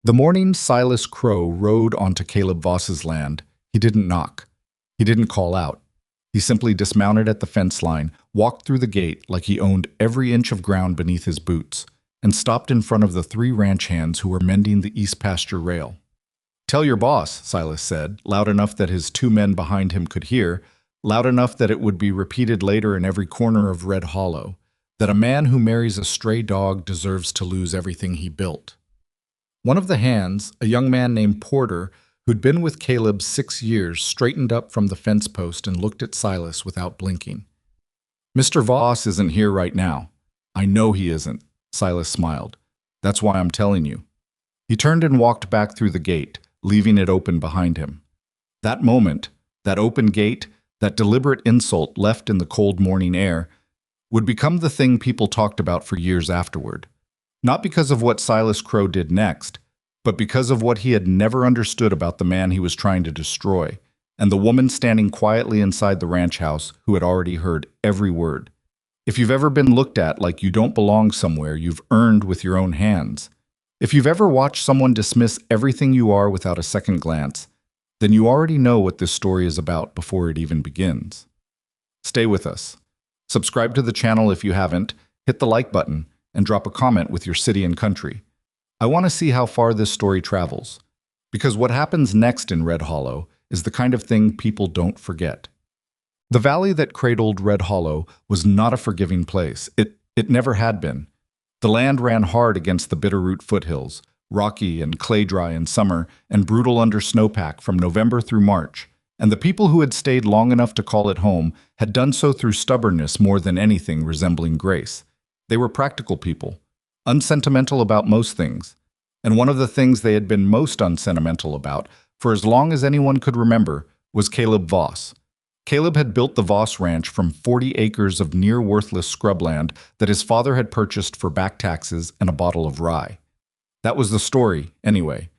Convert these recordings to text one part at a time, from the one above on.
The morning Silas Crow rode onto Caleb Voss's land, he didn't knock. He didn't call out. He simply dismounted at the fence line, walked through the gate like he owned every inch of ground beneath his boots, and stopped in front of the three ranch hands who were mending the east pasture rail. "Tell your boss," Silas said, loud enough that his two men behind him could hear, loud enough that it would be repeated later in every corner of Red Hollow, that a man who marries a stray dog deserves to lose everything he built. One of the hands, a young man named Porter, who'd been with Caleb 6 years, straightened up from the fence post and looked at Silas without blinking. "Mr. Voss isn't here right now." "I know he isn't," Silas smiled. "That's why I'm telling you." He turned and walked back through the gate, leaving it open behind him. That moment, that open gate, that deliberate insult left in the cold morning air, would become the thing people talked about for years afterward. Not because of what Silas Crow did next, but because of what he had never understood about the man he was trying to destroy, and the woman standing quietly inside the ranch house who had already heard every word. If you've ever been looked at like you don't belong somewhere you've earned with your own hands, if you've ever watched someone dismiss everything you are without a second glance, then you already know what this story is about before it even begins. Stay with us. Subscribe to the channel if you haven't, hit the like button, and drop a comment with your city and country. I want to see how far this story travels, because what happens next in Red Hollow is the kind of thing people don't forget. The valley that cradled Red Hollow was not a forgiving place. It never had been. The land ran hard against the Bitterroot foothills, rocky and clay-dry in summer and brutal under snowpack from November through March, and the people who had stayed long enough to call it home had done so through stubbornness more than anything resembling grace. They were practical people, unsentimental about most things, and one of the things they had been most unsentimental about, for as long as anyone could remember, was Caleb Voss. Caleb had built the Voss Ranch from 40 acres of near-worthless scrubland that his father had purchased for back taxes and a bottle of rye. That was the story, anyway.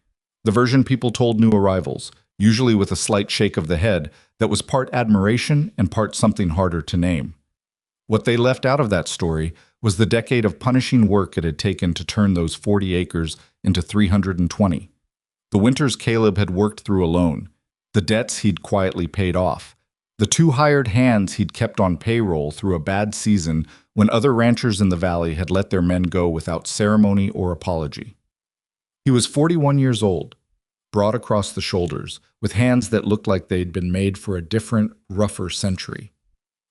The version people told new arrivals, usually with a slight shake of the head that was part admiration and part something harder to name. What they left out of that story was the decade of punishing work it had taken to turn those 40 acres into 320. The winters Caleb had worked through alone, the debts he'd quietly paid off, the 2 hired hands he'd kept on payroll through a bad season when other ranchers in the valley had let their men go without ceremony or apology. He was 41 years old, broad across the shoulders, with hands that looked like they'd been made for a different, rougher century.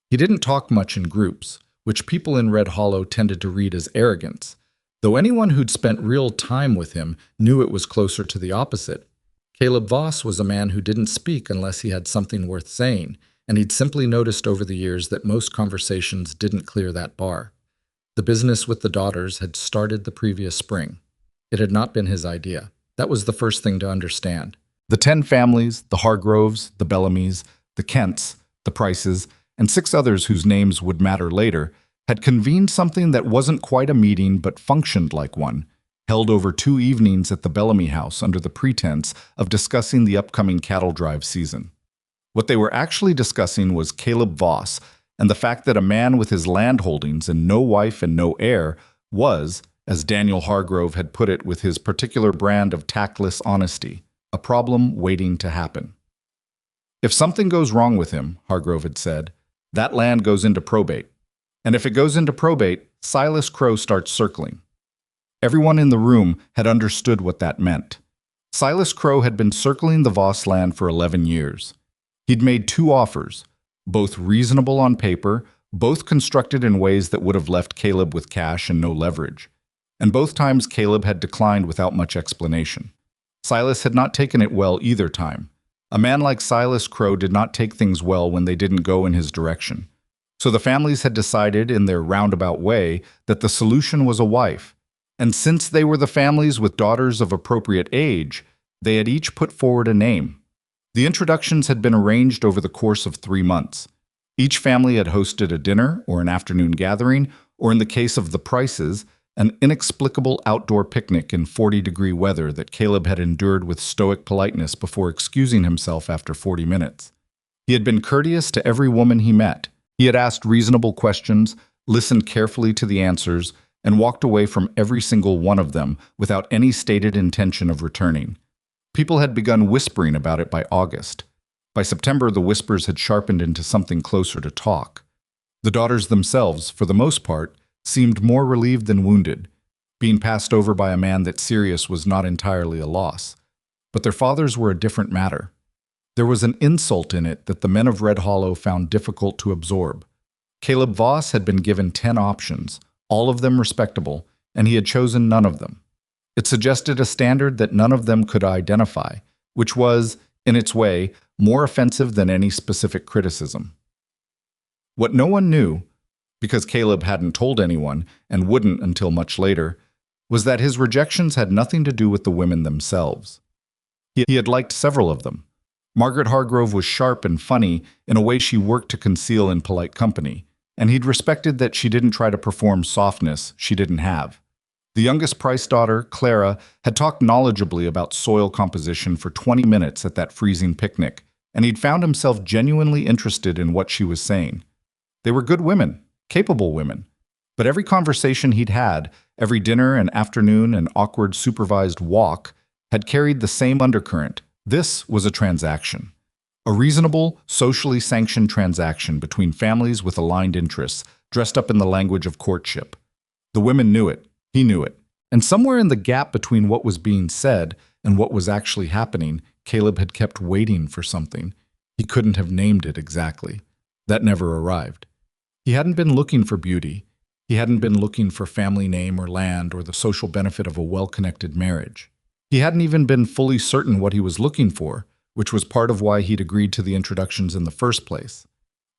He didn't talk much in groups, which people in Red Hollow tended to read as arrogance, though anyone who'd spent real time with him knew it was closer to the opposite. Caleb Voss was a man who didn't speak unless he had something worth saying, and he'd simply noticed over the years that most conversations didn't clear that bar. The business with the daughters had started the previous spring. It had not been his idea. That was the first thing to understand. The 10 families, the Hargroves, the Bellamys, the Kents, the Prices, and 6 others whose names would matter later, had convened something that wasn't quite a meeting but functioned like one, held over 2 evenings at the Bellamy house under the pretense of discussing the upcoming cattle drive season. What they were actually discussing was Caleb Voss and the fact that a man with his land holdings and no wife and no heir was, as Daniel Hargrove had put it with his particular brand of tactless honesty, a problem waiting to happen. "If something goes wrong with him," Hargrove had said, "that land goes into probate. And if it goes into probate, Silas Crow starts circling." Everyone in the room had understood what that meant. Silas Crow had been circling the Voss land for 11 years. He'd made 2 offers, both reasonable on paper, both constructed in ways that would have left Caleb with cash and no leverage. And both times Caleb had declined without much explanation. Silas had not taken it well either time. A man like Silas Crow did not take things well when they didn't go in his direction. So the families had decided, in their roundabout way, that the solution was a wife. And since they were the families with daughters of appropriate age, they had each put forward a name. The introductions had been arranged over the course of 3 months. Each family had hosted a dinner or an afternoon gathering, or in the case of the Prices, an inexplicable outdoor picnic in 40-degree weather that Caleb had endured with stoic politeness before excusing himself after 40 minutes. He had been courteous to every woman he met. He had asked reasonable questions, listened carefully to the answers, and walked away from every single one of them without any stated intention of returning. People had begun whispering about it by August. By September, the whispers had sharpened into something closer to talk. The daughters themselves, for the most part, seemed more relieved than wounded, being passed over by a man that Sirius was not entirely a loss. But their fathers were a different matter. There was an insult in it that the men of Red Hollow found difficult to absorb. Caleb Voss had been given 10 options, all of them respectable, and he had chosen none of them. It suggested a standard that none of them could identify, which was, in its way, more offensive than any specific criticism. What no one knew, because Caleb hadn't told anyone and wouldn't until much later, was that his rejections had nothing to do with the women themselves. He had liked several of them. Margaret Hargrove was sharp and funny in a way she worked to conceal in polite company, and he'd respected that she didn't try to perform softness she didn't have. The youngest Price daughter, Clara, had talked knowledgeably about soil composition for 20 minutes at that freezing picnic, and he'd found himself genuinely interested in what she was saying. They were good women, capable women, but every conversation he'd had, every dinner and afternoon and awkward supervised walk, had carried the same undercurrent. This was a transaction. A reasonable, socially sanctioned transaction between families with aligned interests, dressed up in the language of courtship. The women knew it. He knew it. And somewhere in the gap between what was being said and what was actually happening, Caleb had kept waiting for something. He couldn't have named it exactly. That never arrived. He hadn't been looking for beauty. He hadn't been looking for family name or land or the social benefit of a well-connected marriage. He hadn't even been fully certain what he was looking for, which was part of why he'd agreed to the introductions in the first place.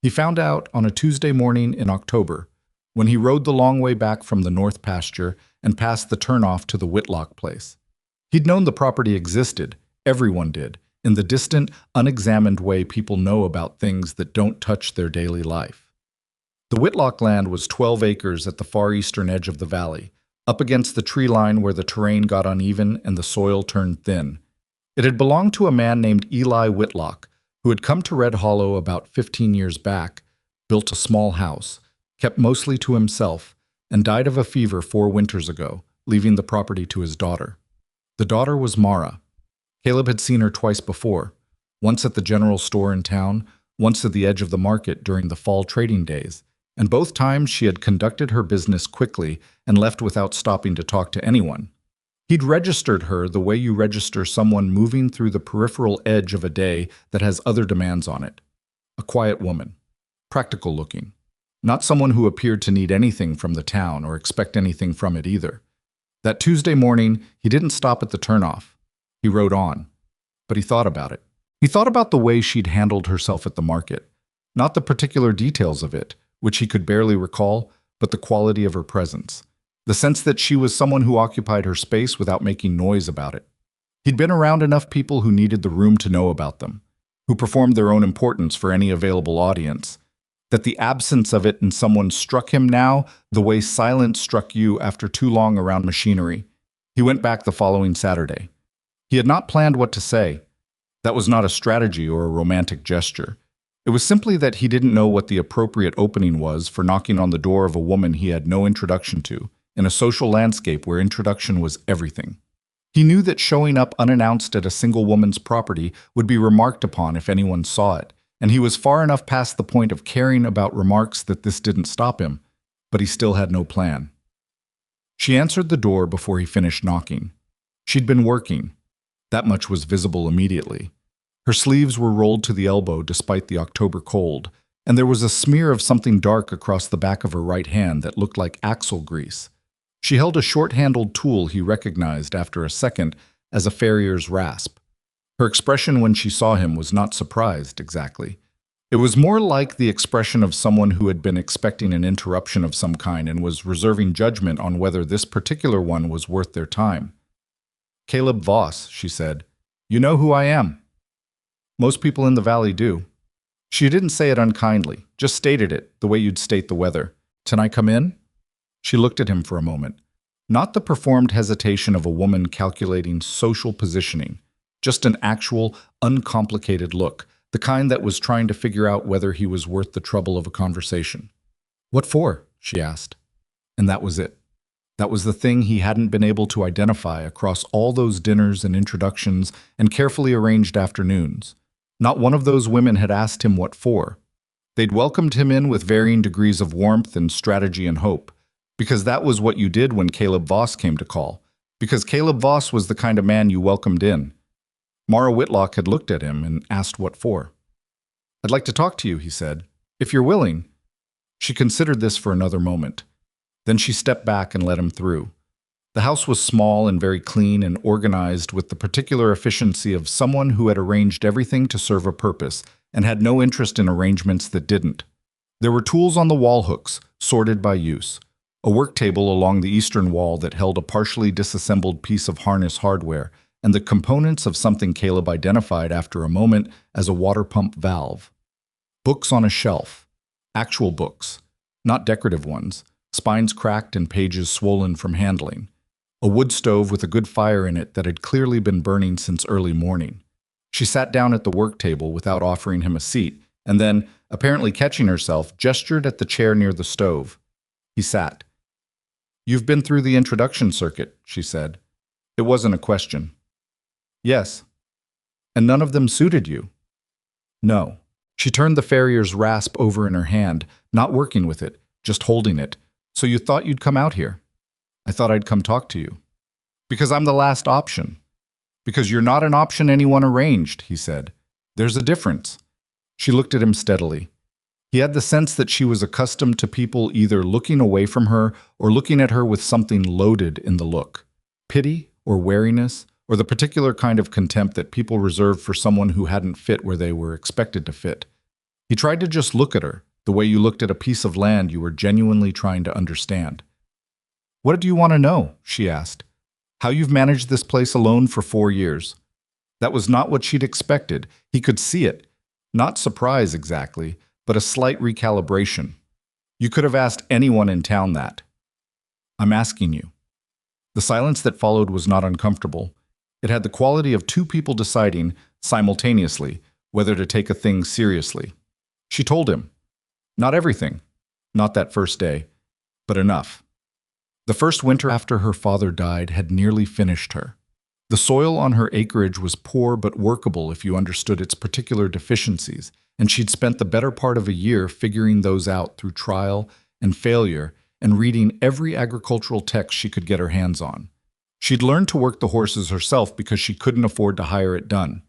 He found out on a Tuesday morning in October, when he rode the long way back from the north pasture and passed the turnoff to the Whitlock place. He'd known the property existed, everyone did, in the distant, unexamined way people know about things that don't touch their daily life. The Whitlock land was 12 acres at the far eastern edge of the valley, up against the tree line where the terrain got uneven and the soil turned thin. It had belonged to a man named Eli Whitlock, who had come to Red Hollow about 15 years back, built a small house, kept mostly to himself, and died of a fever 4 winters ago, leaving the property to his daughter. The daughter was Mara. Caleb had seen her twice before, once at the general store in town, once at the edge of the market during the fall trading days, and both times she had conducted her business quickly and left without stopping to talk to anyone. He'd registered her the way you register someone moving through the peripheral edge of a day that has other demands on it. A quiet woman, practical looking, not someone who appeared to need anything from the town or expect anything from it either. That Tuesday morning, he didn't stop at the turnoff. He rode on, but he thought about it. He thought about the way she'd handled herself at the market, not the particular details of it, which he could barely recall, but the quality of her presence. The sense that she was someone who occupied her space without making noise about it. He'd been around enough people who needed the room to know about them, who performed their own importance for any available audience, that the absence of it in someone struck him now the way silence struck you after too long around machinery. He went back the following Saturday. He had not planned what to say. That was not a strategy or a romantic gesture. It was simply that he didn't know what the appropriate opening was for knocking on the door of a woman he had no introduction to, in a social landscape where introduction was everything. He knew that showing up unannounced at a single woman's property would be remarked upon if anyone saw it, and he was far enough past the point of caring about remarks that this didn't stop him, but he still had no plan. She answered the door before he finished knocking. She'd been working. That much was visible immediately. Her sleeves were rolled to the elbow despite the October cold, and there was a smear of something dark across the back of her right hand that looked like axle grease. She held a short-handled tool he recognized after a second as a farrier's rasp. Her expression when she saw him was not surprised, exactly. It was more like the expression of someone who had been expecting an interruption of some kind and was reserving judgment on whether this particular one was worth their time. "Caleb Voss," she said. "You know who I am." "Most people in the valley do." She didn't say it unkindly, just stated it, the way you'd state the weather. "Can I come in?" She looked at him for a moment. Not the performed hesitation of a woman calculating social positioning, just an actual, uncomplicated look, the kind that was trying to figure out whether he was worth the trouble of a conversation. "What for?" she asked. And that was it. That was the thing he hadn't been able to identify across all those dinners and introductions and carefully arranged afternoons. Not one of those women had asked him what for. They'd welcomed him in with varying degrees of warmth and strategy and hope, because that was what you did when Caleb Voss came to call, because Caleb Voss was the kind of man you welcomed in. Mara Whitlock had looked at him and asked what for. "I'd like to talk to you," he said, "if you're willing." She considered this for another moment. Then she stepped back and let him through. The house was small and very clean and organized with the particular efficiency of someone who had arranged everything to serve a purpose and had no interest in arrangements that didn't. There were tools on the wall hooks, sorted by use. A work table along the eastern wall that held a partially disassembled piece of harness hardware and the components of something Caleb identified after a moment as a water pump valve. Books on a shelf. Actual books, not decorative ones, spines cracked and pages swollen from handling. A wood stove with a good fire in it that had clearly been burning since early morning. She sat down at the work table without offering him a seat, and then, apparently catching herself, gestured at the chair near the stove. He sat. "You've been through the introduction circuit," she said. It wasn't a question. "Yes." "And none of them suited you?" "No." She turned the farrier's rasp over in her hand, not working with it, just holding it. "So you thought you'd come out here?" "I thought I'd come talk to you." "Because I'm the last option." "Because you're not an option anyone arranged," he said. "There's a difference." She looked at him steadily. He had the sense that she was accustomed to people either looking away from her or looking at her with something loaded in the look. Pity or wariness, or the particular kind of contempt that people reserved for someone who hadn't fit where they were expected to fit. He tried to just look at her, the way you looked at a piece of land you were genuinely trying to understand. "What do you want to know?" she asked. "How you've managed this place alone for 4 years." That was not what she'd expected. He could see it. Not surprise exactly, but a slight recalibration. You could have asked anyone in town that. "I'm asking you." The silence that followed was not uncomfortable. It had the quality of two people deciding, simultaneously, whether to take a thing seriously. She told him. Not everything. Not that first day. But enough. The first winter after her father died had nearly finished her. The soil on her acreage was poor but workable if you understood its particular deficiencies, and she'd spent the better part of a year figuring those out through trial and failure and reading every agricultural text she could get her hands on. She'd learned to work the horses herself because she couldn't afford to hire it done.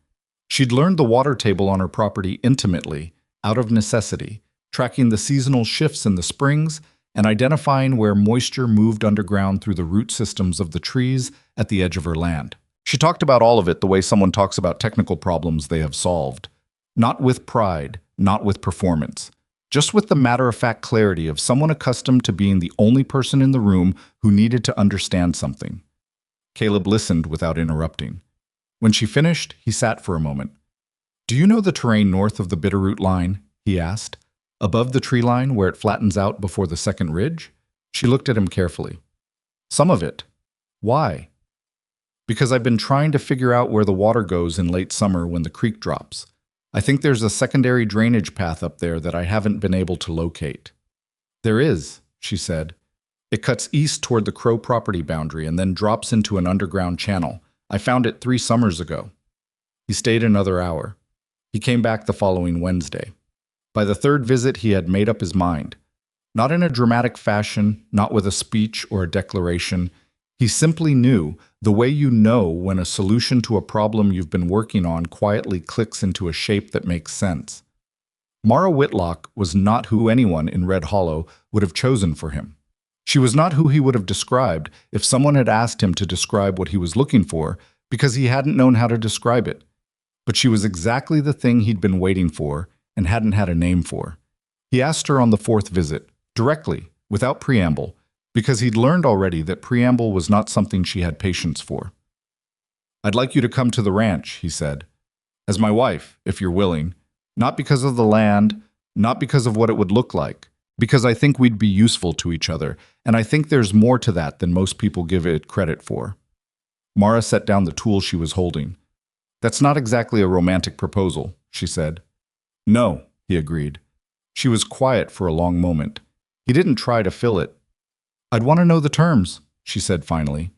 She'd learned the water table on her property intimately, out of necessity, tracking the seasonal shifts in the springs and identifying where moisture moved underground through the root systems of the trees at the edge of her land. She talked about all of it the way someone talks about technical problems they have solved. Not with pride, not with performance, just with the matter-of-fact clarity of someone accustomed to being the only person in the room who needed to understand something. Caleb listened without interrupting. When she finished, he sat for a moment. "Do you know the terrain north of the Bitterroot line?" he asked. "Above the tree line where it flattens out before the second ridge?" She looked at him carefully. "Some of it." "Why?" "Because I've been trying to figure out where the water goes in late summer when the creek drops. I think there's a secondary drainage path up there that I haven't been able to locate." "There is," she said. "It cuts east toward the Crow property boundary and then drops into an underground channel. I found it 3 summers ago." He stayed another hour. He came back the following Wednesday. By the third visit, he had made up his mind. Not in a dramatic fashion, not with a speech or a declaration. He simply knew, the way you know when a solution to a problem you've been working on quietly clicks into a shape that makes sense. Mara Whitlock was not who anyone in Red Hollow would have chosen for him. She was not who he would have described if someone had asked him to describe what he was looking for, because he hadn't known how to describe it. But she was exactly the thing he'd been waiting for and hadn't had a name for. He asked her on the 4th visit, directly, without preamble, because he'd learned already that preamble was not something she had patience for. "I'd like you to come to the ranch," he said. "As my wife, if you're willing. Not because of the land, not because of what it would look like, because I think we'd be useful to each other, and I think there's more to that than most people give it credit for." Mara set down the tool she was holding. "That's not exactly a romantic proposal," she said. "No," he agreed. She was quiet for a long moment. He didn't try to fill it. "I'd want to know the terms," she said finally.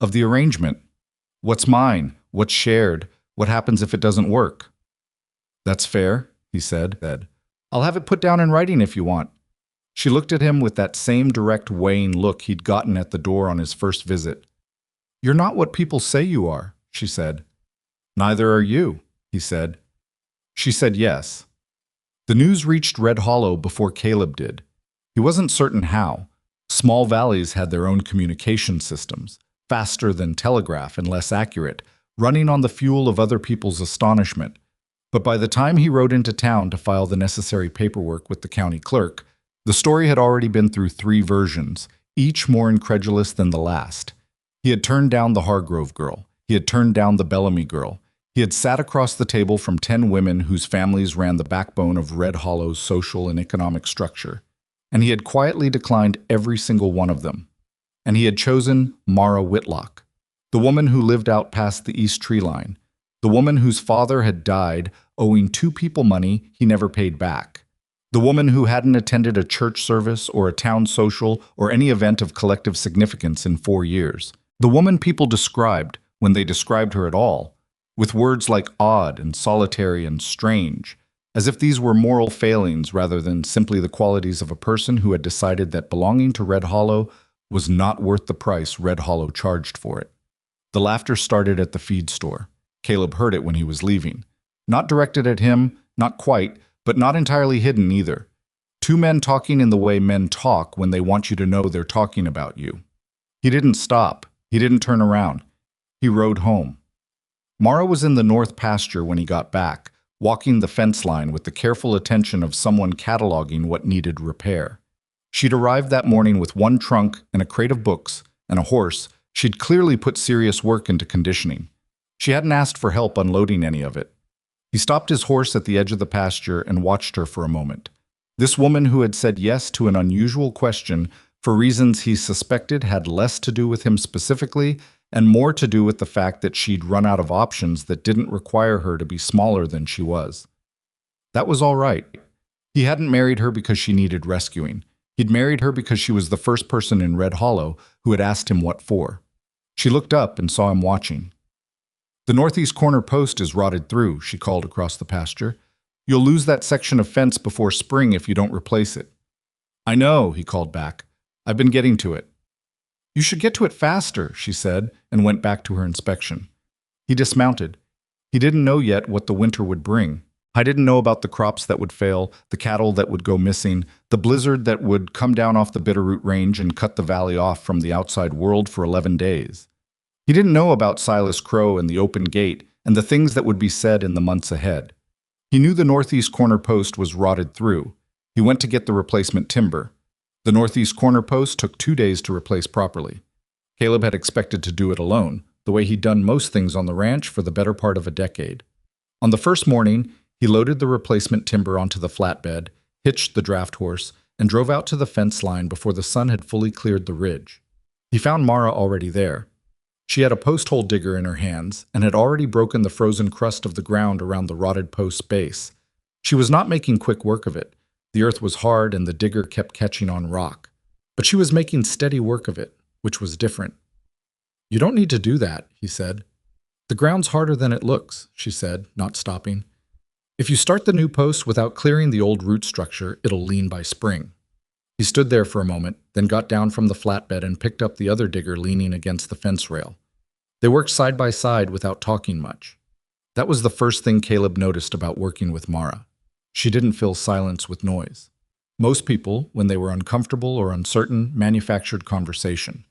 Of the arrangement. What's mine? What's shared? What happens if it doesn't work? That's fair, he said. I'll have it put down in writing if you want. She looked at him with that same direct, weighing look he'd gotten at the door on his first visit. You're not what people say you are, she said. Neither are you, he said. She said yes. The news reached Red Hollow before Caleb did. He wasn't certain how. Small valleys had their own communication systems, faster than telegraph and less accurate, running on the fuel of other people's astonishment. But by the time he rode into town to file the necessary paperwork with the county clerk, the story had already been through 3 versions, each more incredulous than the last. He had turned down the Hargrove girl. He had turned down the Bellamy girl. He had sat across the table from 10 women whose families ran the backbone of Red Hollow's social and economic structure. And he had quietly declined every single one of them. And he had chosen Mara Whitlock, the woman who lived out past the East Tree Line, the woman whose father had died owing 2 people money he never paid back, the woman who hadn't attended a church service or a town social or any event of collective significance in 4 years, the woman people described, when they described her at all, with words like odd and solitary and strange, as if these were moral failings rather than simply the qualities of a person who had decided that belonging to Red Hollow was not worth the price Red Hollow charged for it. The laughter started at the feed store. Caleb heard it when he was leaving. Not directed at him, not quite, but not entirely hidden either. 2 men talking in the way men talk when they want you to know they're talking about you. He didn't stop. He didn't turn around. He rode home. Mara was in the north pasture when he got back, walking the fence line with the careful attention of someone cataloging what needed repair. She'd arrived that morning with 1 trunk and a crate of books and a horse. She'd clearly put serious work into conditioning. She hadn't asked for help unloading any of it. He stopped his horse at the edge of the pasture and watched her for a moment. This woman who had said yes to an unusual question for reasons he suspected had less to do with him specifically and more to do with the fact that she'd run out of options that didn't require her to be smaller than she was. That was all right. He hadn't married her because she needed rescuing. He'd married her because she was the first person in Red Hollow who had asked him what for. She looked up and saw him watching. The northeast corner post is rotted through, she called across the pasture. You'll lose that section of fence before spring if you don't replace it. I know, he called back. I've been getting to it. You should get to it faster, she said, and went back to her inspection. He dismounted. He didn't know yet what the winter would bring. I didn't know about the crops that would fail, the cattle that would go missing, the blizzard that would come down off the Bitterroot Range and cut the valley off from the outside world for 11 days. He didn't know about Silas Crow and the open gate and the things that would be said in the months ahead. He knew the northeast corner post was rotted through. He went to get the replacement timber. The northeast corner post took 2 days to replace properly. Caleb had expected to do it alone, the way he'd done most things on the ranch for the better part of a decade. On the first morning, he loaded the replacement timber onto the flatbed, hitched the draft horse, and drove out to the fence line before the sun had fully cleared the ridge. He found Mara already there. She had a post-hole digger in her hands and had already broken the frozen crust of the ground around the rotted post's base. She was not making quick work of it. The earth was hard and the digger kept catching on rock. But she was making steady work of it, which was different. You don't need to do that, he said. The ground's harder than it looks, she said, not stopping. If you start the new post without clearing the old root structure, it'll lean by spring. He stood there for a moment, then got down from the flatbed and picked up the other digger leaning against the fence rail. They worked side by side without talking much. That was the first thing Caleb noticed about working with Mara. She didn't fill silence with noise. Most people, when they were uncomfortable or uncertain, manufactured conversation.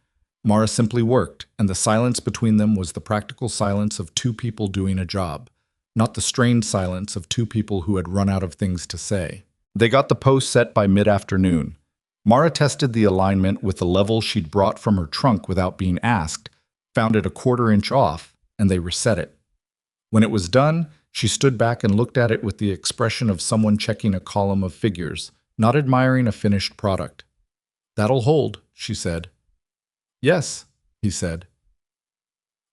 Mara simply worked, and the silence between them was the practical silence of 2 people doing a job, not the strained silence of 2 people who had run out of things to say. They got the post set by mid-afternoon. Mara tested the alignment with the level she'd brought from her trunk without being asked, found it a 1/4 inch off, and they reset it. When it was done, she stood back and looked at it with the expression of someone checking a column of figures, not admiring a finished product. That'll hold, she said. Yes, he said.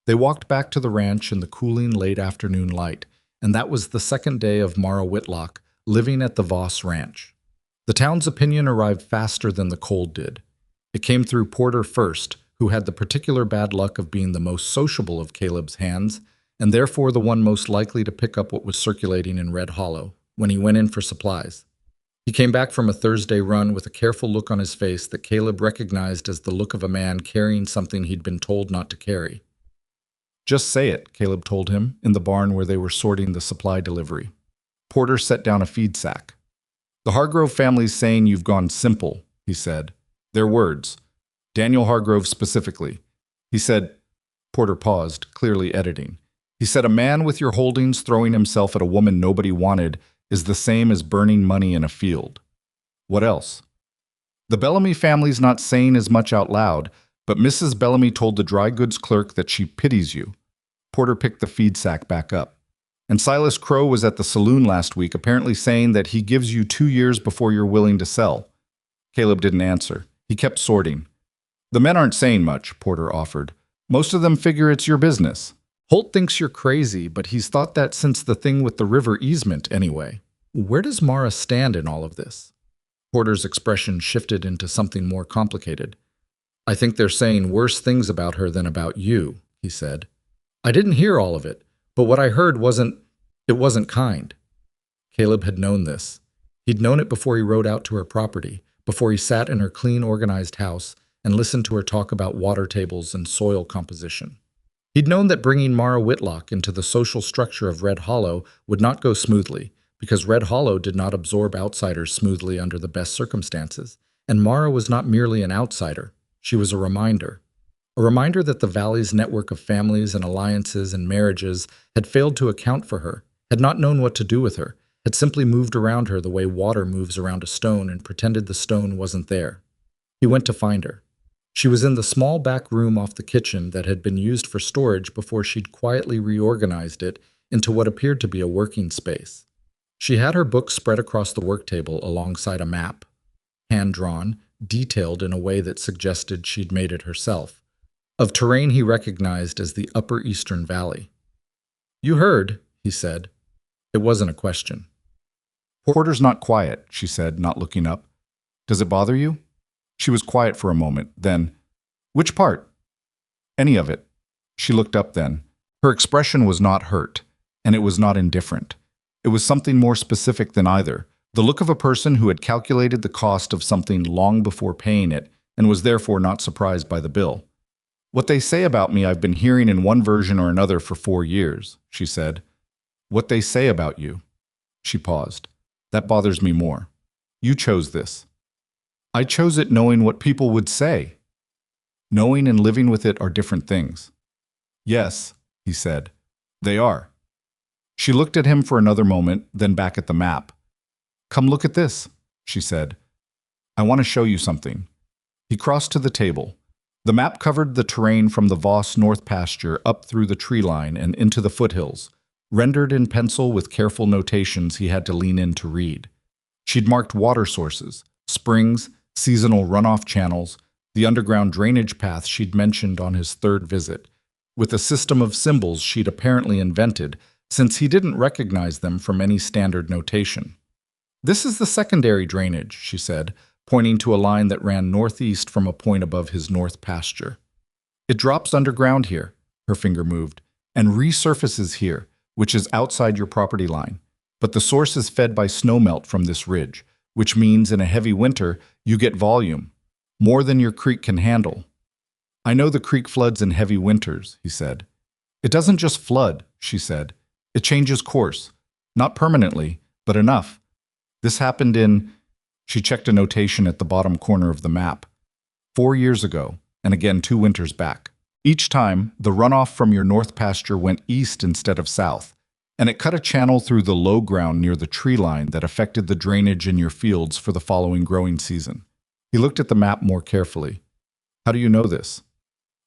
They walked back to the ranch in the cooling late afternoon light, and that was the second day of Mara Whitlock living at the Voss Ranch. The town's opinion arrived faster than the cold did. It came through Porter first, who had the particular bad luck of being the most sociable of Caleb's hands, and therefore the one most likely to pick up what was circulating in Red Hollow when he went in for supplies. He came back from a Thursday run with a careful look on his face that Caleb recognized as the look of a man carrying something he'd been told not to carry. "Just say it," Caleb told him, in the barn where they were sorting the supply delivery. Porter set down a feed sack. "The Hargrove family's saying you've gone simple," he said. "Their words. Daniel Hargrove specifically. He said—" Porter paused, clearly editing. "He said a man with your holdings throwing himself at a woman nobody wanted is the same as burning money in a field. What else? The Bellamy family's not saying as much out loud, but Mrs. Bellamy told the dry goods clerk that she pities you." Porter picked the feed sack back up. "And Silas Crow was at the saloon last week, apparently saying that he gives you 2 years before you're willing to sell." Caleb didn't answer. He kept sorting. "The men aren't saying much," Porter offered. "Most of them figure it's your business. Holt thinks you're crazy, but he's thought that since the thing with the river easement anyway. Where does Mara stand in all of this?" Porter's expression shifted into something more complicated. "I think they're saying worse things about her than about you," he said. "I didn't hear all of it, but what I heard wasn't kind." Caleb had known this. He'd known it before he rode out to her property, before he sat in her clean, organized house and listened to her talk about water tables and soil composition. He'd known that bringing Mara Whitlock into the social structure of Red Hollow would not go smoothly, because Red Hollow did not absorb outsiders smoothly under the best circumstances, and Mara was not merely an outsider. She was a reminder that the Valley's network of families and alliances and marriages had failed to account for her, had not known what to do with her, had simply moved around her the way water moves around a stone and pretended the stone wasn't there. He went to find her. She was in the small back room off the kitchen that had been used for storage before she'd quietly reorganized it into what appeared to be a working space. She had her books spread across the work table alongside a map, hand-drawn, detailed in a way that suggested she'd made it herself, of terrain he recognized as the Upper Eastern Valley. "You heard," he said. It wasn't a question. "Porter's not quiet," she said, not looking up. "Does it bother you?" She was quiet for a moment, then, "Which part?" "Any of it." She looked up then. Her expression was not hurt, and it was not indifferent. It was something more specific than either, the look of a person who had calculated the cost of something long before paying it and was therefore not surprised by the bill. "What they say about me I've been hearing in one version or another for 4 years," she said. "What they say about you." She paused. "That bothers me more. You chose this." "I chose it knowing what people would say." "Knowing and living with it are different things." "Yes," he said. "They are." She looked at him for another moment, then back at the map. "Come look at this," she said. "I want to show you something." He crossed to the table. The map covered the terrain from the Voss North pasture up through the tree line and into the foothills, rendered in pencil with careful notations he had to lean in to read. She'd marked water sources, springs, seasonal runoff channels, the underground drainage path she'd mentioned on his 3rd visit, with a system of symbols she'd apparently invented, since he didn't recognize them from any standard notation. "This is the secondary drainage," she said, pointing to a line that ran northeast from a point above his north pasture. "It drops underground here," her finger moved, "and resurfaces here, which is outside your property line. But the source is fed by snowmelt from this ridge, which means in a heavy winter you get volume, more than your creek can handle." "I know the creek floods in heavy winters," he said. "It doesn't just flood," she said. "It changes course. Not permanently, but enough. This happened in—" She checked a notation at the bottom corner of the map. "4 years ago, and again 2 winters back. Each time, the runoff from your north pasture went east instead of south, and it cut a channel through the low ground near the tree line that affected the drainage in your fields for the following growing season." He looked at the map more carefully. "How do you know this?"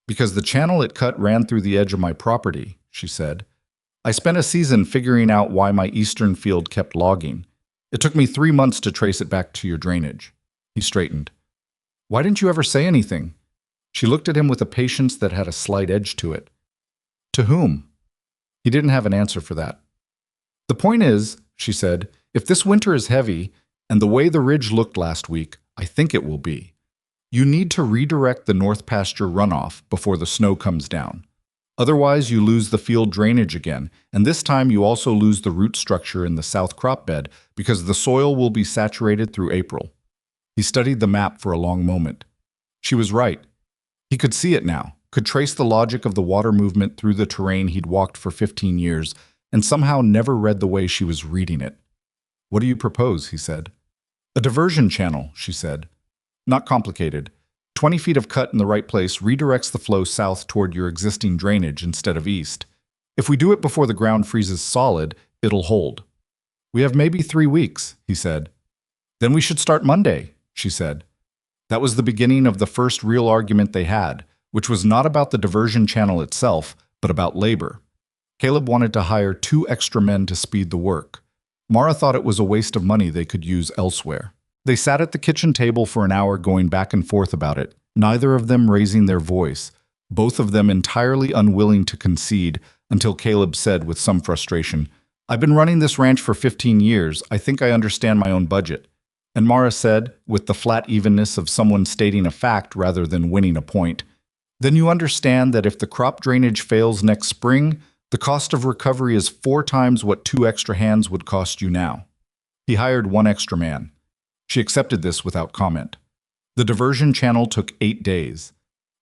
"Because the channel it cut ran through the edge of my property," she said. "I spent a season figuring out why my eastern field kept logging. It took me 3 months to trace it back to your drainage." He straightened. "Why didn't you ever say anything?" She looked at him with a patience that had a slight edge to it. "To whom?" He didn't have an answer for that. "The point is," she said, "if this winter is heavy, and the way the ridge looked last week, I think it will be, You need to redirect the north pasture runoff before the snow comes down. Otherwise, you lose the field drainage again, and this time you also lose the root structure in the south crop bed because the soil will be saturated through April. He studied the map for a long moment. She was right. He could see it now, could trace the logic of the water movement through the terrain he'd walked for 15 years, and somehow never read the way she was reading it. "What do you propose?" he said. "A diversion channel," she said. "Not complicated. 20 feet of cut in the right place redirects the flow south toward your existing drainage instead of east. If we do it before the ground freezes solid, it'll hold." "We have maybe 3 weeks," he said. "Then we should start Monday," she said. That was the beginning of the first real argument they had, which was not about the diversion channel itself, but about labor. Caleb wanted to hire 2 extra men to speed the work. Mara thought it was a waste of money they could use elsewhere. They sat at the kitchen table for an hour going back and forth about it, neither of them raising their voice, both of them entirely unwilling to concede, until Caleb said with some frustration, "I've been running this ranch for 15 years. I think I understand my own budget." And Mara said, with the flat evenness of someone stating a fact rather than winning a point, "Then you understand that if the crop drainage fails next spring, the cost of recovery is 4 times what 2 extra hands would cost you now." He hired 1 extra man. She accepted this without comment. The diversion channel took 8 days.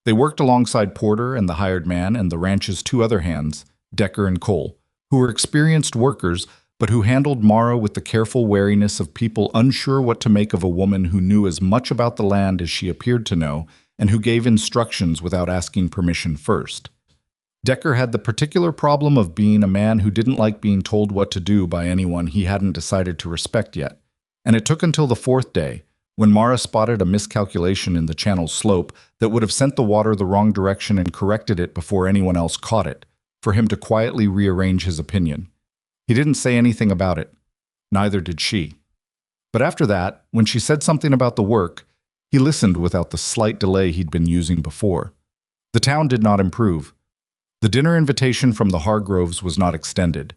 They worked alongside Porter and the hired man and the ranch's 2 other hands, Decker and Cole, who were experienced workers but who handled Mara with the careful wariness of people unsure what to make of a woman who knew as much about the land as she appeared to know and who gave instructions without asking permission first. Decker had the particular problem of being a man who didn't like being told what to do by anyone he hadn't decided to respect yet. And it took until the 4th day, when Mara spotted a miscalculation in the channel's slope that would have sent the water the wrong direction and corrected it before anyone else caught it, for him to quietly rearrange his opinion. He didn't say anything about it. Neither did she. But after that, when she said something about the work, he listened without the slight delay he'd been using before. The town did not improve. The dinner invitation from the Hargroves was not extended.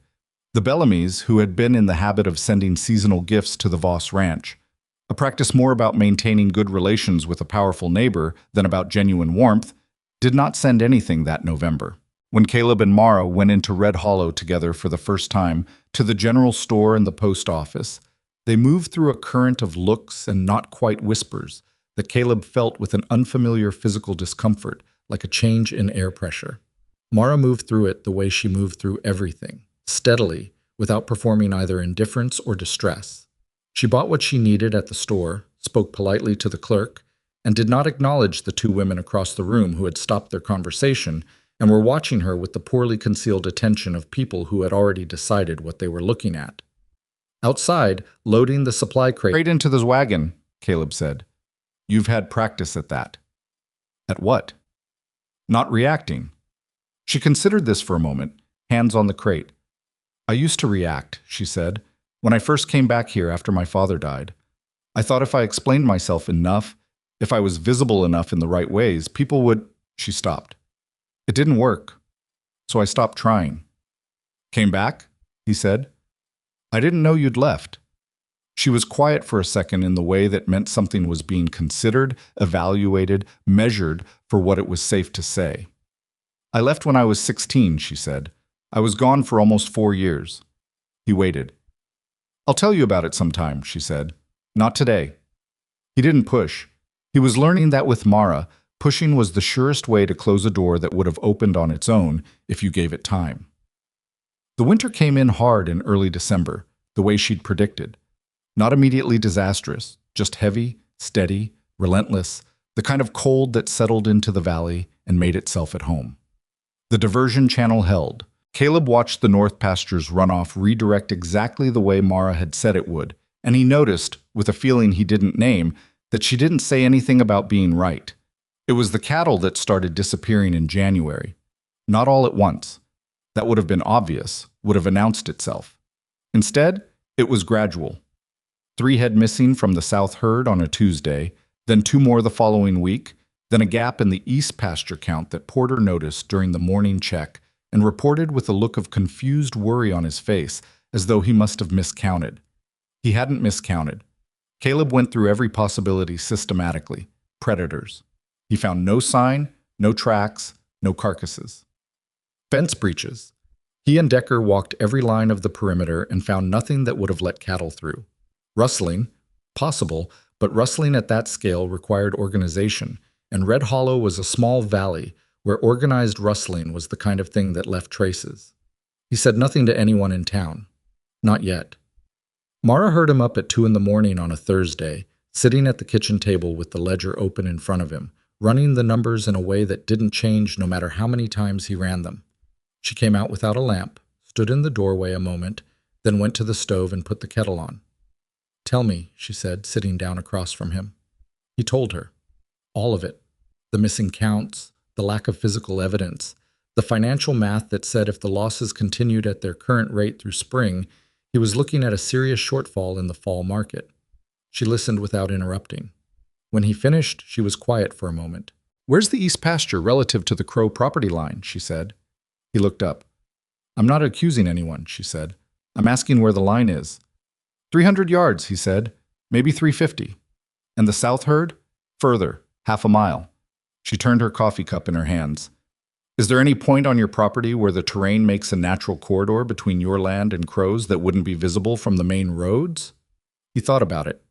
The Bellamys, who had been in the habit of sending seasonal gifts to the Voss ranch, a practice more about maintaining good relations with a powerful neighbor than about genuine warmth, did not send anything that November. When Caleb and Mara went into Red Hollow together for the first time, to the general store and the post office, they moved through a current of looks and not quite whispers that Caleb felt with an unfamiliar physical discomfort, like a change in air pressure. Mara moved through it the way she moved through everything, steadily, without performing either indifference or distress. She bought what she needed at the store, spoke politely to the clerk, and did not acknowledge the 2 women across the room who had stopped their conversation and were watching her with the poorly concealed attention of people who had already decided what they were looking at. Outside, loading the supply crate into the wagon, Caleb said. "You've had practice at that." "At what?" "Not reacting." She considered this for a moment, hands on the crate. "I used to react," she said, "when I first came back here after my father died. I thought if I explained myself enough, if I was visible enough in the right ways, people would—" She stopped. "It didn't work, so I stopped trying." "Came back?" he said. "I didn't know you'd left." She was quiet for a second in the way that meant something was being considered, evaluated, measured for what it was safe to say. "I left when I was 16, she said. "I was gone for almost 4 years. He waited. "I'll tell you about it sometime," she said. "Not today." He didn't push. He was learning that with Mara, pushing was the surest way to close a door that would have opened on its own if you gave it time. The winter came in hard in early December, the way she'd predicted. Not immediately disastrous, just heavy, steady, relentless, the kind of cold that settled into the valley and made itself at home. The diversion channel held. Caleb watched the north pastures runoff redirect exactly the way Mara had said it would, and he noticed, with a feeling he didn't name, that she didn't say anything about being right. It was the cattle that started disappearing in January. Not all at once. That would have been obvious, would have announced itself. Instead, it was gradual. 3 head missing from the south herd on a Tuesday, then 2 more the following week, then a gap in the east pasture count that Porter noticed during the morning check and reported with a look of confused worry on his face, as though he must have miscounted. He hadn't miscounted. Caleb went through every possibility systematically. predators. He found no sign, no tracks, no carcasses. Fence breaches. He and Decker walked every line of the perimeter and found nothing that would have let cattle through. Rustling, possible, but rustling at that scale required organization, and Red Hollow was a small valley where organized rustling was the kind of thing that left traces. He said nothing to anyone in town. Not yet. Mara heard him up at 2 a.m. on a Thursday, sitting at the kitchen table with the ledger open in front of him, running the numbers in a way that didn't change no matter how many times he ran them. She came out without a lamp, stood in the doorway a moment, then went to the stove and put the kettle on. "Tell me," she said, sitting down across from him. He told her. All of it. The missing counts, the lack of physical evidence, the financial math that said if the losses continued at their current rate through spring, he was looking at a serious shortfall in the fall market. She listened without interrupting. When he finished, she was quiet for a moment. "Where's the east pasture relative to the Crow property line?" she said. He looked up. "I'm not accusing anyone," she said. "I'm asking where the line is." 300 yards, he said. "Maybe 350. And the south herd? Further, half a mile." She turned her coffee cup in her hands. "Is there any point on your property where the terrain makes a natural corridor between your land and Crow's that wouldn't be visible from the main roads?" He thought about it.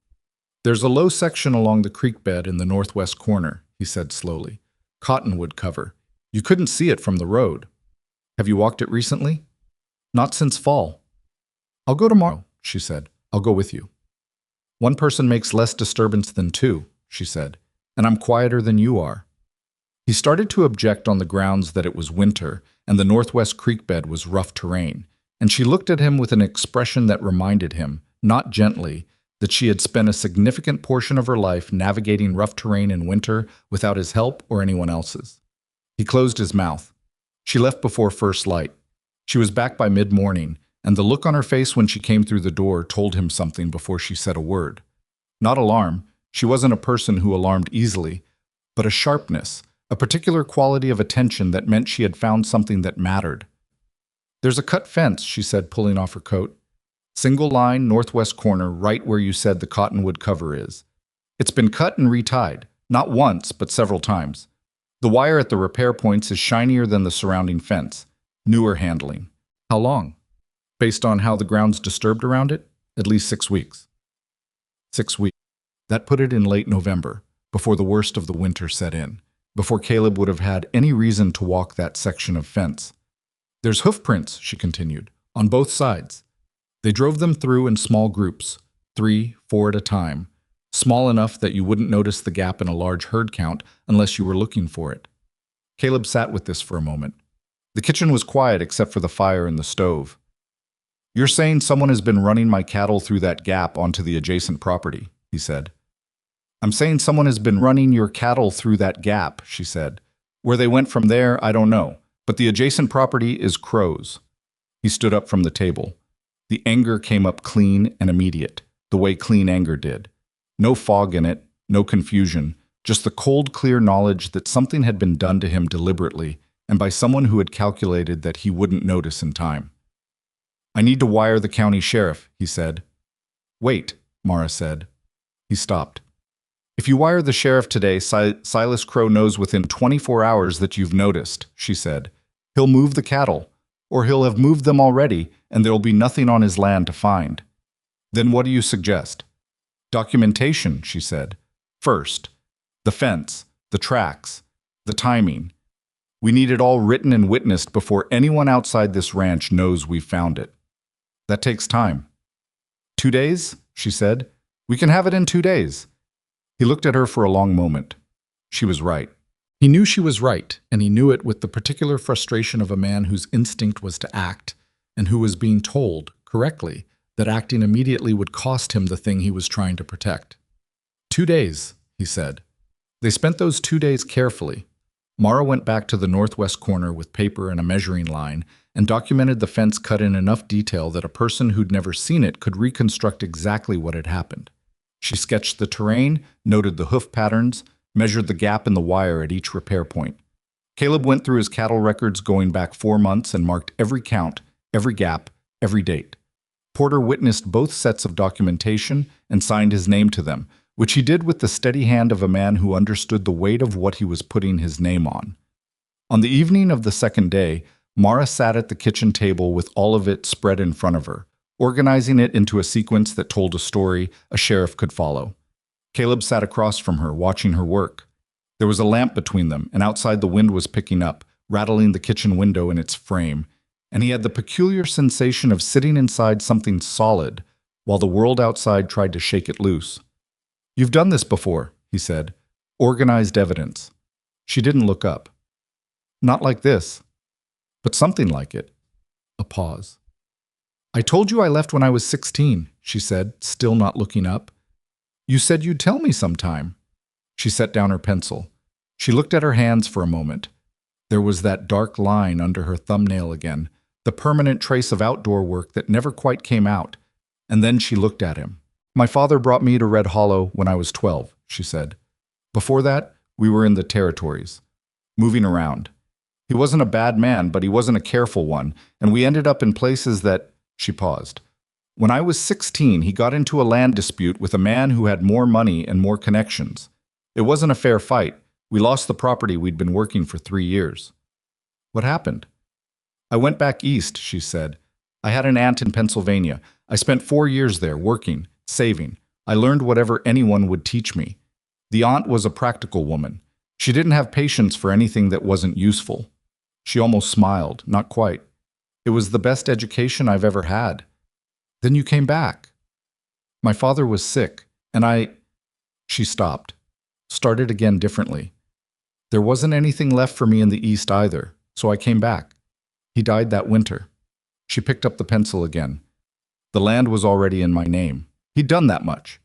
"There's a low section along the creek bed in the northwest corner," he said slowly. "Cottonwood cover. You couldn't see it from the road. Have you walked it recently?" "Not since fall." "I'll go tomorrow," she said. "I'll go with you." "One person makes less disturbance than two," she said, "and I'm quieter than you are." He started to object on the grounds that it was winter and the northwest creek bed was rough terrain, and she looked at him with an expression that reminded him, not gently, that she had spent a significant portion of her life navigating rough terrain in winter without his help or anyone else's. He closed his mouth. She left before first light. She was back by mid-morning, and the look on her face when she came through the door told him something before she said a word. Not alarm. She wasn't a person who alarmed easily, but a sharpness, a particular quality of attention that meant she had found something that mattered. "There's a cut fence," she said, pulling off her coat. "Single line, northwest corner, right where you said the cottonwood cover is. It's been cut and retied, not once, but several times. The wire at the repair points is shinier than the surrounding fence. Newer handling. How long? Based on how the ground's disturbed around it? At least 6 weeks. 6 weeks. That put it in late November, before the worst of the winter set in, before Caleb would have had any reason to walk that section of fence. "There's hoof prints," she continued, "on both sides. They drove them through in small groups, 3, 4 at a time, small enough that you wouldn't notice the gap in a large herd count unless you were looking for it." Caleb sat with this for a moment. The kitchen was quiet except for the fire in the stove. "You're saying someone has been running my cattle through that gap onto the adjacent property," he said. "I'm saying someone has been running your cattle through that gap," she said. "Where they went from there, I don't know, but the adjacent property is Crow's." He stood up from the table. The anger came up clean and immediate, the way clean anger did. No fog in it, no confusion, just the cold, clear knowledge that something had been done to him deliberately and by someone who had calculated that he wouldn't notice in time. "I need to wire the county sheriff," he said. "Wait," Mara said. He stopped. "If you wire the sheriff today, Silas Crow knows within 24 hours that you've noticed," she said. "He'll move the cattle, or he'll have moved them already, and there'll be nothing on his land to find." "Then what do you suggest?" "Documentation," she said. "First. The fence, the tracks, the timing. We need it all written and witnessed before anyone outside this ranch knows we've found it. That takes time." 2 days, she said. "We can have it in 2 days." He looked at her for a long moment. She was right. He knew she was right, and he knew it with the particular frustration of a man whose instinct was to act, and who was being told, correctly, that acting immediately would cost him the thing he was trying to protect. 2 days, he said. They spent those 2 days carefully. Mara went back to the northwest corner with paper and a measuring line and documented the fence cut in enough detail that a person who'd never seen it could reconstruct exactly what had happened. She sketched the terrain, noted the hoof patterns, measured the gap in the wire at each repair point. Caleb went through his cattle records going back 4 months and marked every count, every gap, every date. Porter witnessed both sets of documentation and signed his name to them, which he did with the steady hand of a man who understood the weight of what he was putting his name on. On the evening of the second day, Mara sat at the kitchen table with all of it spread in front of her, organizing it into a sequence that told a story a sheriff could follow. Caleb sat across from her, watching her work. There was a lamp between them, and outside the wind was picking up, rattling the kitchen window in its frame, and he had the peculiar sensation of sitting inside something solid, while the world outside tried to shake it loose. "You've done this before," he said. "Organized evidence." She didn't look up. "Not like this, but something like it." A pause. "I told you I left when I was 16, she said, still not looking up. "You said you'd tell me sometime." She set down her pencil. She looked at her hands for a moment. There was that dark line under her thumbnail again, the permanent trace of outdoor work that never quite came out. And then she looked at him. "My father brought me to Red Hollow when I was 12, she said. "Before that, we were in the territories, moving around. He wasn't a bad man, but he wasn't a careful one, and we ended up in places that—" She paused. "When I was 16, he got into a land dispute with a man who had more money and more connections. It wasn't a fair fight. We lost the property we'd been working for 3 years." "What happened?" "I went back east," she said. "I had an aunt in Pennsylvania. I spent 4 years there, working, saving. I learned whatever anyone would teach me. The aunt was a practical woman. She didn't have patience for anything that wasn't useful." She almost smiled, not quite. "It was the best education I've ever had." "Then you came back." "My father was sick, and I—" She stopped, started again differently. "There wasn't anything left for me in the East either, so I came back. He died that winter." She picked up the pencil again. "The land was already in my name. He'd done that much."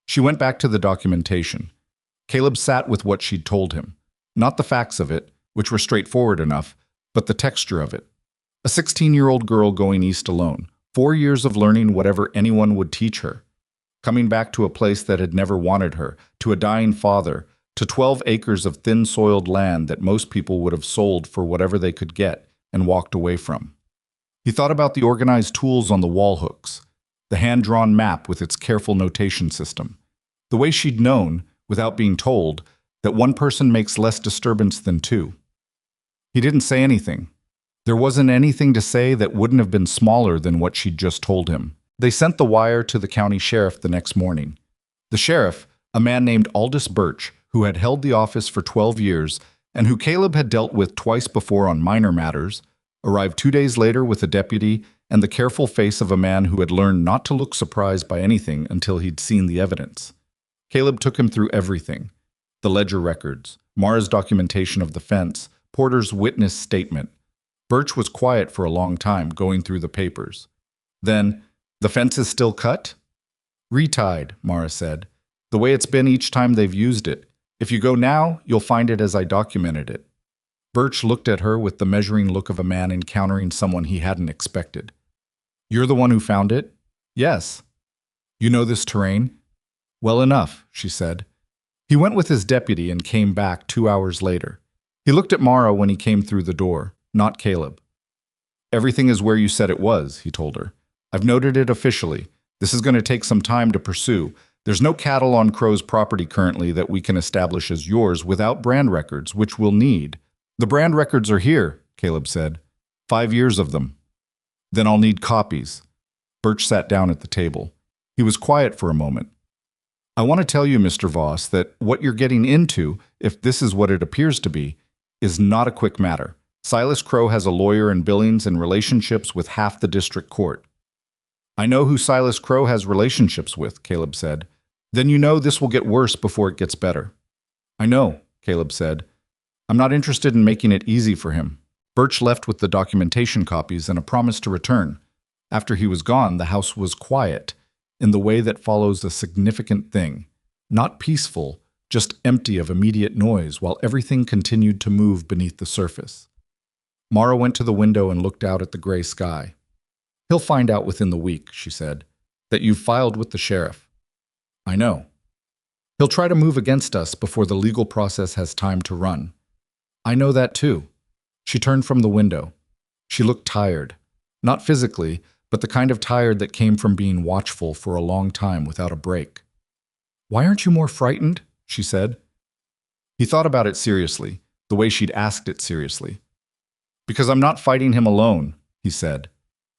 She went back to the documentation. Caleb sat with what she'd told him. Not the facts of it, which were straightforward enough, but the texture of it. A 16-year-old girl going east alone, 4 years of learning whatever anyone would teach her. Coming back to a place that had never wanted her, to a dying father, to 12 acres of thin-soiled land that most people would have sold for whatever they could get and walked away from. He thought about the organized tools on the wall hooks, the hand-drawn map with its careful notation system, the way she'd known, without being told, that one person makes less disturbance than two. He didn't say anything. There wasn't anything to say that wouldn't have been smaller than what she'd just told him. They sent the wire to the county sheriff the next morning. The sheriff, a man named Aldous Birch, who had held the office for 12 years and who Caleb had dealt with twice before on minor matters, arrived 2 days later with a deputy and the careful face of a man who had learned not to look surprised by anything until he'd seen the evidence. Caleb took him through everything: the ledger records, Mara's documentation of the fence, Porter's witness statement. Birch was quiet for a long time, going through the papers. Then, "The fence is still cut?" "Retied," Mara said. "The way it's been each time they've used it. If you go now, you'll find it as I documented it." Birch looked at her with the measuring look of a man encountering someone he hadn't expected. "You're the one who found it?" "Yes." "You know this terrain?" "Well enough," she said. He went with his deputy and came back 2 hours later. He looked at Mara when he came through the door, not Caleb. "Everything is where you said it was," he told her. "I've noted it officially. This is going to take some time to pursue. There's no cattle on Crow's property currently that we can establish as yours without brand records, which we'll need." "The brand records are here," Caleb said. 5 years of them." "Then I'll need copies." Birch sat down at the table. He was quiet for a moment. "I want to tell you, Mr. Voss, that what you're getting into, if this is what it appears to be, is not a quick matter. Silas Crow has a lawyer in Billings and relationships with half the district court." "I know who Silas Crow has relationships with," Caleb said. "Then you know this will get worse before it gets better." "I know," Caleb said. "I'm not interested in making it easy for him." Birch left with the documentation copies and a promise to return. After he was gone, the house was quiet, in the way that follows a significant thing. Not peaceful, just empty of immediate noise while everything continued to move beneath the surface. Mara went to the window and looked out at the gray sky. "He'll find out within the week," she said, "that you've filed with the sheriff." "I know." "He'll try to move against us before the legal process has time to run." "I know that too." She turned from the window. She looked tired. Not physically, but the kind of tired that came from being watchful for a long time without a break. "Why aren't you more frightened?" she said. He thought about it seriously, the way she'd asked it seriously. "Because I'm not fighting him alone," he said.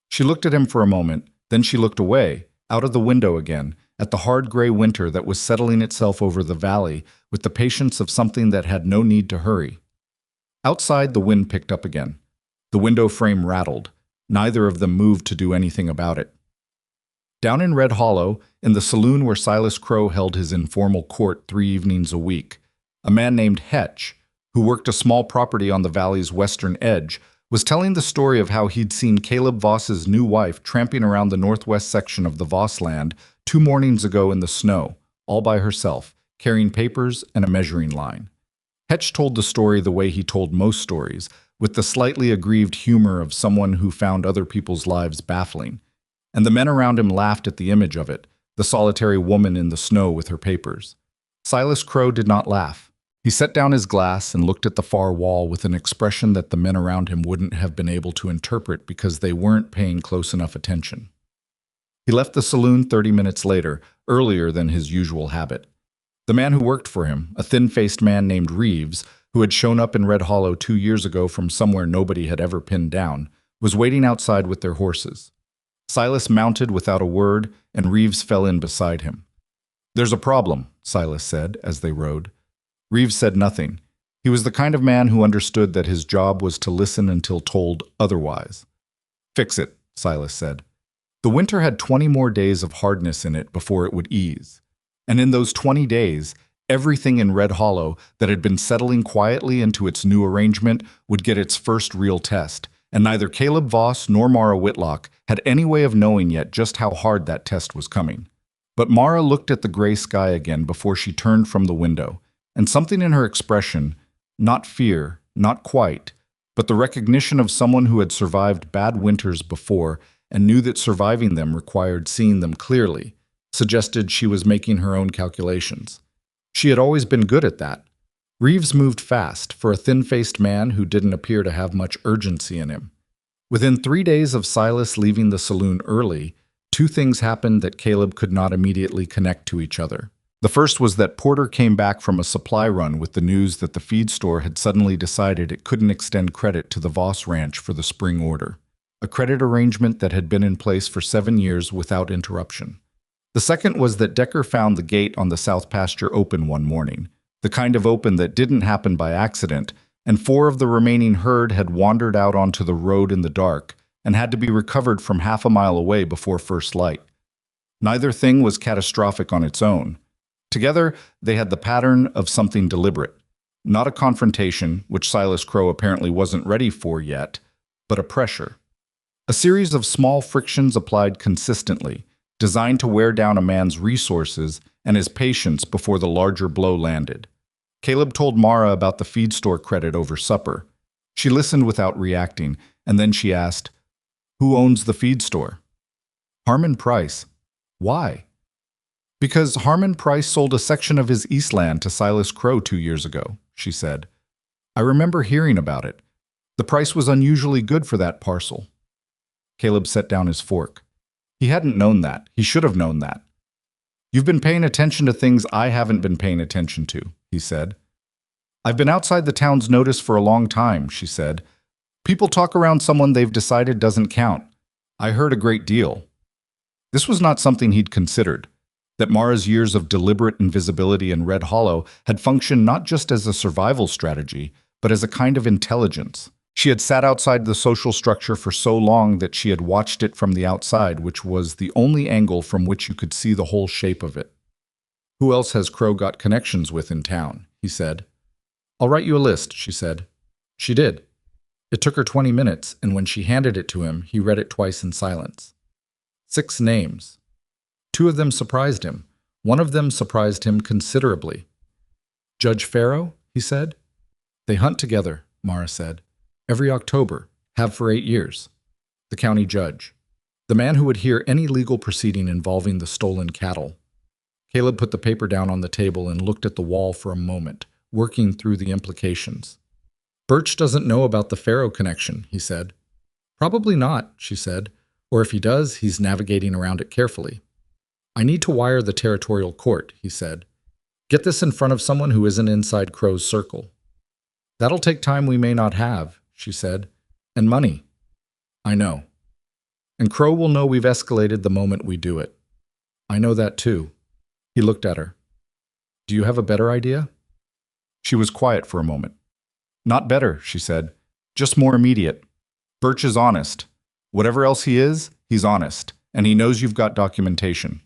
She looked at him for a moment, then she looked away, out of the window again, at the hard gray winter that was settling itself over the valley with the patience of something that had no need to hurry. Outside, the wind picked up again. The window frame rattled. Neither of them moved to do anything about it. Down in Red Hollow, in the saloon where Silas Crow held his informal court 3 evenings a week, a man named Hetch, who worked a small property on the valley's western edge, was telling the story of how he'd seen Caleb Voss's new wife tramping around the northwest section of the Voss land 2 mornings ago in the snow, all by herself, carrying papers and a measuring line. Hetch told the story the way he told most stories, with the slightly aggrieved humor of someone who found other people's lives baffling. And the men around him laughed at the image of it, the solitary woman in the snow with her papers. Silas Crow did not laugh. He set down his glass and looked at the far wall with an expression that the men around him wouldn't have been able to interpret because they weren't paying close enough attention. He left the saloon 30 minutes later, earlier than his usual habit. The man who worked for him, a thin-faced man named Reeves, who had shown up in Red Hollow 2 years ago from somewhere nobody had ever pinned down, was waiting outside with their horses. Silas mounted without a word, and Reeves fell in beside him. "There's a problem," Silas said as they rode. Reeves said nothing. He was the kind of man who understood that his job was to listen until told otherwise. "Fix it," Silas said. The winter had 20 more days of hardness in it before it would ease. And in those 20 days, everything in Red Hollow that had been settling quietly into its new arrangement would get its first real test, and neither Caleb Voss nor Mara Whitlock had any way of knowing yet just how hard that test was coming. But Mara looked at the gray sky again before she turned from the window, and something in her expression, not fear, not quite, but the recognition of someone who had survived bad winters before and knew that surviving them required seeing them clearly, suggested she was making her own calculations. She had always been good at that. Reeves moved fast for a thin-faced man who didn't appear to have much urgency in him. Within 3 days of Silas leaving the saloon early, 2 things happened that Caleb could not immediately connect to each other. The first was that Porter came back from a supply run with the news that the feed store had suddenly decided it couldn't extend credit to the Voss Ranch for the spring order, a credit arrangement that had been in place for 7 years without interruption. The second was that Decker found the gate on the south pasture open one morning, the kind of open that didn't happen by accident, and 4 of the remaining herd had wandered out onto the road in the dark and had to be recovered from half a mile away before first light. Neither thing was catastrophic on its own. Together, they had the pattern of something deliberate, not a confrontation, which Silas Crow apparently wasn't ready for yet, but a pressure. A series of small frictions applied consistently, designed to wear down a man's resources and his patience before the larger blow landed. Caleb told Mara about the feed store credit over supper. She listened without reacting, and then she asked, "Who owns the feed store?" "Harmon Price." "Why?" "Because Harmon Price sold a section of his Eastland to Silas Crow 2 years ago," she said. "I remember hearing about it. The price was unusually good for that parcel." Caleb set down his fork. He hadn't known that. He should have known that. "You've been paying attention to things I haven't been paying attention to," he said. "I've been outside the town's notice for a long time," she said. "People talk around someone they've decided doesn't count. I heard a great deal." This was not something he'd considered, that Mara's years of deliberate invisibility in Red Hollow had functioned not just as a survival strategy, but as a kind of intelligence. She had sat outside the social structure for so long that she had watched it from the outside, which was the only angle from which you could see the whole shape of it. "Who else has Crow got connections with in town?" he said. "I'll write you a list," she said. She did. It took her 20 minutes, and when she handed it to him, he read it twice in silence. 6 names. 2 of them surprised him. One of them surprised him considerably. "Judge Farrow?" he said. "They hunt together," Mara said. "Every October, have for 8 years. The county judge. The man who would hear any legal proceeding involving the stolen cattle." Caleb put the paper down on the table and looked at the wall for a moment, working through the implications. "Birch doesn't know about the Farrow connection," he said. "Probably not," she said. "Or if he does, he's navigating around it carefully." I need to wire the territorial court, he said. Get this in front of someone who isn't inside Crow's circle. That'll take time we may not have, she said. And money. I know. And Crow will know we've escalated the moment we do it. I know that too. He looked at her. Do you have a better idea? She was quiet for a moment. Not better, she said. Just more immediate. Birch is honest. Whatever else he is, he's honest. And he knows you've got documentation.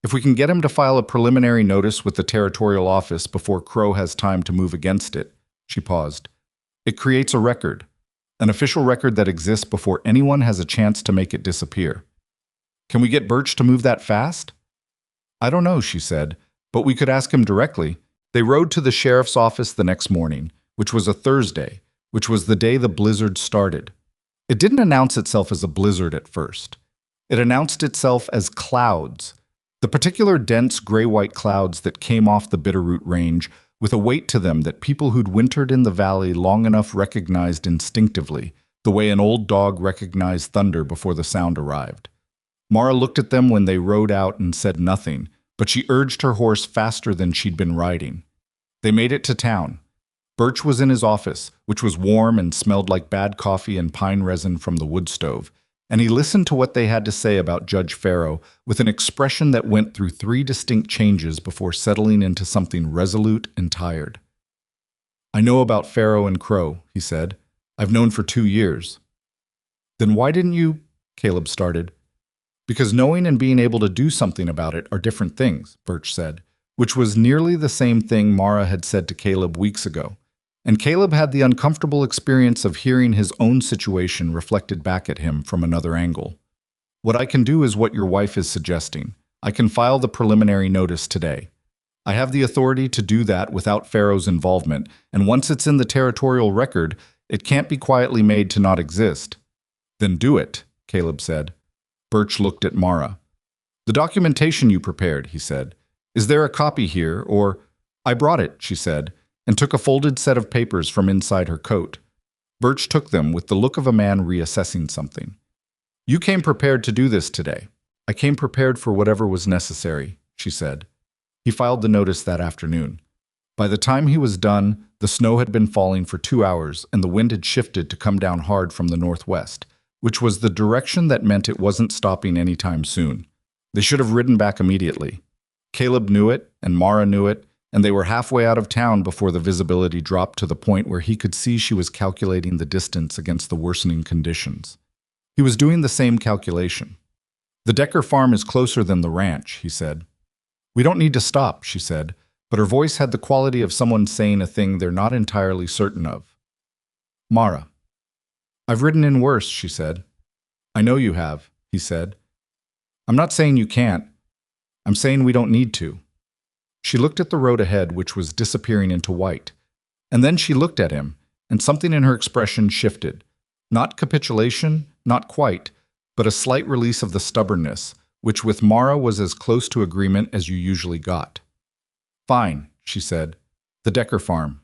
If we can get him to file a preliminary notice with the territorial office before Crow has time to move against it, she paused. It creates a record. An official record that exists before anyone has a chance to make it disappear. Can we get Birch to move that fast? I don't know, she said, but we could ask him directly. They rode to the sheriff's office the next morning, which was a Thursday, which was the day the blizzard started. It didn't announce itself as a blizzard at first. It announced itself as clouds, the particular dense gray-white clouds that came off the Bitterroot Range with a weight to them that people who'd wintered in the valley long enough recognized instinctively, the way an old dog recognized thunder before the sound arrived. Mara looked at them when they rode out and said nothing, but she urged her horse faster than she'd been riding. They made it to town. Birch was in his office, which was warm and smelled like bad coffee and pine resin from the wood stove, and he listened to what they had to say about Judge Farrow with an expression that went through 3 distinct changes before settling into something resolute and tired. I know about Farrow and Crow, he said. I've known for 2 years. Then why didn't you? Caleb started. Because knowing and being able to do something about it are different things, Birch said, which was nearly the same thing Mara had said to Caleb weeks ago. And Caleb had the uncomfortable experience of hearing his own situation reflected back at him from another angle. What I can do is what your wife is suggesting. I can file the preliminary notice today. I have the authority to do that without Farrow's involvement, and once it's in the territorial record, it can't be quietly made to not exist. Then do it, Caleb said. Birch looked at Mara. The documentation you prepared, he said. Is there a copy here, or… I brought it, she said, and took a folded set of papers from inside her coat. Birch took them with the look of a man reassessing something. You came prepared to do this today. I came prepared for whatever was necessary, she said. He filed the notice that afternoon. By the time he was done, the snow had been falling for 2 hours and the wind had shifted to come down hard from the northwest, which was the direction that meant it wasn't stopping anytime soon. They should have ridden back immediately. Caleb knew it, and Mara knew it, and they were halfway out of town before the visibility dropped to the point where he could see she was calculating the distance against the worsening conditions. He was doing the same calculation. The Decker farm is closer than the ranch, he said. We don't need to stop, she said, but her voice had the quality of someone saying a thing they're not entirely certain of. Mara. I've ridden in worse, she said. I know you have, he said. I'm not saying you can't. I'm saying we don't need to. She looked at the road ahead, which was disappearing into white. And then she looked at him, and something in her expression shifted. Not capitulation, not quite, but a slight release of the stubbornness, which with Mara was as close to agreement as you usually got. Fine, she said. The Decker farm.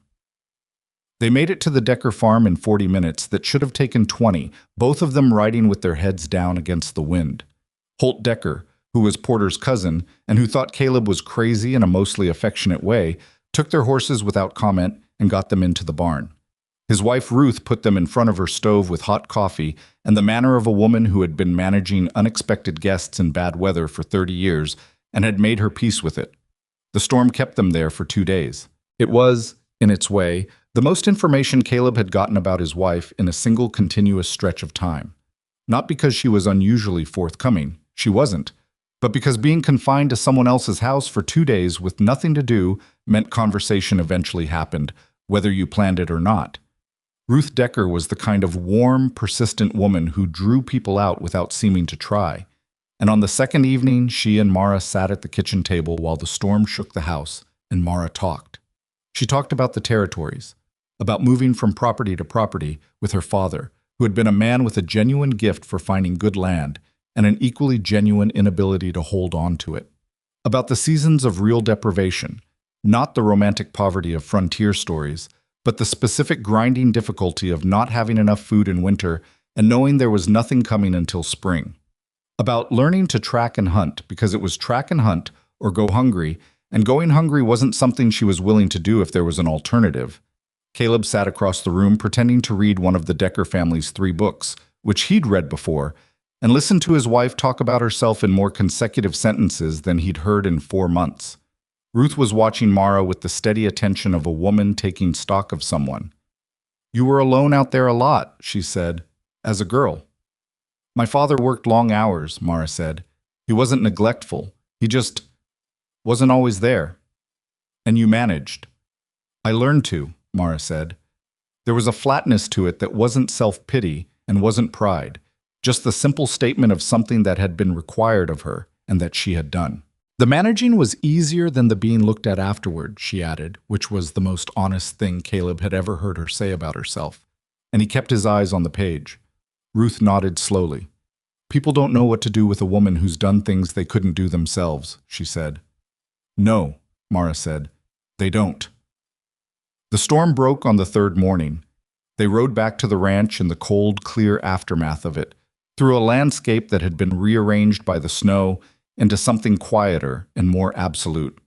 They made it to the Decker farm in 40 minutes that should have taken 20, both of them riding with their heads down against the wind. Holt Decker, who was Porter's cousin and who thought Caleb was crazy in a mostly affectionate way, took their horses without comment and got them into the barn. His wife Ruth put them in front of her stove with hot coffee and the manner of a woman who had been managing unexpected guests in bad weather for 30 years and had made her peace with it. The storm kept them there for 2 days. It was, in its way, the most information Caleb had gotten about his wife in a single continuous stretch of time. Not because she was unusually forthcoming, she wasn't, but because being confined to someone else's house for 2 days with nothing to do meant conversation eventually happened, whether you planned it or not. Ruth Decker was the kind of warm, persistent woman who drew people out without seeming to try. And on the second evening, she and Mara sat at the kitchen table while the storm shook the house, and Mara talked. She talked about the territories, about moving from property to property with her father, who had been a man with a genuine gift for finding good land and an equally genuine inability to hold on to it. About the seasons of real deprivation, not the romantic poverty of frontier stories, but the specific grinding difficulty of not having enough food in winter and knowing there was nothing coming until spring. About learning to track and hunt, because it was track and hunt or go hungry, and going hungry wasn't something she was willing to do if there was an alternative. Caleb sat across the room pretending to read one of the Decker family's 3 books, which he'd read before, and listened to his wife talk about herself in more consecutive sentences than he'd heard in 4 months. Ruth was watching Mara with the steady attention of a woman taking stock of someone. "You were alone out there a lot," she said, "as a girl." "My father worked long hours," Mara said. "He wasn't neglectful. He just wasn't always there. And you managed." "I learned to," Mara said. There was a flatness to it that wasn't self-pity and wasn't pride, just the simple statement of something that had been required of her and that she had done. "The managing was easier than the being looked at afterward," she added, which was the most honest thing Caleb had ever heard her say about herself. And he kept his eyes on the page. Ruth nodded slowly. "People don't know what to do with a woman who's done things they couldn't do themselves," she said. "No," Mara said. "They don't." The storm broke on the 3rd morning. They rode back to the ranch in the cold, clear aftermath of it, through a landscape that had been rearranged by the snow into something quieter and more absolute.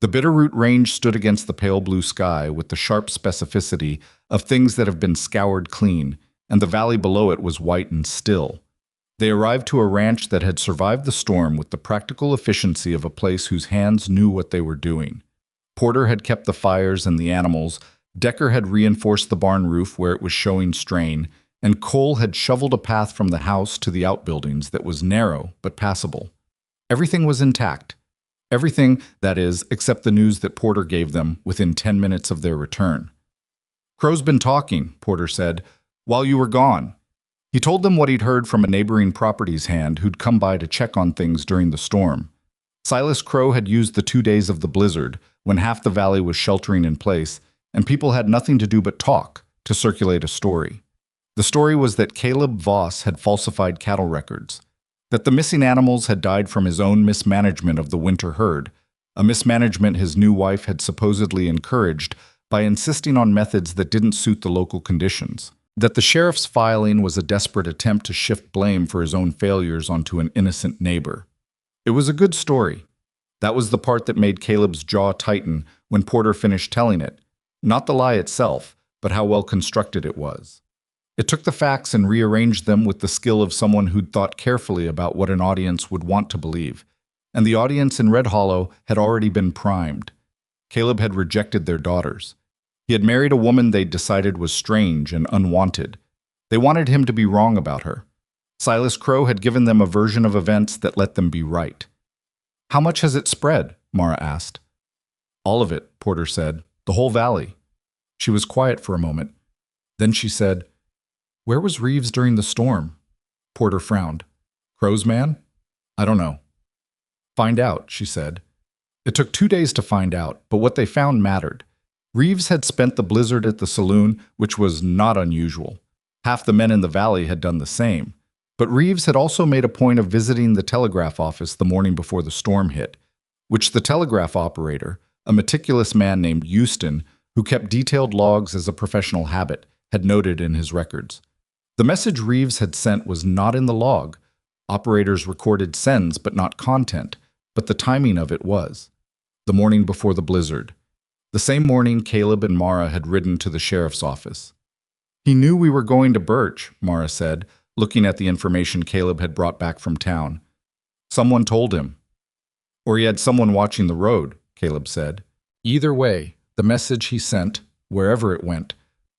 The Bitterroot Range stood against the pale blue sky with the sharp specificity of things that have been scoured clean, and the valley below it was white and still. They arrived to a ranch that had survived the storm with the practical efficiency of a place whose hands knew what they were doing. Porter had kept the fires and the animals, Decker had reinforced the barn roof where it was showing strain, and Cole had shoveled a path from the house to the outbuildings that was narrow but passable. Everything was intact. Everything, that is, except the news that Porter gave them within 10 minutes of their return. "Crow's been talking," Porter said, "while you were gone." He told them what he'd heard from a neighboring properties hand who'd come by to check on things during the storm. Silas Crow had used the 2 days of the blizzard, when half the valley was sheltering in place, and people had nothing to do but talk, to circulate a story. The story was that Caleb Voss had falsified cattle records, that the missing animals had died from his own mismanagement of the winter herd, a mismanagement his new wife had supposedly encouraged by insisting on methods that didn't suit the local conditions, that the sheriff's filing was a desperate attempt to shift blame for his own failures onto an innocent neighbor. It was a good story. That was the part that made Caleb's jaw tighten when Porter finished telling it. Not the lie itself, but how well constructed it was. It took the facts and rearranged them with the skill of someone who'd thought carefully about what an audience would want to believe. And the audience in Red Hollow had already been primed. Caleb had rejected their daughters. He had married a woman they'd decided was strange and unwanted. They wanted him to be wrong about her. Silas Crow had given them a version of events that let them be right. "How much has it spread?" Mara asked. "All of it," Porter said. "The whole valley." She was quiet for a moment. Then she said, "Where was Reeves during the storm?" Porter frowned. "Crow's man? I don't know." "Find out," she said. It took 2 days to find out, but what they found mattered. Reeves had spent the blizzard at the saloon, which was not unusual. Half the men in the valley had done the same. But Reeves had also made a point of visiting the telegraph office the morning before the storm hit, which the telegraph operator, a meticulous man named Houston, who kept detailed logs as a professional habit, had noted in his records. The message Reeves had sent was not in the log. Operators recorded sends but not content, but the timing of it was. The morning before the blizzard. The same morning Caleb and Mara had ridden to the sheriff's office. "He knew we were going to Birch," Mara said, looking at the information Caleb had brought back from town. "Someone told him." "Or he had someone watching the road," Caleb said. Either way, the message he sent, wherever it went,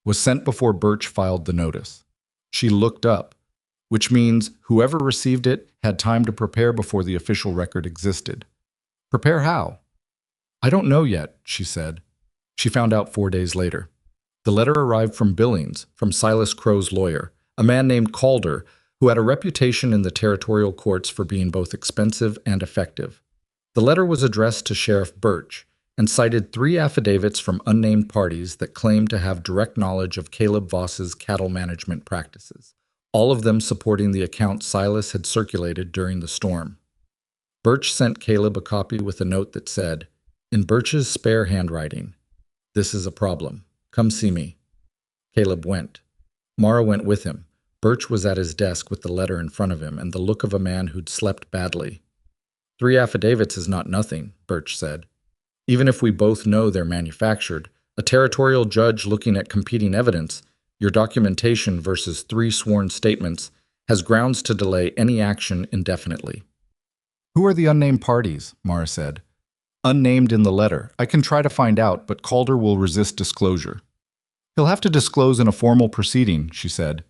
was sent before Birch filed the notice. She looked up, which means whoever received it had time to prepare before the official record existed. "Prepare how?" "I don't know yet," she said. She found out 4 days later. The letter arrived from Billings, from Silas Crow's lawyer, a man named Calder, who had a reputation in the territorial courts for being both expensive and effective. The letter was addressed to Sheriff Birch and cited 3 affidavits from unnamed parties that claimed to have direct knowledge of Caleb Voss's cattle management practices, all of them supporting the account Silas had circulated during the storm. Birch sent Caleb a copy with a note that said, in Birch's spare handwriting, "This is a problem. Come see me." Caleb went. Mara went with him, Birch was at his desk with the letter in front of him and the look of a man who'd slept badly. 3 affidavits is not nothing, Birch said. Even if we both know they're manufactured, a territorial judge looking at competing evidence, your documentation versus 3 sworn statements, has grounds to delay any action indefinitely. Who are the unnamed parties? Mara said. Unnamed in the letter. I can try to find out, but Calder will resist disclosure. He'll have to disclose in a formal proceeding, she said.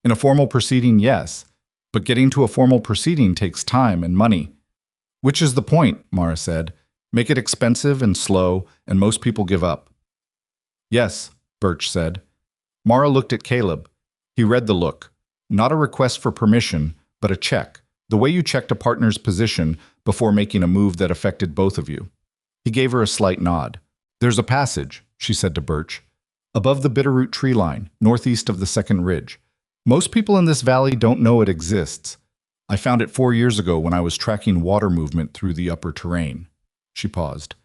In a formal proceeding, yes, but getting to a formal proceeding takes time and money. Which is the point, Mara said. Make it expensive and slow, and most people give up. Yes, Birch said. Mara looked at Caleb. He read the look. Not a request for permission, but a check. The way you checked a partner's position before making a move that affected both of you. He gave her a slight nod. There's a passage, she said to Birch. Above the Bitterroot tree line, northeast of the second ridge. Most people in this valley don't know it exists. I found it 4 years ago when I was tracking water movement through the upper terrain. She paused.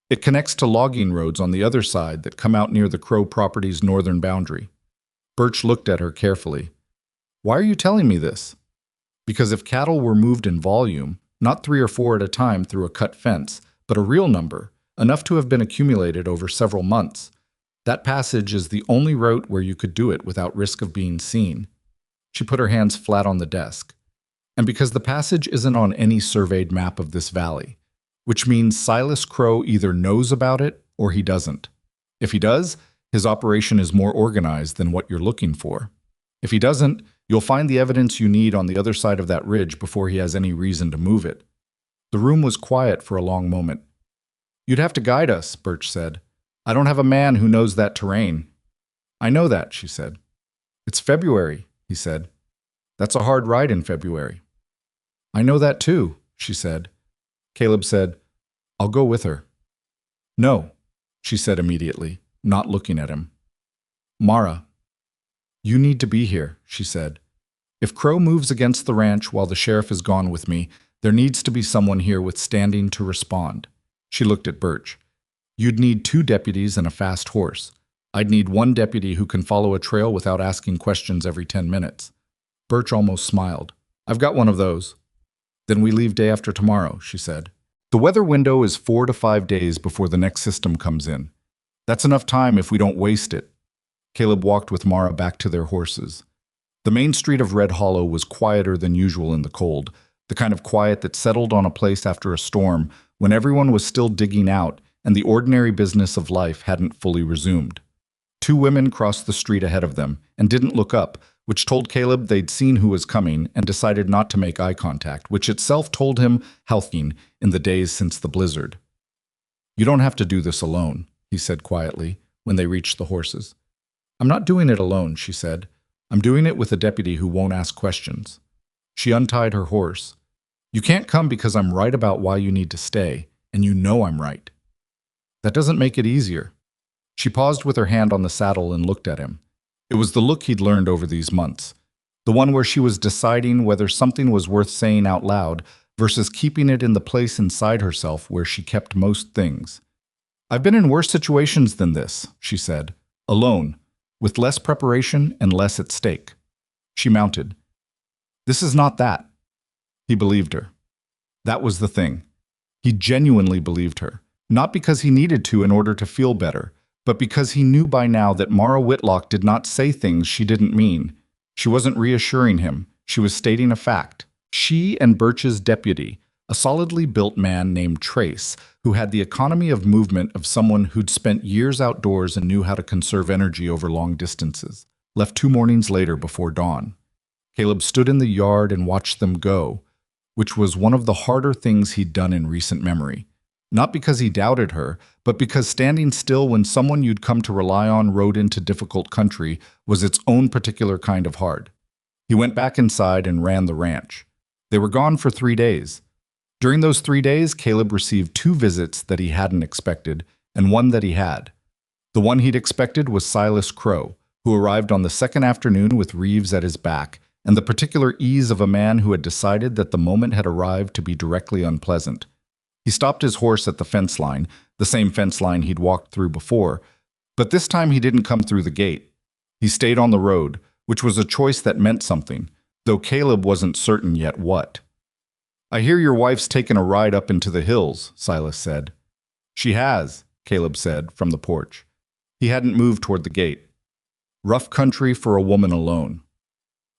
It connects to logging roads on the other side that come out near the Crow property's northern boundary. Birch looked at her carefully. Why are you telling me this? Because if cattle were moved in volume, not 3 or 4 at a time through a cut fence, but a real number, enough to have been accumulated over several months, that passage is the only route where you could do it without risk of being seen. She put her hands flat on the desk. And because the passage isn't on any surveyed map of this valley, which means Silas Crow either knows about it or he doesn't. If he does, his operation is more organized than what you're looking for. If he doesn't, you'll find the evidence you need on the other side of that ridge before he has any reason to move it. The room was quiet for a long moment. You'd have to guide us, Birch said. I don't have a man who knows that terrain. I know that, she said. It's February, he said. That's a hard ride in February. I know that too, she said. Caleb said, I'll go with her. No, she said immediately, not looking at him. Mara, you need to be here, she said. If Crow moves against the ranch while the sheriff is gone with me, there needs to be someone here with standing to respond. She looked at Birch. You'd need 2 deputies and a fast horse. I'd need 1 deputy who can follow a trail without asking questions every 10 minutes. Birch almost smiled. I've got one of those. Then we leave day after tomorrow, she said. The weather window is 4 to 5 days before the next system comes in. That's enough time if we don't waste it. Caleb walked with Mara back to their horses. The main street of Red Hollow was quieter than usual in the cold, the kind of quiet that settled on a place after a storm when everyone was still digging out and the ordinary business of life hadn't fully resumed. 2 women crossed the street ahead of them and didn't look up, which told Caleb they'd seen who was coming and decided not to make eye contact, which itself told him how thin in the days since the blizzard. You don't have to do this alone, he said quietly when they reached the horses. I'm not doing it alone, she said. I'm doing it with a deputy who won't ask questions. She untied her horse. You can't come because I'm right about why you need to stay, and you know I'm right. That doesn't make it easier. She paused with her hand on the saddle and looked at him. It was the look he'd learned over these months, the one where she was deciding whether something was worth saying out loud versus keeping it in the place inside herself where she kept most things. I've been in worse situations than this, she said, alone, with less preparation and less at stake. She mounted. This is not that. He believed her. That was the thing. He genuinely believed her, not because he needed to in order to feel better, but because he knew by now that Mara Whitlock did not say things she didn't mean. She wasn't reassuring him. She was stating a fact. She and Birch's deputy, a solidly built man named Trace, who had the economy of movement of someone who'd spent years outdoors and knew how to conserve energy over long distances, left 2 mornings later before dawn. Caleb stood in the yard and watched them go, which was one of the harder things he'd done in recent memory. Not because he doubted her, but because standing still when someone you'd come to rely on rode into difficult country was its own particular kind of hard. He went back inside and ran the ranch. They were gone for 3 days. During those 3 days, Caleb received 2 visits that he hadn't expected, and one that he had. The one he'd expected was Silas Crow, who arrived on the second afternoon with Reeves at his back, and the particular ease of a man who had decided that the moment had arrived to be directly unpleasant. He stopped his horse at the fence line, the same fence line he'd walked through before, but this time he didn't come through the gate. He stayed on the road, which was a choice that meant something, though Caleb wasn't certain yet what. "I hear your wife's taken a ride up into the hills," Silas said. "She has," Caleb said from the porch. He hadn't moved toward the gate. "Rough country for a woman alone."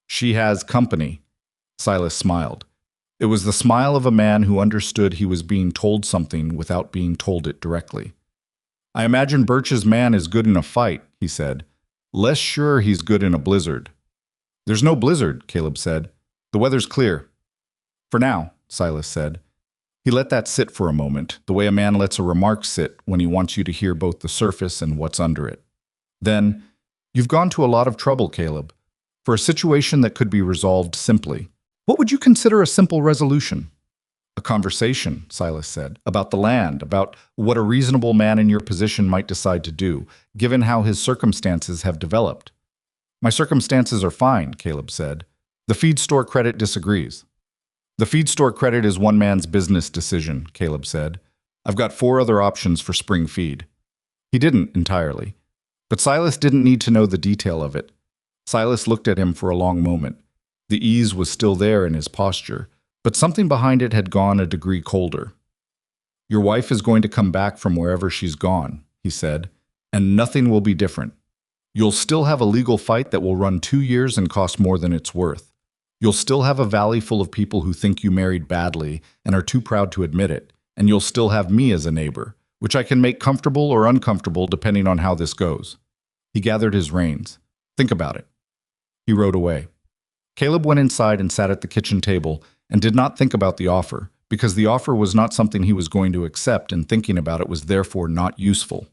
"She has company," Silas smiled. It was the smile of a man who understood he was being told something without being told it directly. "I imagine Birch's man is good in a fight," he said. "Less sure he's good in a blizzard." "There's no blizzard," Caleb said. "The weather's clear." "For now," Silas said. He let that sit for a moment, the way a man lets a remark sit when he wants you to hear both the surface and what's under it. Then, "You've gone to a lot of trouble, Caleb, for a situation that could be resolved simply. What would you consider a simple resolution?" "A conversation," Silas said, "about the land, about what a reasonable man in your position might decide to do, given how his circumstances have developed." "My circumstances are fine," Caleb said. "The feed store credit disagrees." "The feed store credit is one man's business decision," Caleb said. "I've got 4 other options for spring feed." He didn't entirely. But Silas didn't need to know the detail of it. Silas looked at him for a long moment. The ease was still there in his posture, but something behind it had gone a degree colder. "Your wife is going to come back from wherever she's gone," he said, "and nothing will be different. You'll still have a legal fight that will run 2 years and cost more than it's worth. You'll still have a valley full of people who think you married badly and are too proud to admit it, and you'll still have me as a neighbor, which I can make comfortable or uncomfortable depending on how this goes." He gathered his reins. "Think about it." He rode away. Caleb went inside and sat at the kitchen table and did not think about the offer, because the offer was not something he was going to accept, and thinking about it was therefore not useful.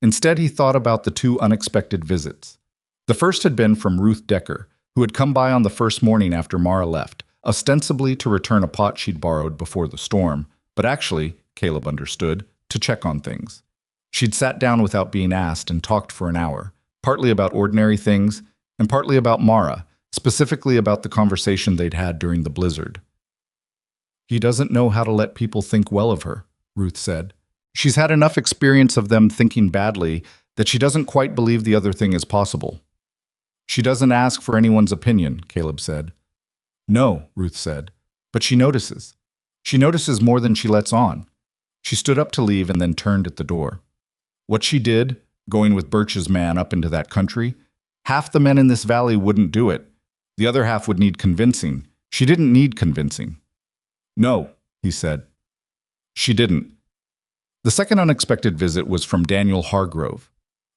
Instead, he thought about the 2 unexpected visits. The first had been from Ruth Decker, who had come by on the first morning after Mara left, ostensibly to return a pot she'd borrowed before the storm, but actually, Caleb understood, to check on things. She'd sat down without being asked and talked for an hour, partly about ordinary things, and partly about Mara, specifically about the conversation they'd had during the blizzard. "He doesn't know how to let people think well of her," Ruth said. "She's had enough experience of them thinking badly that she doesn't quite believe the other thing is possible." "She doesn't ask for anyone's opinion," Caleb said. "No," Ruth said, "but she notices. She notices more than she lets on." She stood up to leave and then turned at the door. "What she did, going with Birch's man up into that country, half the men in this valley wouldn't do it. The other half would need convincing. She didn't need convincing." "No," he said. "She didn't." The second unexpected visit was from Daniel Hargrove.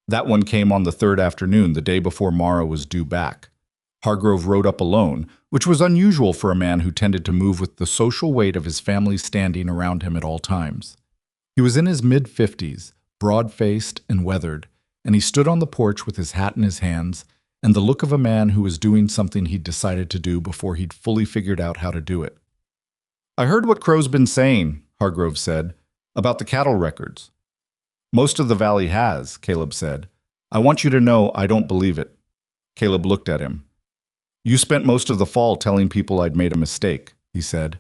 That one came on the 3rd afternoon, the day before Mara was due back. Hargrove rode up alone, which was unusual for a man who tended to move with the social weight of his family standing around him at all times. He was in his mid-50s, broad-faced and weathered, and he stood on the porch with his hat in his hands and the look of a man who was doing something he'd decided to do before he'd fully figured out how to do it. "I heard what Crow's been saying," Hargrove said, "about the cattle records." "Most of the valley has," Caleb said. "I want you to know I don't believe it." Caleb looked at him. "You spent most of the fall telling people I'd made a mistake," he said.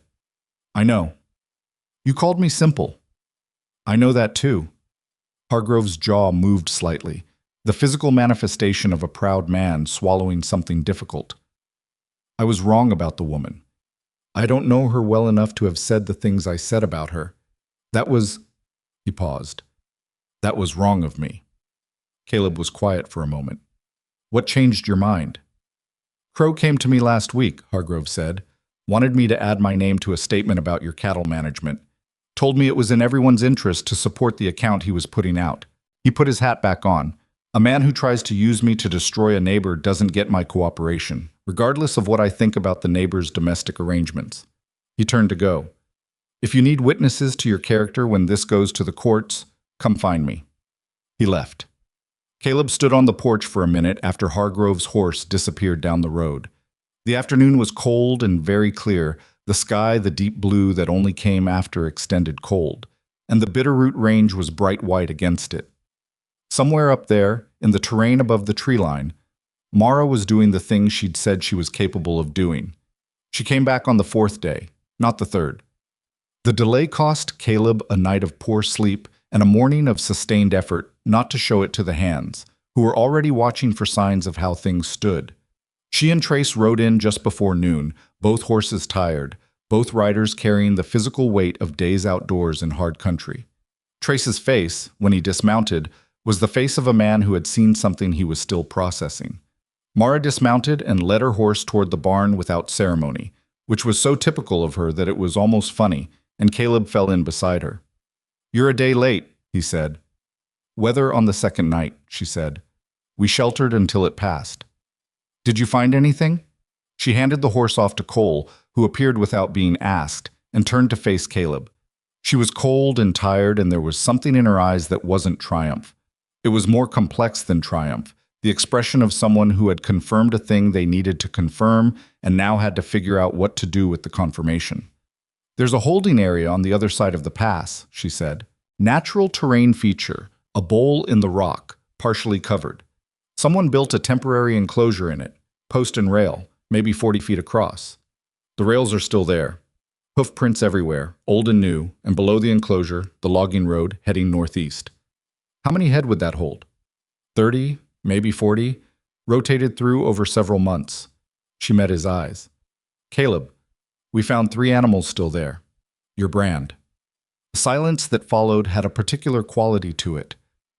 "I know." "You called me simple." "I know that too." Hargrove's jaw moved slightly, the physical manifestation of a proud man swallowing something difficult. "I was wrong about the woman. I don't know her well enough to have said the things I said about her. That was—" He paused. "That was wrong of me." Caleb was quiet for a moment. "What changed your mind?" "Crow came to me last week," Hargrove said. "Wanted me to add my name to a statement about your cattle management. Told me it was in everyone's interest to support the account he was putting out." He put his hat back on. "A man who tries to use me to destroy a neighbor doesn't get my cooperation, regardless of what I think about the neighbor's domestic arrangements." He turned to go. "If you need witnesses to your character when this goes to the courts, come find me." He left. Caleb stood on the porch for a minute after Hargrove's horse disappeared down the road. The afternoon was cold and very clear, the sky the deep blue that only came after extended cold, and the Bitterroot Range was bright white against it. Somewhere up there, in the terrain above the tree line, Mara was doing the things she'd said she was capable of doing. She came back on the 4th day, not the 3rd. The delay cost Caleb a night of poor sleep and a morning of sustained effort not to show it to the hands, who were already watching for signs of how things stood. She and Trace rode in just before noon, both horses tired, both riders carrying the physical weight of days outdoors in hard country. Trace's face, when he dismounted, was the face of a man who had seen something he was still processing. Mara dismounted and led her horse toward the barn without ceremony, which was so typical of her that it was almost funny, and Caleb fell in beside her. "You're a day late," he said. "Weather on the second night," she said. "We sheltered until it passed." "Did you find anything?" She handed the horse off to Cole, who appeared without being asked, and turned to face Caleb. She was cold and tired, and there was something in her eyes that wasn't triumph. It was more complex than triumph, the expression of someone who had confirmed a thing they needed to confirm and now had to figure out what to do with the confirmation. "There's a holding area on the other side of the pass," she said. "Natural terrain feature, a bowl in the rock, partially covered. Someone built a temporary enclosure in it, post and rail, maybe 40 feet across. The rails are still there. Hoof prints everywhere, old and new, and below the enclosure, the logging road heading northeast. How many head would that hold? 30, maybe 40, rotated through over several months." She met his eyes. "Caleb, we found 3 animals still there. Your brand." The silence that followed had a particular quality to it,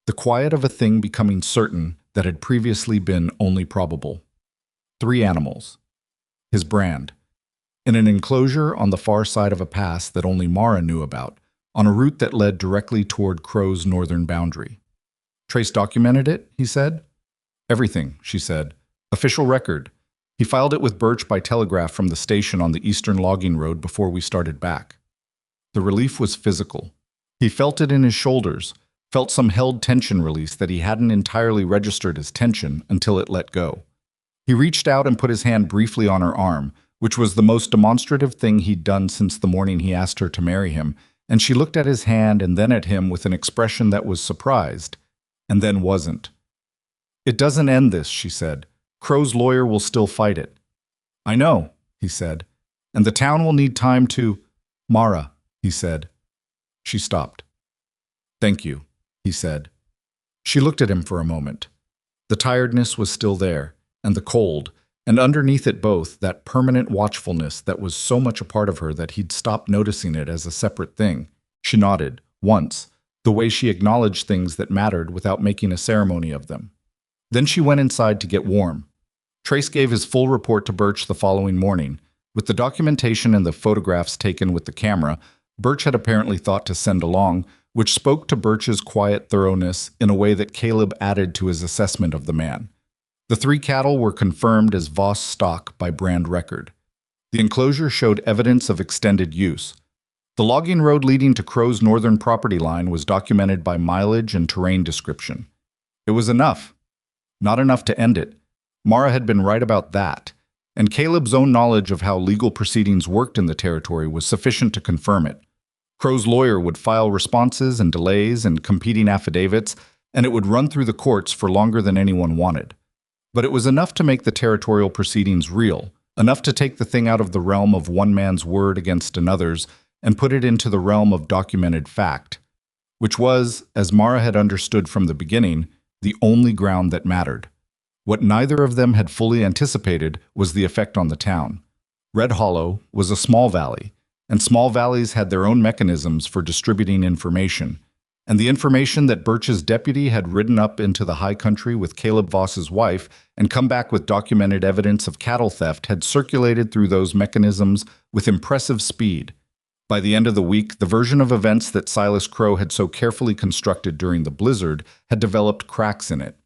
the quiet of a thing becoming certain that had previously been only probable. 3 animals. His brand. In an enclosure on the far side of a pass that only Mara knew about, on a route that led directly toward Crow's northern boundary. "Trace documented it," he said. "Everything," she said. "Official record. He filed it with Birch by telegraph from the station on the eastern logging road before we started back." The relief was physical. He felt it in his shoulders, felt some held tension release that he hadn't entirely registered as tension until it let go. He reached out and put his hand briefly on her arm, which was the most demonstrative thing he'd done since the morning he asked her to marry him, and she looked at his hand and then at him with an expression that was surprised, and then wasn't. "It doesn't end this," she said. "Crow's lawyer will still fight it." "I know," he said, "and the town will need time to—" "Mara," he said. She stopped. "Thank you," he said. She looked at him for a moment. The tiredness was still there, and the cold, and underneath it both, that permanent watchfulness that was so much a part of her that he'd stopped noticing it as a separate thing. She nodded, once, the way she acknowledged things that mattered without making a ceremony of them. Then she went inside to get warm. Trace gave his full report to Birch the following morning. With the documentation and the photographs taken with the camera, Birch had apparently thought to send along, which spoke to Birch's quiet thoroughness in a way that Caleb added to his assessment of the man. The 3 cattle were confirmed as Voss stock by brand record. The enclosure showed evidence of extended use. The logging road leading to Crow's northern property line was documented by mileage and terrain description. It was enough. Not enough to end it. Mara had been right about that, and Caleb's own knowledge of how legal proceedings worked in the territory was sufficient to confirm it. Crow's lawyer would file responses and delays and competing affidavits, and it would run through the courts for longer than anyone wanted. But it was enough to make the territorial proceedings real, enough to take the thing out of the realm of one man's word against another's and put it into the realm of documented fact, which was, as Mara had understood from the beginning, the only ground that mattered. What neither of them had fully anticipated was the effect on the town. Red Hollow was a small valley, and small valleys had their own mechanisms for distributing information, and the information that Birch's deputy had ridden up into the high country with Caleb Voss's wife and come back with documented evidence of cattle theft had circulated through those mechanisms with impressive speed. By the end of the week, the version of events that Silas Crow had so carefully constructed during the blizzard had developed cracks in it.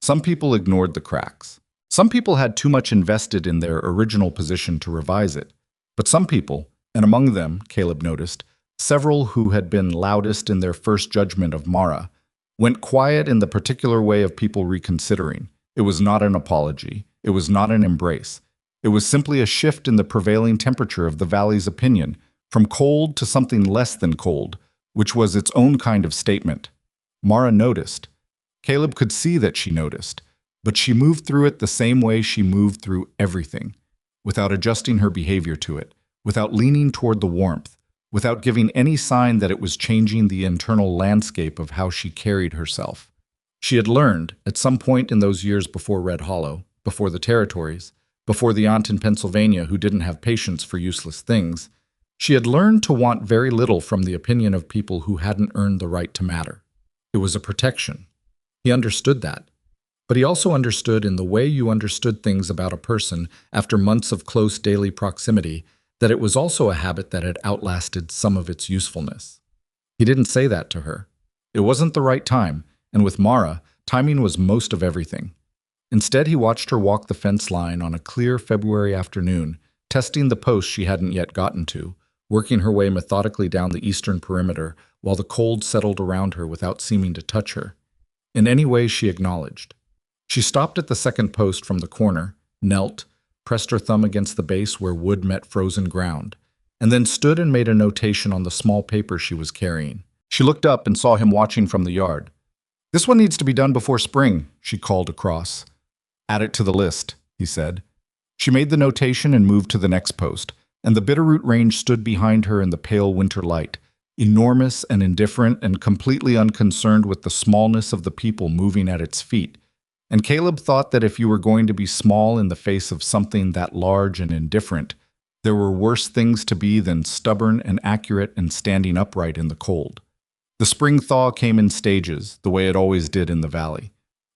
Some people ignored the cracks. Some people had too much invested in their original position to revise it. But some people, and among them, Caleb noticed, several who had been loudest in their first judgment of Mara, went quiet in the particular way of people reconsidering. It was not an apology. It was not an embrace. It was simply a shift in the prevailing temperature of the valley's opinion, from cold to something less than cold, which was its own kind of statement. Mara noticed. Caleb could see that she noticed, but she moved through it the same way she moved through everything, without adjusting her behavior to it, without leaning toward the warmth, without giving any sign that it was changing the internal landscape of how she carried herself. She had learned, at some point in those years before Red Hollow, before the territories, Before the aunt in Pennsylvania who didn't have patience for useless things, she had learned to want very little from the opinion of people who hadn't earned the right to matter. It was a protection. He understood that. But he also understood in the way you understood things about a person after months of close daily proximity that it was also a habit that had outlasted some of its usefulness. He didn't say that to her. It wasn't the right time, and with Mara, timing was most of everything. Instead, he watched her walk the fence line on a clear February afternoon, testing the post she hadn't yet gotten to, working her way methodically down the eastern perimeter while the cold settled around her without seeming to touch her. In any way she acknowledged. She stopped at the second post from the corner, knelt, pressed her thumb against the base where wood met frozen ground, and then stood and made a notation on the small paper she was carrying. She looked up and saw him watching from the yard. "This one needs to be done before spring," she called across. "Add it to the list," he said. She made the notation and moved to the next post, and the Bitterroot Range stood behind her in the pale winter light, enormous and indifferent and completely unconcerned with the smallness of the people moving at its feet. And Caleb thought that if you were going to be small in the face of something that large and indifferent, there were worse things to be than stubborn and accurate and standing upright in the cold. The spring thaw came in stages, the way it always did in the valley.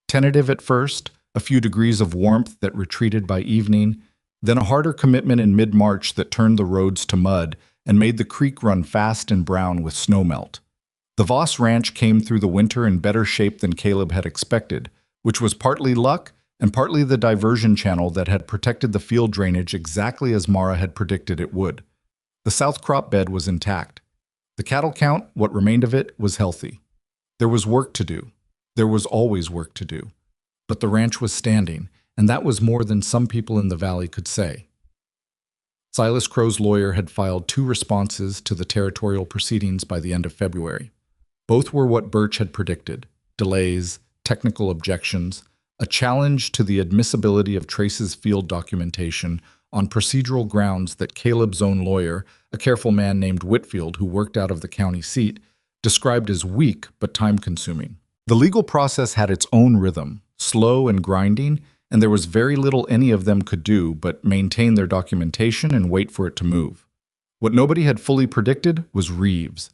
Tentative at first, a few degrees of warmth that retreated by evening, then a harder commitment in mid-March that turned the roads to mud and made the creek run fast and brown with snowmelt. The Voss Ranch came through the winter in better shape than Caleb had expected, which was partly luck and partly the diversion channel that had protected the field drainage exactly as Mara had predicted it would. The south crop bed was intact. The cattle count, what remained of it, was healthy. There was work to do. There was always work to do. But the ranch was standing, and that was more than some people in the valley could say. Silas Crow's lawyer had filed 2 responses to the territorial proceedings by the end of February. Both were what Birch had predicted: delays, technical objections, a challenge to the admissibility of Trace's field documentation on procedural grounds that Caleb's own lawyer, a careful man named Whitfield who worked out of the county seat, described as weak but time-consuming. The legal process had its own rhythm, slow and grinding, and there was very little any of them could do but maintain their documentation and wait for it to move. What nobody had fully predicted was Reeves.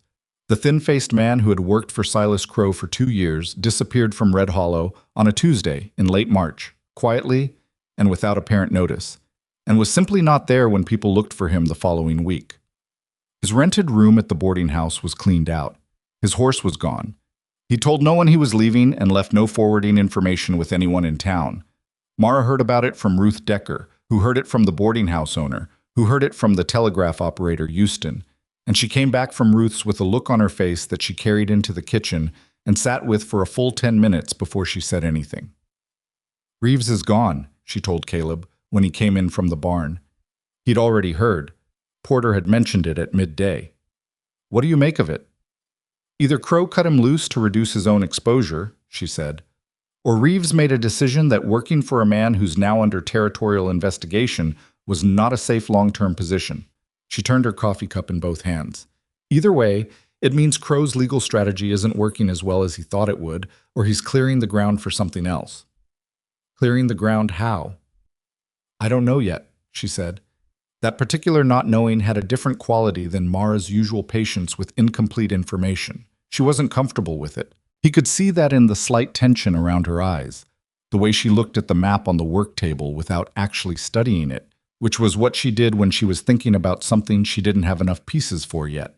The thin-faced man who had worked for Silas Crow for 2 years disappeared from Red Hollow on a Tuesday in late March, quietly and without apparent notice, and was simply not there when people looked for him the following week. His rented room at the boarding house was cleaned out. His horse was gone. He told no one he was leaving and left no forwarding information with anyone in town. Mara heard about it from Ruth Decker, who heard it from the boarding house owner, who heard it from the telegraph operator Houston, and she came back from Ruth's with a look on her face that she carried into the kitchen and sat with for a full 10 minutes before she said anything. "Reeves is gone," she told Caleb when he came in from the barn. He'd already heard. Porter had mentioned it at midday. "What do you make of it?" "Either Crow cut him loose to reduce his own exposure," she said, "or Reeves made a decision that working for a man who's now under territorial investigation was not a safe long-term position." She turned her coffee cup in both hands. "Either way, it means Crow's legal strategy isn't working as well as he thought it would, or he's clearing the ground for something else." "Clearing the ground how?" "I don't know yet," she said. That particular not knowing had a different quality than Mara's usual patience with incomplete information. She wasn't comfortable with it. He could see that in the slight tension around her eyes, the way she looked at the map on the work table without actually studying it, which was what she did when she was thinking about something she didn't have enough pieces for yet.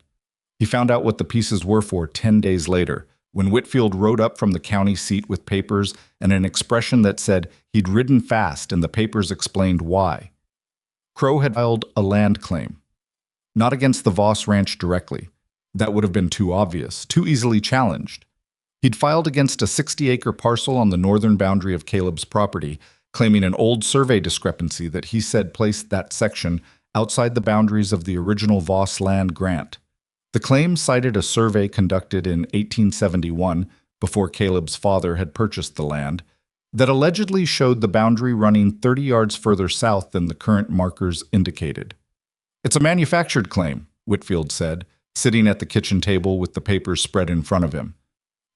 He found out what the pieces were for 10 days later, when Whitfield rode up from the county seat with papers and an expression that said he'd ridden fast, and the papers explained why. Crow had filed a land claim. Not against the Voss Ranch directly. That would have been too obvious, too easily challenged. He'd filed against a 60-acre parcel on the northern boundary of Caleb's property, claiming an old survey discrepancy that he said placed that section outside the boundaries of the original Voss land grant. The claim cited a survey conducted in 1871, before Caleb's father had purchased the land, that allegedly showed the boundary running 30 yards further south than the current markers indicated. "It's a manufactured claim," Whitfield said, sitting at the kitchen table with the papers spread in front of him.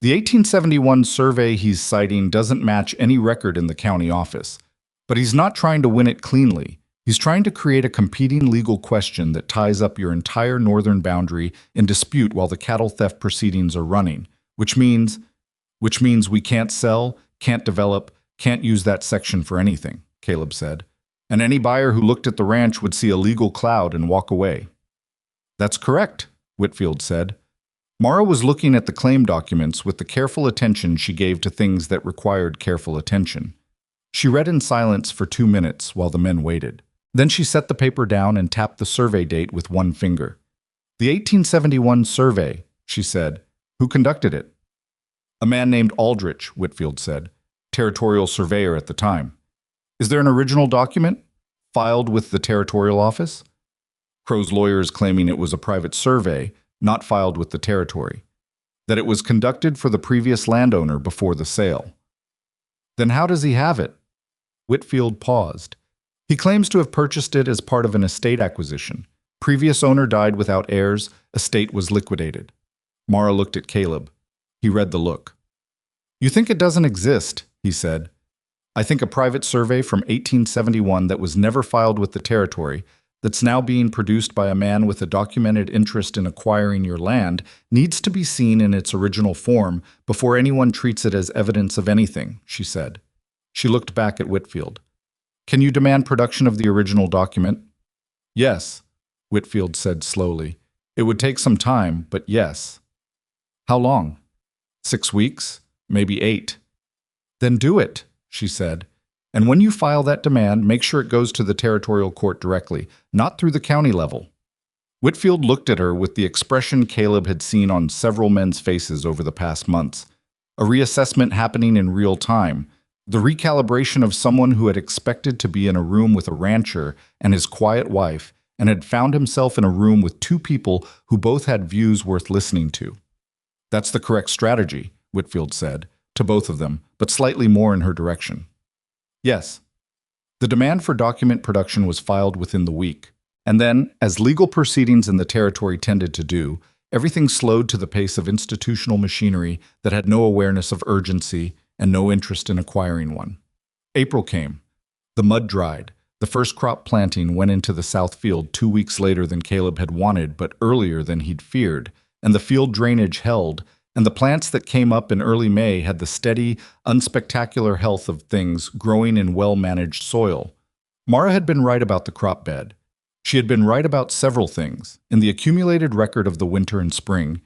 "The 1871 survey he's citing doesn't match any record in the county office. But he's not trying to win it cleanly. He's trying to create a competing legal question that ties up your entire northern boundary in dispute while the cattle theft proceedings are running, which means we can't sell, can't develop, can't use that section for anything, Caleb said. And any buyer who looked at the ranch would see a legal cloud and walk away. That's correct, Whitfield said. Mara was looking at the claim documents with the careful attention she gave to things that required careful attention. She read in silence for 2 minutes while the men waited. Then she set the paper down and tapped the survey date with one finger. The 1871 survey, she said. Who conducted it? A man named Aldrich, Whitfield said, territorial surveyor at the time. Is there an original document filed with the territorial office? Crow's lawyer is claiming it was a private survey, not filed with the territory. That it was conducted for the previous landowner before the sale. Then how does he have it? Whitfield paused. He claims to have purchased it as part of an estate acquisition. Previous owner died without heirs, estate was liquidated. Mara looked at Caleb. He read the look. You think it doesn't exist, he said. I think a private survey from 1871 that was never filed with the territory, that's now being produced by a man with a documented interest in acquiring your land, needs to be seen in its original form before anyone treats it as evidence of anything, she said. She looked back at Whitfield. Can you demand production of the original document? Yes, Whitfield said slowly. It would take some time, but yes. How long? 6 weeks, maybe 8. Then do it, she said. And when you file that demand, make sure it goes to the territorial court directly, not through the county level. Whitfield looked at her with the expression Caleb had seen on several men's faces over the past months. A reassessment happening in real time. The recalibration of someone who had expected to be in a room with a rancher and his quiet wife, and had found himself in a room with 2 people who both had views worth listening to. That's the correct strategy, Whitfield said, to both of them, but slightly more in her direction. Yes. The demand for document production was filed within the week. And then, as legal proceedings in the territory tended to do, everything slowed to the pace of institutional machinery that had no awareness of urgency and no interest in acquiring one. April came. The mud dried. The first crop planting went into the south field 2 weeks later than Caleb had wanted, but earlier than he'd feared, and the field drainage held, and the plants that came up in early May had the steady, unspectacular health of things growing in well-managed soil. Mara had been right about the crop bed. She had been right about several things, in the accumulated record of the winter and spring,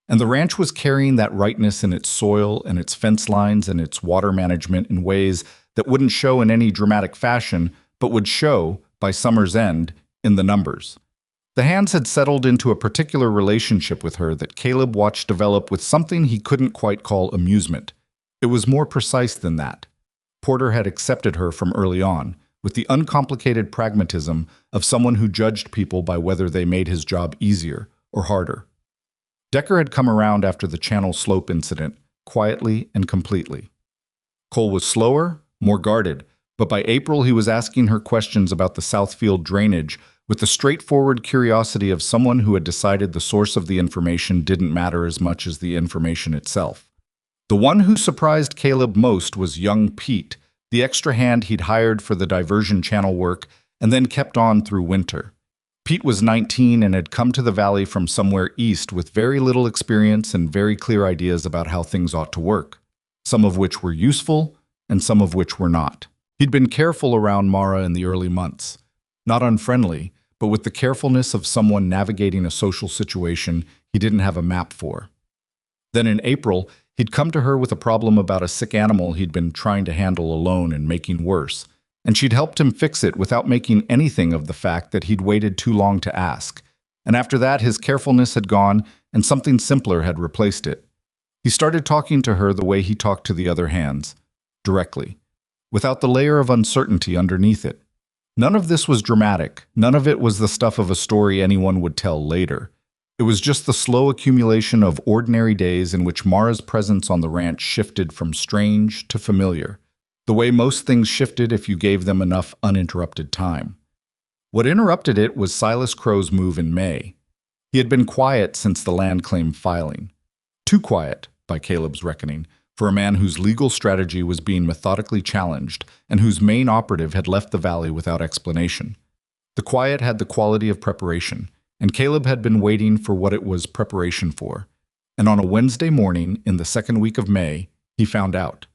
and the ranch was carrying that rightness in its soil and its fence lines and its water management in ways that wouldn't show in any dramatic fashion, but would show, by summer's end, in the numbers. The hands had settled into a particular relationship with her that Caleb watched develop with something he couldn't quite call amusement. It was more precise than that. Porter had accepted her from early on, with the uncomplicated pragmatism of someone who judged people by whether they made his job easier or harder. Decker had come around after the Channel Slope incident, quietly and completely. Cole was slower, more guarded, but by April he was asking her questions about the Southfield drainage with the straightforward curiosity of someone who had decided the source of the information didn't matter as much as the information itself. The one who surprised Caleb most was young Pete, the extra hand he'd hired for the diversion channel work and then kept on through winter. Pete was 19 and had come to the valley from somewhere east with very little experience and very clear ideas about how things ought to work, some of which were useful and some of which were not. He'd been careful around Mara in the early months, not unfriendly, but with the carefulness of someone navigating a social situation he didn't have a map for. Then in April, he'd come to her with a problem about a sick animal he'd been trying to handle alone and making worse, and she'd helped him fix it without making anything of the fact that he'd waited too long to ask. And after that, his carefulness had gone, and something simpler had replaced it. He started talking to her the way he talked to the other hands, directly, without the layer of uncertainty underneath it. None of this was dramatic. None of it was the stuff of a story anyone would tell later. It was just the slow accumulation of ordinary days in which Mara's presence on the ranch shifted from strange to familiar, the way most things shifted if you gave them enough uninterrupted time. What interrupted it was Silas Crow's move in May. He had been quiet since the land claim filing. Too quiet, by Caleb's reckoning, for a man whose legal strategy was being methodically challenged and whose main operative had left the valley without explanation. The quiet had the quality of preparation, and Caleb had been waiting for what it was preparation for. And on a Wednesday morning in the second week of May, he found out.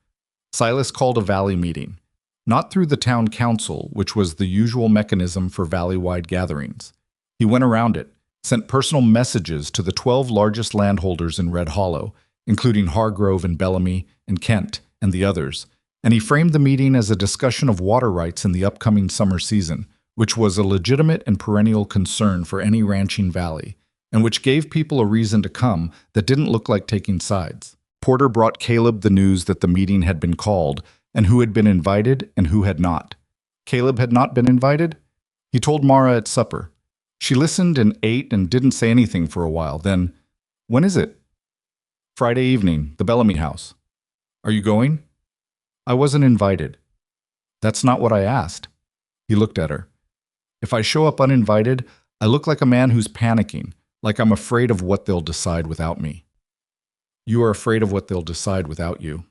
Silas called a valley meeting, not through the town council, which was the usual mechanism for valley-wide gatherings. He went around it, sent personal messages to the 12 largest landholders in Red Hollow, including Hargrove and Bellamy and Kent and the others, and he framed the meeting as a discussion of water rights in the upcoming summer season, which was a legitimate and perennial concern for any ranching valley, and which gave people a reason to come that didn't look like taking sides. Porter brought Caleb the news that the meeting had been called, and who had been invited and who had not. Caleb had not been invited? He told Mara at supper. She listened and ate and didn't say anything for a while. Then, "When is it?" "Friday evening, the Bellamy house." "Are you going?" "I wasn't invited." "That's not what I asked." He looked at her. "If I show up uninvited, I look like a man who's panicking, like I'm afraid of what they'll decide without me." "You are afraid of what they'll decide without you."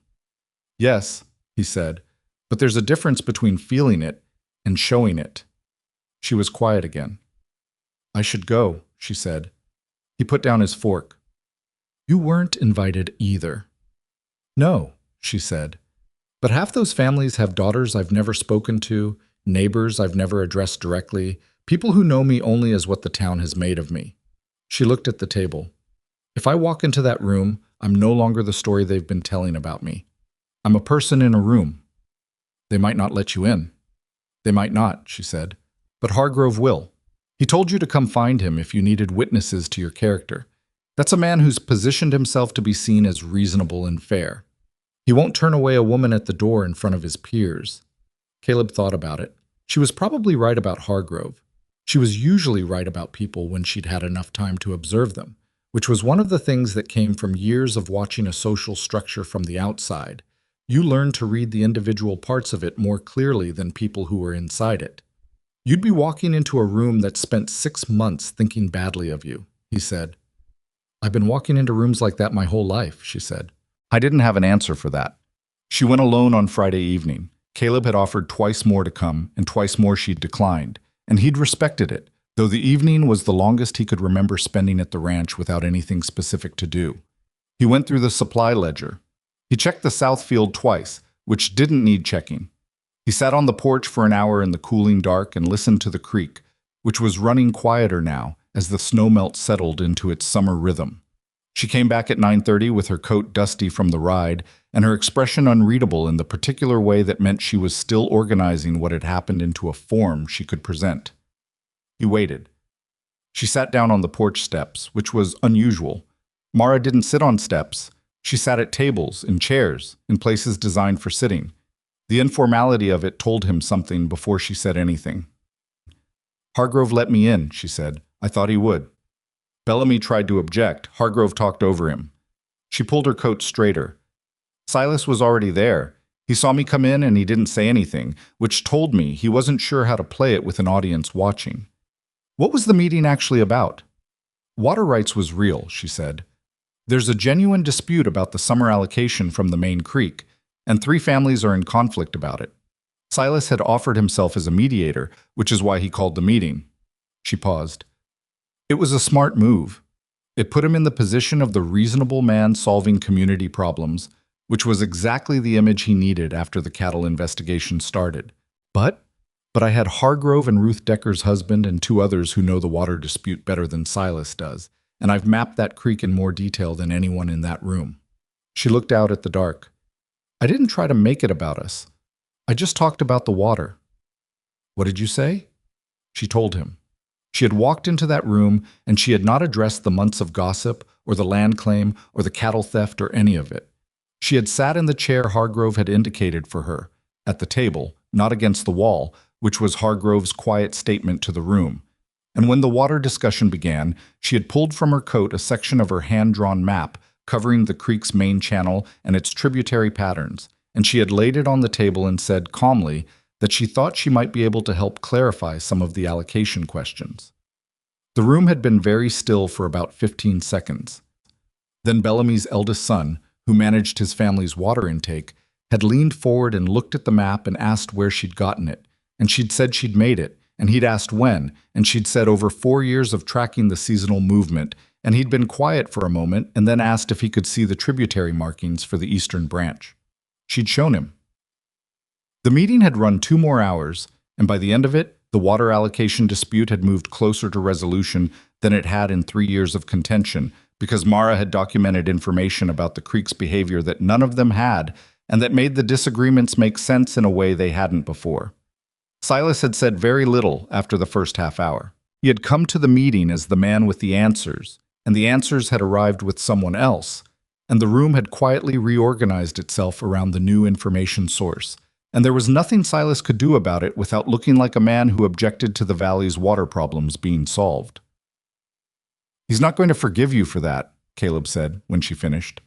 "Yes," he said, "but there's a difference between feeling it and showing it." She was quiet again. "I should go," she said. He put down his fork. "You weren't invited either." "No," she said, "but half those families have daughters I've never spoken to, neighbors I've never addressed directly, people who know me only as what the town has made of me." She looked at the table. "If I walk into that room, I'm no longer the story they've been telling about me. I'm a person in a room. They might not let you in." "They might not," she said, "but Hargrove will. He told you to come find him if you needed witnesses to your character. That's a man who's positioned himself to be seen as reasonable and fair. He won't turn away a woman at the door in front of his peers." Caleb thought about it. She was probably right about Hargrove. She was usually right about people when she'd had enough time to observe them, which was one of the things that came from years of watching a social structure from the outside. You learn to read the individual parts of it more clearly than people who were inside it. "You'd be walking into a room that spent 6 months thinking badly of you," he said. "I've been walking into rooms like that my whole life," she said. I didn't have an answer for that. She went alone on Friday evening. Caleb had offered twice more to come, and twice more she'd declined, and he'd respected it, though the evening was the longest he could remember spending at the ranch without anything specific to do. He went through the supply ledger. He checked the south field twice, which didn't need checking. He sat on the porch for an hour in the cooling dark and listened to the creek, which was running quieter now as the snowmelt settled into its summer rhythm. She came back at 9:30 with her coat dusty from the ride and her expression unreadable in the particular way that meant she was still organizing what had happened into a form she could present. He waited. She sat down on the porch steps, which was unusual. Mara didn't sit on steps. She sat at tables, in chairs, in places designed for sitting. The informality of it told him something before she said anything. "Hargrove let me in," she said. "I thought he would." Bellamy tried to object. Hargrove talked over him. She pulled her coat straighter. "Silas was already there. He saw me come in and he didn't say anything, which told me he wasn't sure how to play it with an audience watching." "What was the meeting actually about?" "Water rights was real," she said. "There's a genuine dispute about the summer allocation from the main creek, and 3 families are in conflict about it. Silas had offered himself as a mediator, which is why he called the meeting." She paused. "It was a smart move. It put him in the position of the reasonable man solving community problems, which was exactly the image he needed after the cattle investigation started. But I had Hargrove and Ruth Decker's husband and 2 others who know the water dispute better than Silas does, and I've mapped that creek in more detail than anyone in that room." She looked out at the dark. "I didn't try to make it about us. I just talked about the water." "What did you say?" She told him. She had walked into that room, and she had not addressed the months of gossip, or the land claim, or the cattle theft, or any of it. She had sat in the chair Hargrove had indicated for her, at the table, not against the wall, which was Hargrove's quiet statement to the room. And when the water discussion began, she had pulled from her coat a section of her hand-drawn map covering the creek's main channel and its tributary patterns, and she had laid it on the table and said calmly that she thought she might be able to help clarify some of the allocation questions. The room had been very still for about 15 seconds. Then Bellamy's eldest son, who managed his family's water intake, had leaned forward and looked at the map and asked where she'd gotten it, and she'd said she'd made it, and he'd asked when, and she'd said over 4 years of tracking the seasonal movement, and he'd been quiet for a moment and then asked if he could see the tributary markings for the eastern branch. She'd shown him. The meeting had run 2 more hours, and by the end of it, the water allocation dispute had moved closer to resolution than it had in 3 years of contention, because Mara had documented information about the creek's behavior that none of them had, and that made the disagreements make sense in a way they hadn't before. Silas had said very little after the first half hour. He had come to the meeting as the man with the answers, and the answers had arrived with someone else, and the room had quietly reorganized itself around the new information source, and there was nothing Silas could do about it without looking like a man who objected to the valley's water problems being solved. "He's not going to forgive you for that," Caleb said when she finished.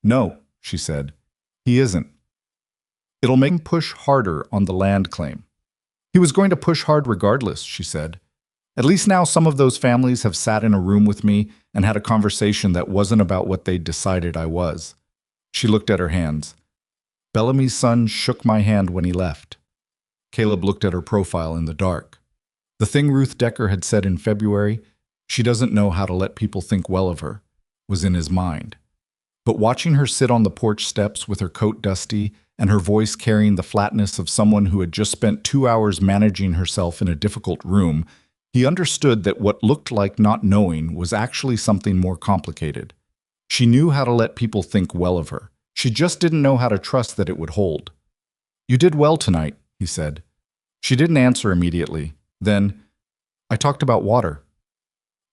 "No," she said, "he isn't. It'll make him push harder on the land claim." "He was going to push hard regardless," she said. "At least now some of those families have sat in a room with me and had a conversation that wasn't about what they'd decided I was." She looked at her hands. "Bellamy's son shook my hand when he left." Caleb looked at her profile in the dark. The thing Ruth Decker had said in February, "She doesn't know how to let people think well of her," was in his mind. But watching her sit on the porch steps with her coat dusty and her voice carrying the flatness of someone who had just spent 2 hours managing herself in a difficult room, he understood that what looked like not knowing was actually something more complicated. She knew how to let people think well of her. She just didn't know how to trust that it would hold. "You did well tonight," he said. She didn't answer immediately. Then, "I talked about water."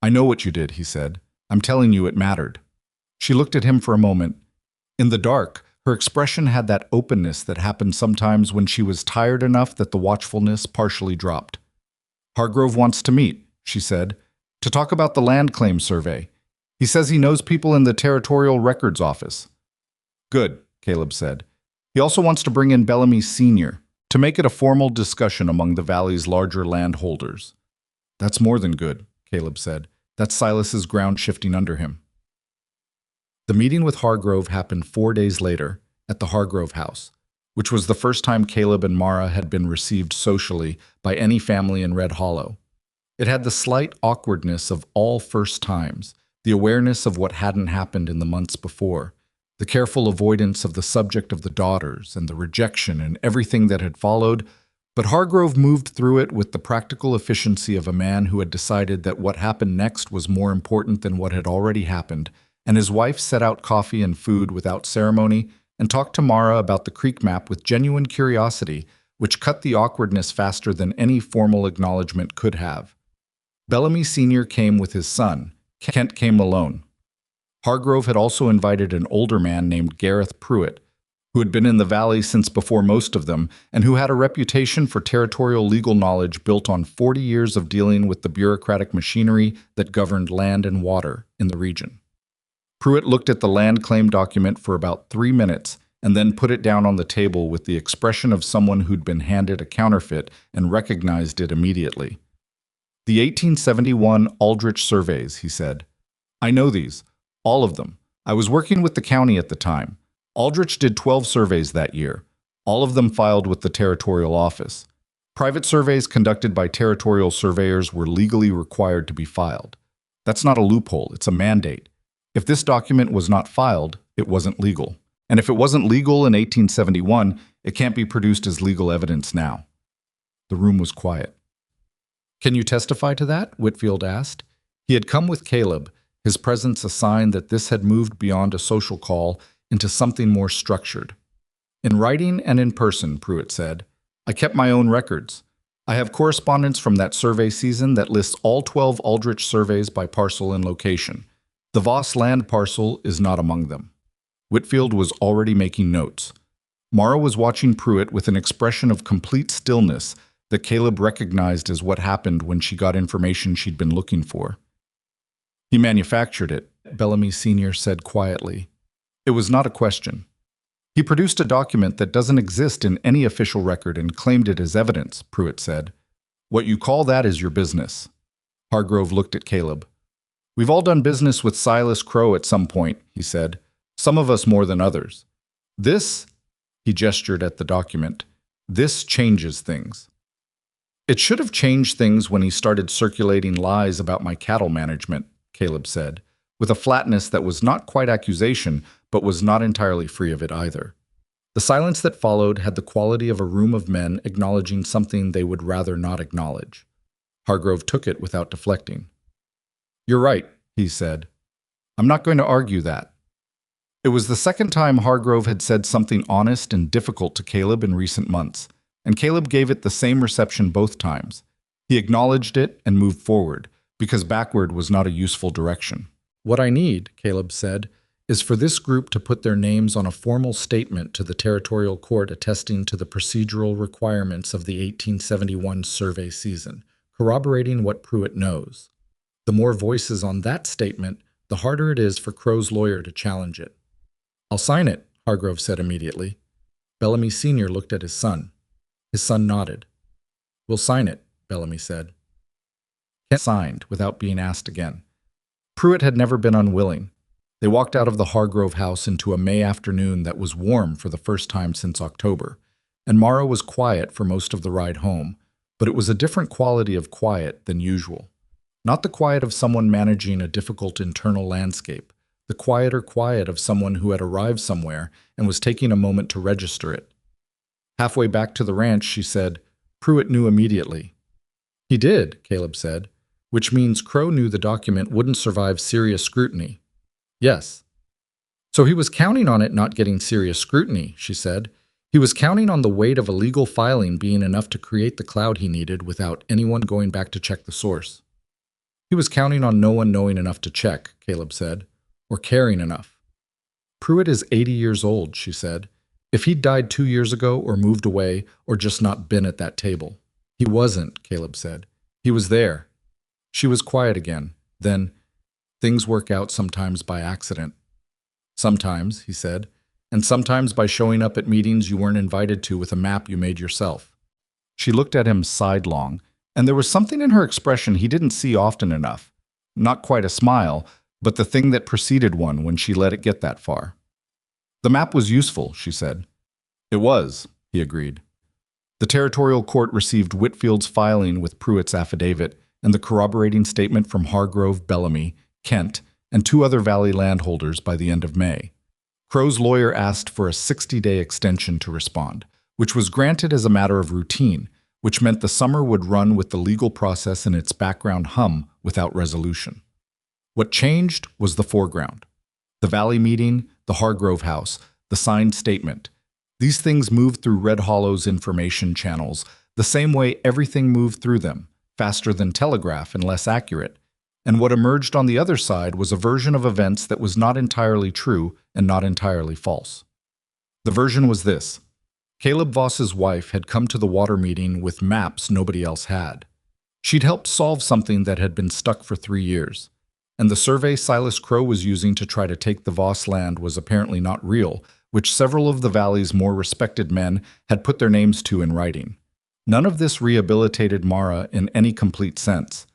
"I know what you did," he said. "I'm telling you it mattered." She looked at him for a moment. In the dark, her expression had that openness that happened sometimes when she was tired enough that the watchfulness partially dropped. "Hargrove wants to meet," she said, "to talk about the land claim survey. He says he knows people in the Territorial Records Office." "Good," Caleb said. "He also wants to bring in Bellamy Sr. to make it a formal discussion among the valley's larger landholders." "That's more than good," Caleb said. "That's Silas's ground shifting under him." The meeting with Hargrove happened 4 days later at the Hargrove house, which was the first time Caleb and Mara had been received socially by any family in Red Hollow. It had the slight awkwardness of all first times, the awareness of what hadn't happened in the months before, the careful avoidance of the subject of the daughters and the rejection and everything that had followed, but Hargrove moved through it with the practical efficiency of a man who had decided that what happened next was more important than what had already happened, and his wife set out coffee and food without ceremony and talked to Mara about the creek map with genuine curiosity, which cut the awkwardness faster than any formal acknowledgement could have. Bellamy Sr. came with his son. Kent came alone. Hargrove had also invited an older man named Gareth Pruitt, who had been in the valley since before most of them, and who had a reputation for territorial legal knowledge built on 40 years of dealing with the bureaucratic machinery that governed land and water in the region. Pruitt looked at the land claim document for about 3 minutes and then put it down on the table with the expression of someone who'd been handed a counterfeit and recognized it immediately. "The 1871 Aldrich surveys," he said. "I know these. All of them. I was working with the county at the time. Aldrich did 12 surveys that year. All of them filed with the territorial office. Private surveys conducted by territorial surveyors were legally required to be filed. That's not a loophole, it's a mandate. If this document was not filed, it wasn't legal. And if it wasn't legal in 1871, it can't be produced as legal evidence now." The room was quiet. "Can you testify to that?" Whitfield asked. He had come with Caleb, his presence a sign that this had moved beyond a social call into something more structured. "In writing and in person," Pruitt said. "I kept my own records. I have correspondence from that survey season that lists all 12 Aldrich surveys by parcel and location. The Voss land parcel is not among them." Whitfield was already making notes. Mara was watching Pruitt with an expression of complete stillness that Caleb recognized as what happened when she got information she'd been looking for. "He manufactured it," Bellamy Sr. said quietly. It was not a question. "He produced a document that doesn't exist in any official record and claimed it as evidence," Pruitt said. "What you call that is your business." Hargrove looked at Caleb. "We've all done business with Silas Crow at some point," he said. Some of us more than others. This, he gestured at the document, this changes things. It should have changed things when he started circulating lies about my cattle management, Caleb said, with a flatness that was not quite accusation, but was not entirely free of it either. The silence that followed had the quality of a room of men acknowledging something they would rather not acknowledge. Hargrove took it without deflecting. "You're right," he said. "I'm not going to argue that." It was the second time Hargrove had said something honest and difficult to Caleb in recent months, and Caleb gave it the same reception both times. He acknowledged it and moved forward, because backward was not a useful direction. "What I need," Caleb said, "is for this group to put their names on a formal statement to the territorial court attesting to the procedural requirements of the 1871 survey season, corroborating what Pruitt knows. The more voices on that statement, the harder it is for Crow's lawyer to challenge it." "I'll sign it," Hargrove said immediately. Bellamy Sr. looked at his son. His son nodded. "We'll sign it," Bellamy said. Kent signed without being asked again. Pruitt had never been unwilling. They walked out of the Hargrove house into a May afternoon that was warm for the first time since October, and Mara was quiet for most of the ride home, but it was a different quality of quiet than usual. Not the quiet of someone managing a difficult internal landscape, the quieter quiet of someone who had arrived somewhere and was taking a moment to register it. Halfway back to the ranch, she said, "Pruitt knew immediately." "He did," Caleb said, "which means Crow knew the document wouldn't survive serious scrutiny." "Yes." "So he was counting on it not getting serious scrutiny," she said. "He was counting on the weight of a legal filing being enough to create the cloud he needed without anyone going back to check the source." "He was counting on no one knowing enough to check," Caleb said, "or caring enough." "Pruitt is 80 years old," she said. "If he'd died 2 years ago or moved away or just not been at that table." "He wasn't," Caleb said. "He was there." She was quiet again. Then, "Things work out sometimes by accident." "Sometimes," he said, "and sometimes by showing up at meetings you weren't invited to with a map you made yourself." She looked at him sidelong, and there was something in her expression he didn't see often enough. Not quite a smile, but the thing that preceded one when she let it get that far. "The map was useful," she said. "It was," he agreed. The territorial court received Whitfield's filing with Pruitt's affidavit and the corroborating statement from Hargrove, Bellamy, Kent, and 2 other Valley landholders by the end of May. Crow's lawyer asked for a 60-day extension to respond, which was granted as a matter of routine, which meant the summer would run with the legal process in its background hum without resolution. What changed was the foreground. The Valley meeting, the Hargrove house, the signed statement. These things moved through Red Hollow's information channels, the same way everything moved through them, faster than telegraph and less accurate. And what emerged on the other side was a version of events that was not entirely true and not entirely false. The version was this. Caleb Voss's wife had come to the water meeting with maps nobody else had. She'd helped solve something that had been stuck for 3 years. And the survey Silas Crow was using to try to take the Voss land was apparently not real, which several of the Valley's more respected men had put their names to in writing. None of this rehabilitated Mara in any complete sense.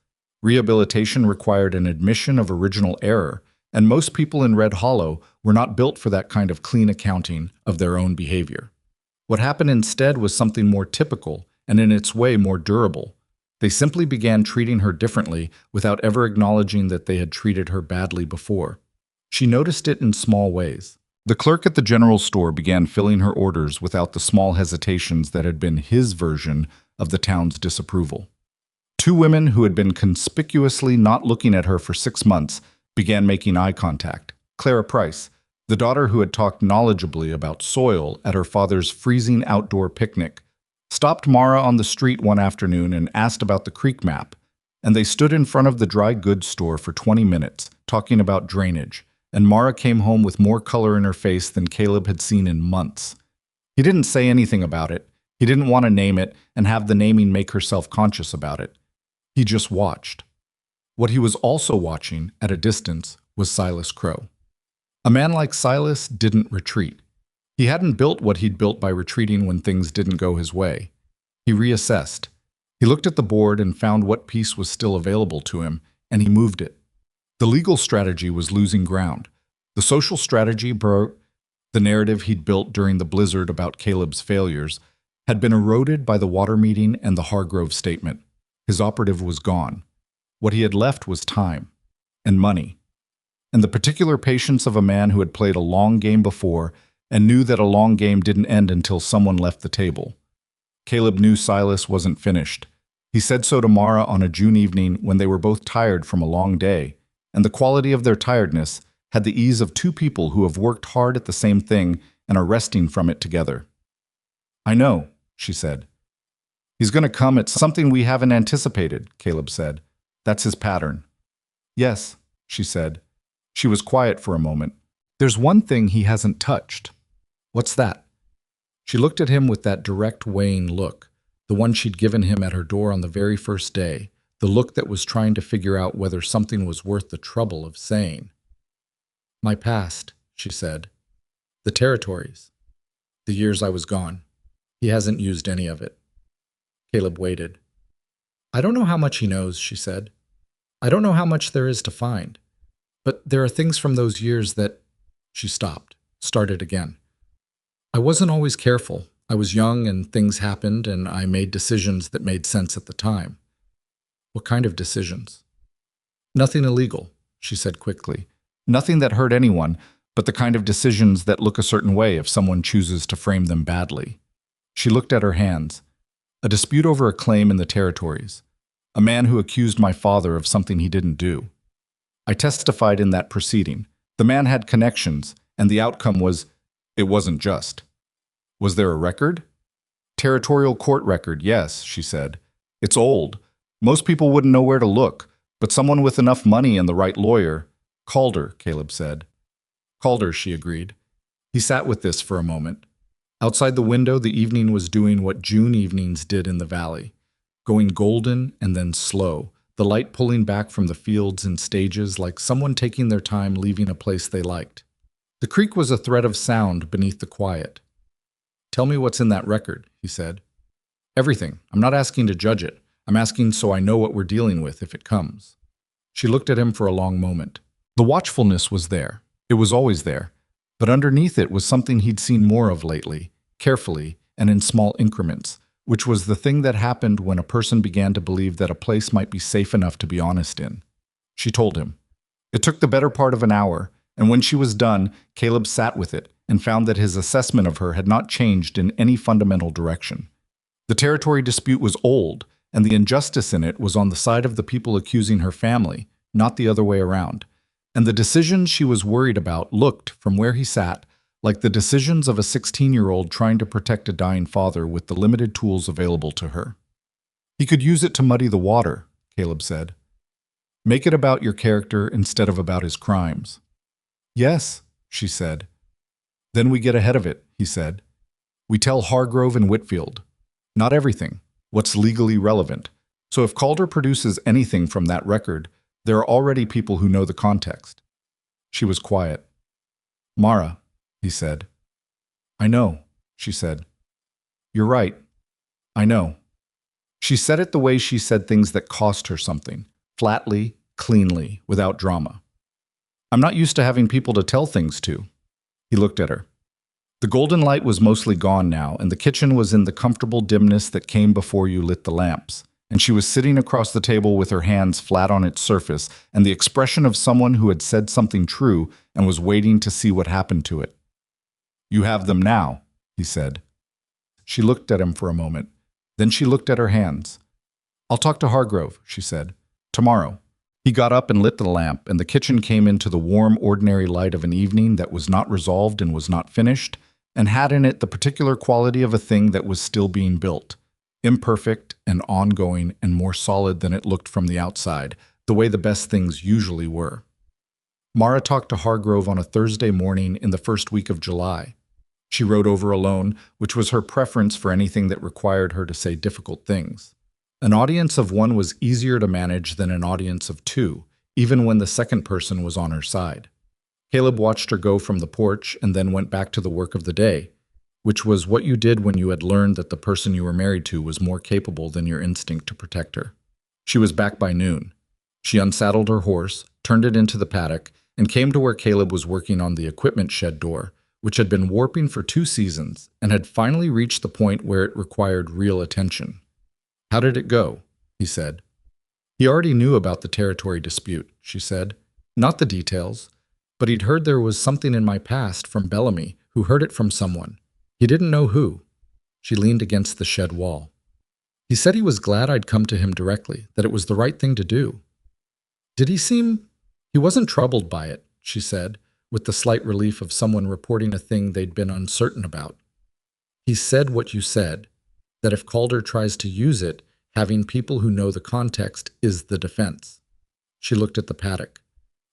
Rehabilitation required an admission of original error, and most people in Red Hollow were not built for that kind of clean accounting of their own behavior. What happened instead was something more typical, and in its way more durable. They simply began treating her differently without ever acknowledging that they had treated her badly before. She noticed it in small ways. The clerk at the general store began filling her orders without the small hesitations that had been his version of the town's disapproval. 2 women who had been conspicuously not looking at her for 6 months began making eye contact. Clara Price, the daughter who had talked knowledgeably about soil at her father's freezing outdoor picnic, stopped Mara on the street one afternoon and asked about the creek map, and they stood in front of the dry goods store for 20 minutes, talking about drainage, and Mara came home with more color in her face than Caleb had seen in months. He didn't say anything about it. He didn't want to name it and have the naming make her self-conscious about it. He just watched. What he was also watching, at a distance, was Silas Crow. A man like Silas didn't retreat. He hadn't built what he'd built by retreating when things didn't go his way. He reassessed. He looked at the board and found what piece was still available to him, and he moved it. The legal strategy was losing ground. The social strategy broke the narrative he'd built during the blizzard about Caleb's failures had been eroded by the water meeting and the Hargrove statement. His operative was gone. What he had left was time and money, and the particular patience of a man who had played a long game before and knew that a long game didn't end until someone left the table. Caleb knew Silas wasn't finished. He said so to Mara on a June evening when they were both tired from a long day, and the quality of their tiredness had the ease of two people who have worked hard at the same thing and are resting from it together. "I know," she said. "He's going to come at something we haven't anticipated," Caleb said. "That's his pattern." "Yes," she said. She was quiet for a moment. "There's one thing he hasn't touched." "What's that?" She looked at him with that direct, weighing look, the one she'd given him at her door on the very first day, the look that was trying to figure out whether something was worth the trouble of saying. "My past," she said. "The territories. The years I was gone. He hasn't used any of it." Caleb waited. "I don't know how much he knows," she said. "I don't know how much there is to find. But there are things from those years that—" She stopped, started again. "I wasn't always careful. I was young and things happened and I made decisions that made sense at the time." "What kind of decisions?" "Nothing illegal," she said quickly. "Nothing that hurt anyone, but the kind of decisions that look a certain way if someone chooses to frame them badly." She looked at her hands. "A dispute over a claim in the territories. A man who accused my father of something he didn't do. I testified in that proceeding. The man had connections, and the outcome was, it wasn't just." "Was there a record?" "Territorial court record, yes," she said. "It's old. Most people wouldn't know where to look, but someone with enough money and the right lawyer—" "Calder," Caleb said. "Calder," she agreed. He sat with this for a moment. Outside the window, the evening was doing what June evenings did in the valley, going golden and then slow, the light pulling back from the fields in stages like someone taking their time leaving a place they liked. The creek was a thread of sound beneath the quiet. "Tell me what's in that record," he said. "Everything. I'm not asking to judge it. I'm asking so I know what we're dealing with if it comes." She looked at him for a long moment. The watchfulness was there. It was always there. But underneath it was something he'd seen more of lately, carefully and in small increments, which was the thing that happened when a person began to believe that a place might be safe enough to be honest in. She told him. It took the better part of an hour, and when she was done, Caleb sat with it and found that his assessment of her had not changed in any fundamental direction. The territory dispute was old, and the injustice in it was on the side of the people accusing her family, not the other way around. And the decisions she was worried about looked, from where he sat, like the decisions of a 16-year-old trying to protect a dying father with the limited tools available to her. "He could use it to muddy the water," Caleb said. "Make it about your character instead of about his crimes." "Yes," she said. "Then we get ahead of it," he said. "We tell Hargrove and Whitfield. Not everything, what's legally relevant. So if Calder produces anything from that record, there are already people who know the context." She was quiet. "Mara," he said. "I know," she said. "You're right. I know." She said it the way she said things that cost her something, flatly, cleanly, without drama. "I'm not used to having people to tell things to." He looked at her. The golden light was mostly gone now, and the kitchen was in the comfortable dimness that came before you lit the lamps. And she was sitting across the table with her hands flat on its surface and the expression of someone who had said something true and was waiting to see what happened to it. "You have them now," he said. She looked at him for a moment. Then she looked at her hands. "I'll talk to Hargrove," she said. "Tomorrow." He got up and lit the lamp, and the kitchen came into the warm, ordinary light of an evening that was not resolved and was not finished, and had in it the particular quality of a thing that was still being built. Imperfect and ongoing and more solid than it looked from the outside, the way the best things usually were. Mara talked to Hargrove on a Thursday morning in the first week of July. She rode over alone, which was her preference for anything that required her to say difficult things. An audience of one was easier to manage than an audience of two, even when the second person was on her side. Caleb watched her go from the porch and then went back to the work of the day, which was what you did when you had learned that the person you were married to was more capable than your instinct to protect her. She was back by noon. She unsaddled her horse, turned it into the paddock, and came to where Caleb was working on the equipment shed door, which had been warping for 2 seasons and had finally reached the point where it required real attention. "How did it go?" he said. He already knew about the territory dispute, she said. Not the details, but he'd heard there was something in my past from Bellamy, who heard it from someone. He didn't know who. She leaned against the shed wall. He said he was glad I'd come to him directly, that it was the right thing to do. Did he seem... He wasn't troubled by it, she said, with the slight relief of someone reporting a thing they'd been uncertain about. He said what you said, that if Calder tries to use it, having people who know the context is the defense. She looked at the paddock.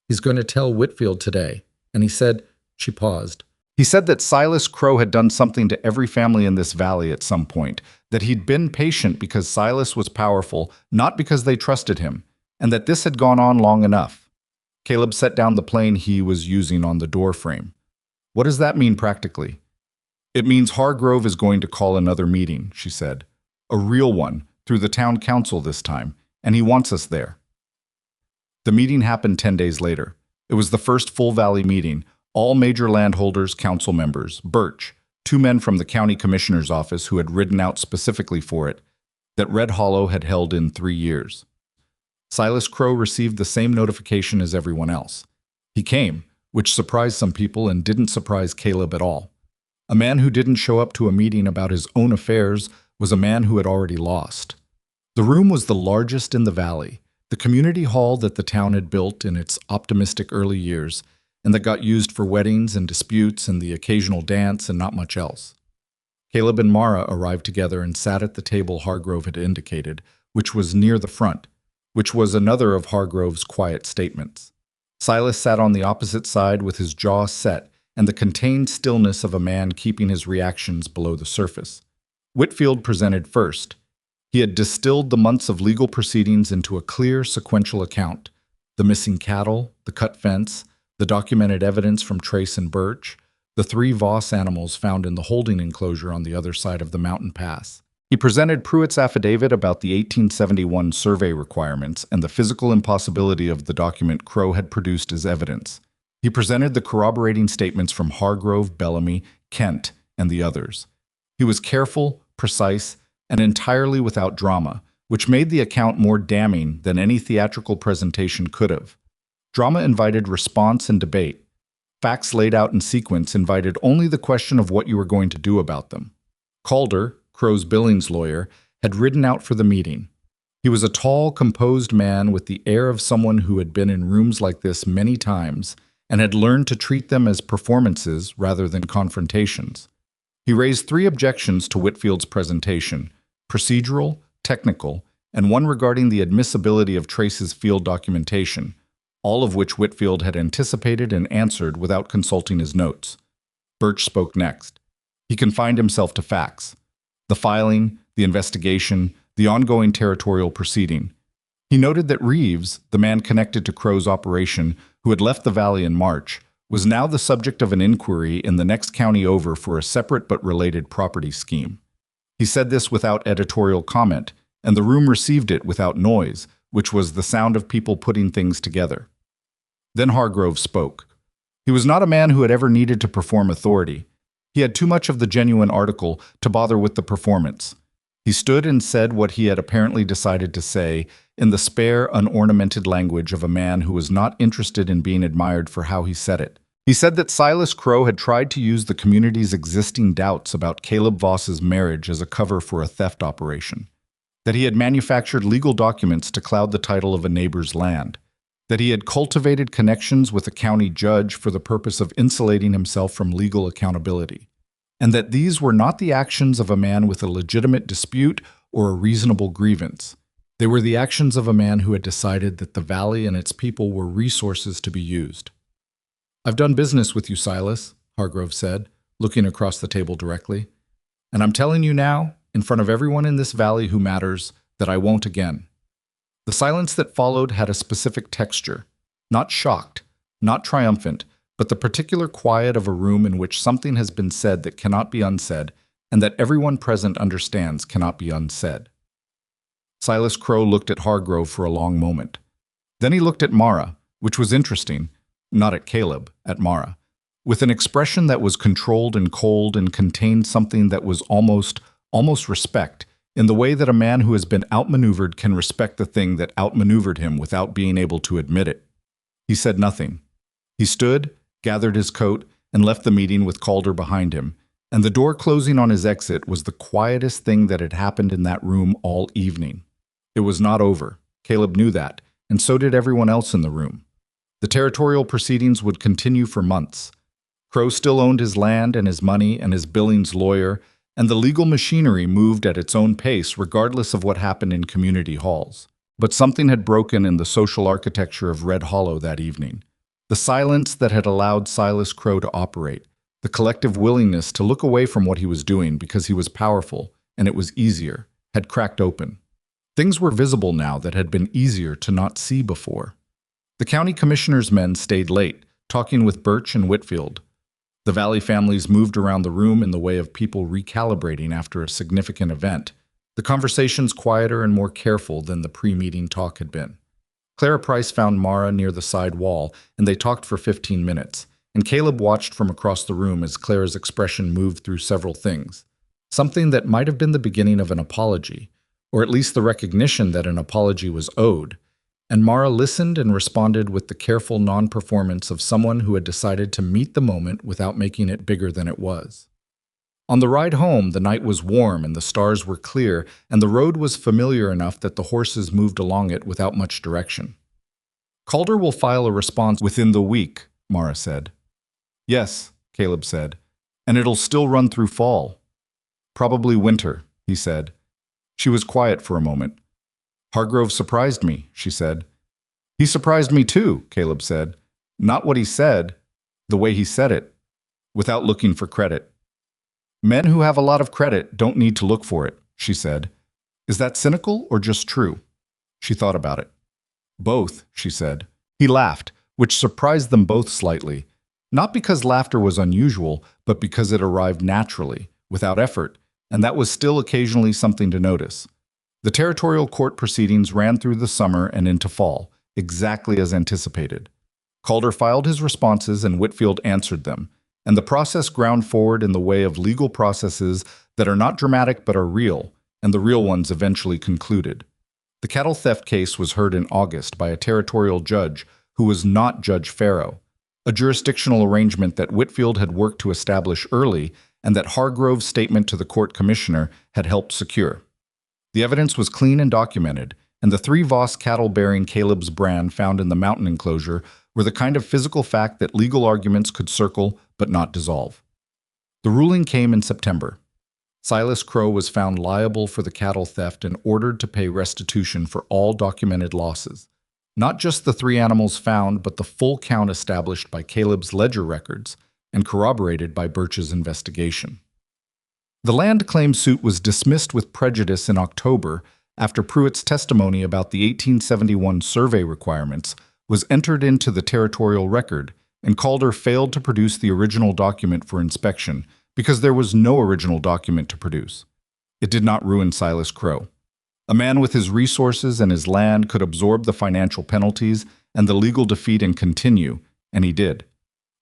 He's going to tell Whitfield today, and he said... She paused. He said that Silas Crow had done something to every family in this valley at some point, that he'd been patient because Silas was powerful, not because they trusted him, and that this had gone on long enough. Caleb set down the plane he was using on the door frame. What does that mean practically? It means Hargrove is going to call another meeting, she said. A real one, through the town council this time, and he wants us there. The meeting happened 10 days later. It was the first full valley meeting. All major landholders, council members, Birch, 2 men from the county commissioner's office who had ridden out specifically for it, that Red Hollow had held in 3 years. Silas Crow received the same notification as everyone else. He came, which surprised some people and didn't surprise Caleb at all. A man who didn't show up to a meeting about his own affairs was a man who had already lost. The room was the largest in the valley, the community hall that the town had built in its optimistic early years, and that got used for weddings and disputes and the occasional dance and not much else. Caleb and Mara arrived together and sat at the table Hargrove had indicated, which was near the front, which was another of Hargrove's quiet statements. Silas sat on the opposite side with his jaw set and the contained stillness of a man keeping his reactions below the surface. Whitfield presented first. He had distilled the months of legal proceedings into a clear, sequential account: the missing cattle, the cut fence, the documented evidence from Trace and Birch, the 3 Voss animals found in the holding enclosure on the other side of the mountain pass. He presented Pruitt's affidavit about the 1871 survey requirements and the physical impossibility of the document Crow had produced as evidence. He presented the corroborating statements from Hargrove, Bellamy, Kent, and the others. He was careful, precise, and entirely without drama, which made the account more damning than any theatrical presentation could have. Drama invited response and debate. Facts laid out in sequence invited only the question of what you were going to do about them. Calder, Crow's Billings lawyer, had ridden out for the meeting. He was a tall, composed man with the air of someone who had been in rooms like this many times and had learned to treat them as performances rather than confrontations. He raised 3 objections to Whitfield's presentation: procedural, technical, and one regarding the admissibility of Trace's field documentation, all of which Whitfield had anticipated and answered without consulting his notes. Birch spoke next. He confined himself to facts: the filing, the investigation, the ongoing territorial proceeding. He noted that Reeves, the man connected to Crow's operation, who had left the valley in March, was now the subject of an inquiry in the next county over for a separate but related property scheme. He said this without editorial comment, and the room received it without noise, which was the sound of people putting things together. Then Hargrove spoke. He was not a man who had ever needed to perform authority. He had too much of the genuine article to bother with the performance. He stood and said what he had apparently decided to say in the spare, unornamented language of a man who was not interested in being admired for how he said it. He said that Silas Crow had tried to use the community's existing doubts about Caleb Voss's marriage as a cover for a theft operation, that he had manufactured legal documents to cloud the title of a neighbor's land, that he had cultivated connections with a county judge for the purpose of insulating himself from legal accountability, and that these were not the actions of a man with a legitimate dispute or a reasonable grievance. They were the actions of a man who had decided that the valley and its people were resources to be used. "I've done business with you, Silas," Hargrove said, looking across the table directly, "and I'm telling you now, in front of everyone in this valley who matters, that I won't again." The silence that followed had a specific texture, not shocked, not triumphant, but the particular quiet of a room in which something has been said that cannot be unsaid, and that everyone present understands cannot be unsaid. Silas Crow looked at Hargrove for a long moment. Then he looked at Mara, which was interesting, Not at Caleb, at Mara, with an expression that was controlled and cold and contained something that was almost respect, in the way that a man who has been outmaneuvered can respect the thing that outmaneuvered him without being able to admit it. He said nothing. He stood, gathered his coat, and left the meeting with Calder behind him, and the door closing on his exit was the quietest thing that had happened in that room all evening. It was not over. Caleb knew that, and so did everyone else in the room. The territorial proceedings would continue for months. Crow still owned his land and his money and his Billings lawyer, and the legal machinery moved at its own pace regardless of what happened in community halls. But something had broken in the social architecture of Red Hollow that evening. The silence that had allowed Silas Crow to operate, the collective willingness to look away from what he was doing because he was powerful and it was easier, had cracked open. Things were visible now that had been easier to not see before. The county commissioner's men stayed late, talking with Birch and Whitfield. The Valley families moved around the room in the way of people recalibrating after a significant event, the conversations quieter and more careful than the pre-meeting talk had been. Clara Price found Mara near the side wall, and they talked for 15 minutes, and Caleb watched from across the room as Clara's expression moved through several things. Something that might have been the beginning of an apology, or at least the recognition that an apology was owed, and Mara listened and responded with the careful non-performance of someone who had decided to meet the moment without making it bigger than it was. On the ride home, the night was warm and the stars were clear, and the road was familiar enough that the horses moved along it without much direction. Calder will file a response within the week, Mara said. Yes, Caleb said, and it'll still run through fall. Probably winter, he said. She was quiet for a moment. Hargrove surprised me, she said. He surprised me too, Caleb said. Not what he said, the way he said it, without looking for credit. Men who have a lot of credit don't need to look for it, she said. Is that cynical or just true? She thought about it. Both, she said. He laughed, which surprised them both slightly, not because laughter was unusual, but because it arrived naturally, without effort, and that was still occasionally something to notice. The territorial court proceedings ran through the summer and into fall, exactly as anticipated. Calder filed his responses and Whitfield answered them, and the process ground forward in the way of legal processes that are not dramatic but are real, and the real ones eventually concluded. The cattle theft case was heard in August by a territorial judge who was not Judge Farrow, a jurisdictional arrangement that Whitfield had worked to establish early and that Hargrove's statement to the court commissioner had helped secure. The evidence was clean and documented, and the 3 Voss cattle bearing Caleb's brand found in the mountain enclosure were the kind of physical fact that legal arguments could circle but not dissolve. The ruling came in September. Silas Crow was found liable for the cattle theft and ordered to pay restitution for all documented losses, not just the 3 animals found, but the full count established by Caleb's ledger records and corroborated by Birch's investigation. The land claim suit was dismissed with prejudice in October after Pruitt's testimony about the 1871 survey requirements was entered into the territorial record, and Calder failed to produce the original document for inspection because there was no original document to produce. It did not ruin Silas Crow. A man with his resources and his land could absorb the financial penalties and the legal defeat and continue, and he did.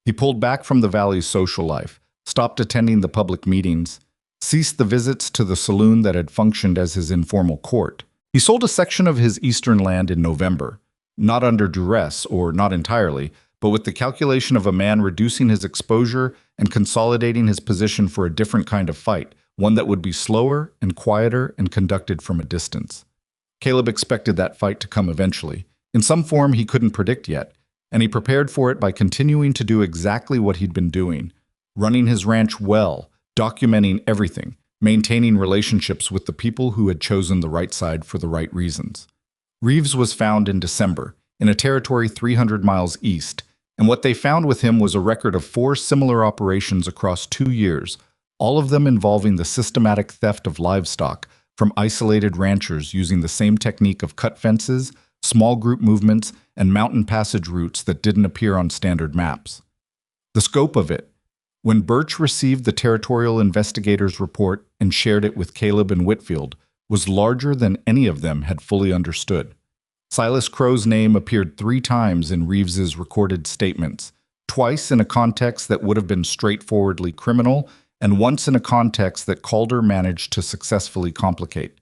He pulled back from the valley's social life, stopped attending the public meetings, ceased the visits to the saloon that had functioned as his informal court. He sold a section of his eastern land in November, not under duress or not entirely, but with the calculation of a man reducing his exposure and consolidating his position for a different kind of fight, one that would be slower and quieter and conducted from a distance. Caleb expected that fight to come eventually, in some form he couldn't predict yet, and he prepared for it by continuing to do exactly what he'd been doing, running his ranch well, documenting everything, maintaining relationships with the people who had chosen the right side for the right reasons. Reeves was found in December, in a territory 300 miles east, and what they found with him was a record of 4 similar operations across 2 years, all of them involving the systematic theft of livestock from isolated ranchers using the same technique of cut fences, small group movements, and mountain passage routes that didn't appear on standard maps. The scope of it. When Birch received the territorial investigator's report and shared it with Caleb and Whitfield, was larger than any of them had fully understood. Silas Crow's name appeared 3 times in Reeves's recorded statements, twice in a context that would have been straightforwardly criminal, and once in a context that Calder managed to successfully complicate.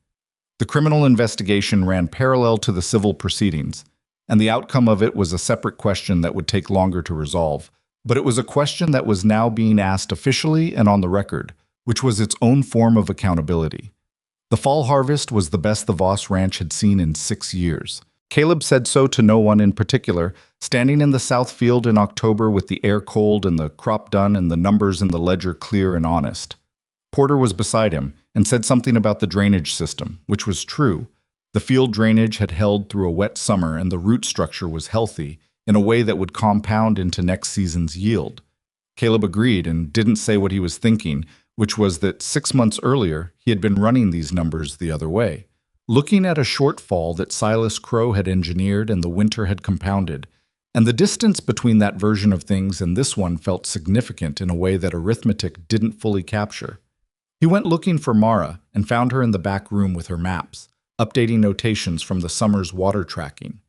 The criminal investigation ran parallel to the civil proceedings, and the outcome of it was a separate question that would take longer to resolve. But it was a question that was now being asked officially and on the record, which was its own form of accountability. The fall harvest was the best the Voss Ranch had seen in 6 years. Caleb said so to no one in particular, standing in the south field in October with the air cold and the crop done and the numbers in the ledger clear and honest. Porter was beside him and said something about the drainage system, which was true. The field drainage had held through a wet summer and the root structure was healthy in a way that would compound into next season's yield. Caleb agreed and didn't say what he was thinking, which was that 6 months earlier he had been running these numbers the other way, looking at a shortfall that Silas Crow had engineered and the winter had compounded, and the distance between that version of things and this one felt significant in a way that arithmetic didn't fully capture. He went looking for Mara and found her in the back room with her maps, updating notations from the summer's water tracking.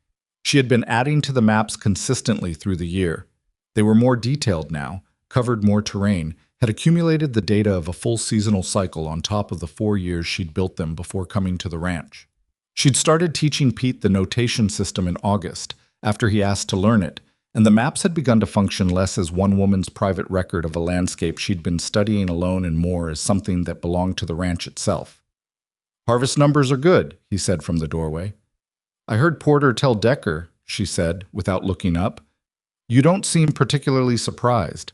She had been adding to the maps consistently through the year. They were more detailed now, covered more terrain, had accumulated the data of a full seasonal cycle on top of the 4 years she'd built them before coming to the ranch. She'd started teaching Pete the notation system in August, after he asked to learn it, and the maps had begun to function less as one woman's private record of a landscape she'd been studying alone and more as something that belonged to the ranch itself. "Harvest numbers are good," he said from the doorway. "I heard Porter tell Decker," she said, without looking up. "You don't seem particularly surprised."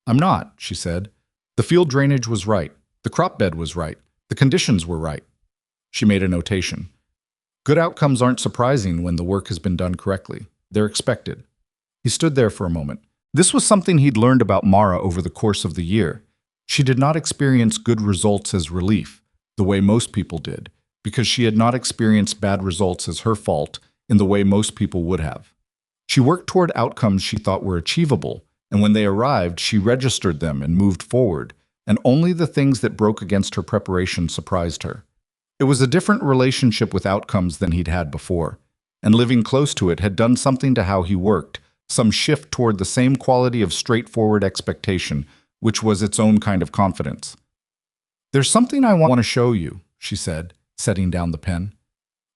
"I'm not," she said. "The field drainage was right. The crop bed was right. The conditions were right." She made a notation. "Good outcomes aren't surprising when the work has been done correctly. They're expected." He stood there for a moment. This was something he'd learned about Mara over the course of the year. She did not experience good results as relief, the way most people did, because she had not experienced bad results as her fault in the way most people would have. She worked toward outcomes she thought were achievable, and when they arrived, she registered them and moved forward, and only the things that broke against her preparation surprised her. It was a different relationship with outcomes than he'd had before, and living close to it had done something to how he worked, some shift toward the same quality of straightforward expectation, which was its own kind of confidence. "There's something I want to show you," she said, setting down the pen.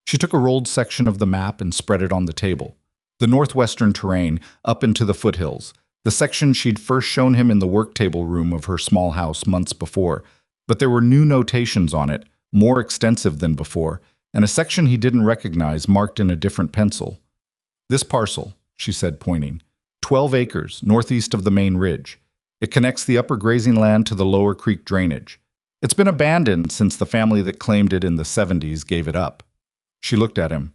She took a rolled section of the map and spread it on the table. The northwestern terrain, up into the foothills, the section she'd first shown him in the work table room of her small house months before, but there were new notations on it, more extensive than before, and a section he didn't recognize marked in a different pencil. "This parcel," she said, pointing, 12 acres northeast of the main ridge. It connects the upper grazing land to the lower creek drainage. It's been abandoned since the family that claimed it in the 70s gave it up." She looked at him.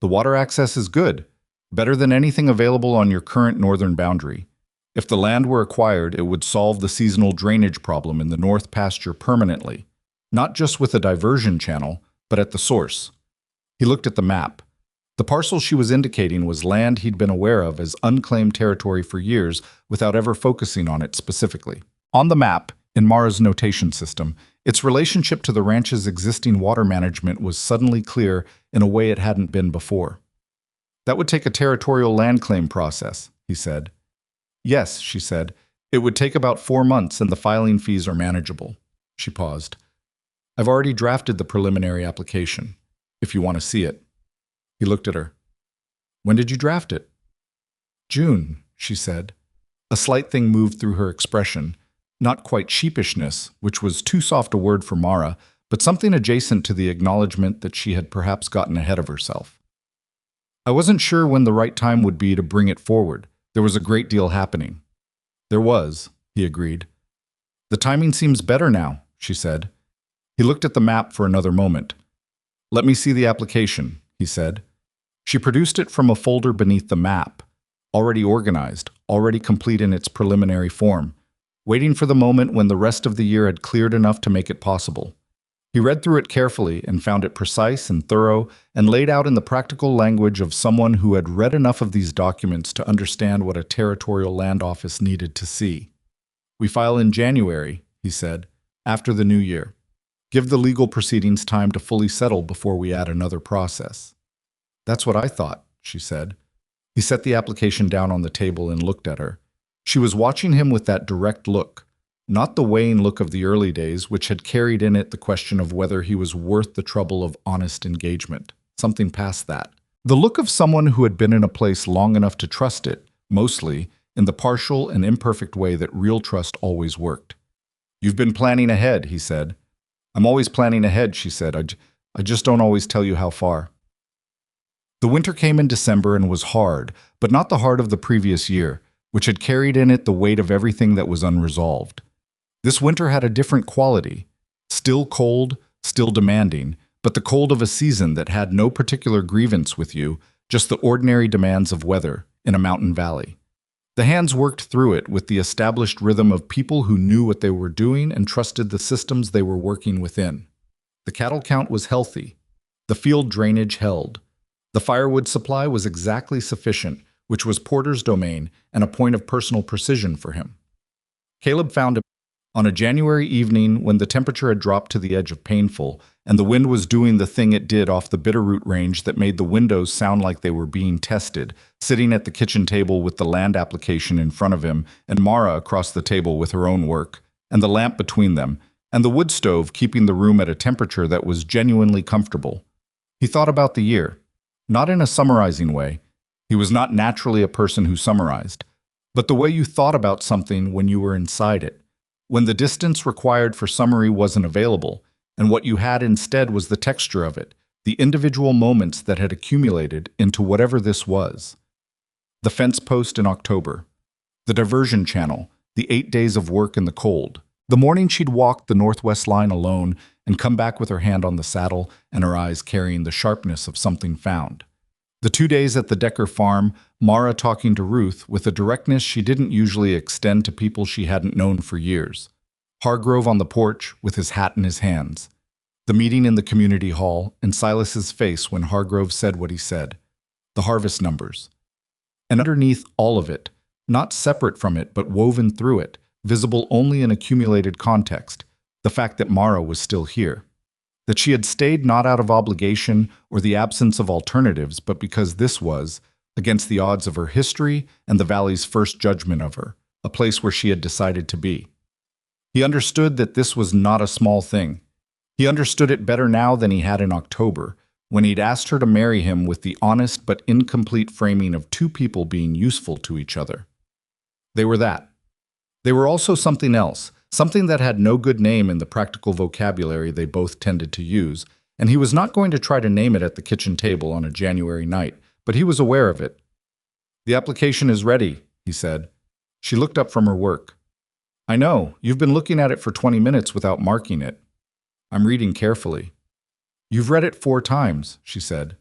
"The water access is good, better than anything available on your current northern boundary. If the land were acquired, it would solve the seasonal drainage problem in the north pasture permanently, not just with a diversion channel, but at the source." He looked at the map. The parcel she was indicating was land he'd been aware of as unclaimed territory for years without ever focusing on it specifically. On the map, in Mara's notation system, its relationship to the ranch's existing water management was suddenly clear in a way it hadn't been before. "That would take a territorial land claim process," he said. "Yes," she said. "It would take about 4 months and the filing fees are manageable." She paused. "I've already drafted the preliminary application, if you want to see it." He looked at her. "When did you draft it?" "June," she said. A slight thing moved through her expression, not quite sheepishness, which was too soft a word for Mara, but something adjacent to the acknowledgement that she had perhaps gotten ahead of herself. "I wasn't sure when the right time would be to bring it forward. There was a great deal happening." "There was," he agreed. "The timing seems better now," she said. He looked at the map for another moment. "Let me see the application," he said. She produced it from a folder beneath the map, already organized, already complete in its preliminary form, waiting for the moment when the rest of the year had cleared enough to make it possible. He read through it carefully and found it precise and thorough and laid out in the practical language of someone who had read enough of these documents to understand what a territorial land office needed to see. "We file in January," he said, "after the new year. Give the legal proceedings time to fully settle before we add another process." That's what I thought, she said. He set the application down on the table and looked at her. She was watching him with that direct look, not the weighing look of the early days, which had carried in it the question of whether he was worth the trouble of honest engagement. Something past that. The look of someone who had been in a place long enough to trust it, mostly, in the partial and imperfect way that real trust always worked. You've been planning ahead, he said. I'm always planning ahead, she said. I just don't always tell you how far. The winter came in December and was hard, but not the hard of the previous year, which had carried in it the weight of everything that was unresolved. This winter had a different quality. Still cold, still demanding, but the cold of a season that had no particular grievance with you, just the ordinary demands of weather in a mountain valley. The hands worked through it with the established rhythm of people who knew what they were doing and trusted the systems they were working within. The cattle count was healthy. The field drainage held. The firewood supply was exactly sufficient, which was Porter's domain and a point of personal precision for him. Caleb found him on a January evening when the temperature had dropped to the edge of painful, and the wind was doing the thing it did off the Bitterroot Range that made the windows sound like they were being tested, sitting at the kitchen table with the land application in front of him, and Mara across the table with her own work, and the lamp between them, and the wood stove keeping the room at a temperature that was genuinely comfortable. He thought about the year, not in a summarizing way. He was not naturally a person who summarized, but the way you thought about something when you were inside it, when the distance required for summary wasn't available, and what you had instead was the texture of it, the individual moments that had accumulated into whatever this was. The fence post in October, the diversion channel, the 8 days of work in the cold, the morning she'd walked the Northwest line alone and come back with her hand on the saddle and her eyes carrying the sharpness of something found. The 2 days at the Decker farm, Mara talking to Ruth with a directness she didn't usually extend to people she hadn't known for years. Hargrove on the porch with his hat in his hands. The meeting in the community hall and Silas's face when Hargrove said what he said. The harvest numbers. And underneath all of it, not separate from it but woven through it, visible only in accumulated context, the fact that Mara was still here. That she had stayed not out of obligation or the absence of alternatives, but because this was, against the odds of her history and the valley's first judgment of her, a place where she had decided to be. He understood that this was not a small thing. He understood it better now than he had in October, when he'd asked her to marry him with the honest but incomplete framing of two people being useful to each other. They were that. They were also something else, something that had no good name in the practical vocabulary they both tended to use, and he was not going to try to name it at the kitchen table on a January night, but he was aware of it. The application is ready, he said. She looked up from her work. I know, you've been looking at it for 20 minutes without marking it. I'm reading carefully. You've read it 4 times, she said.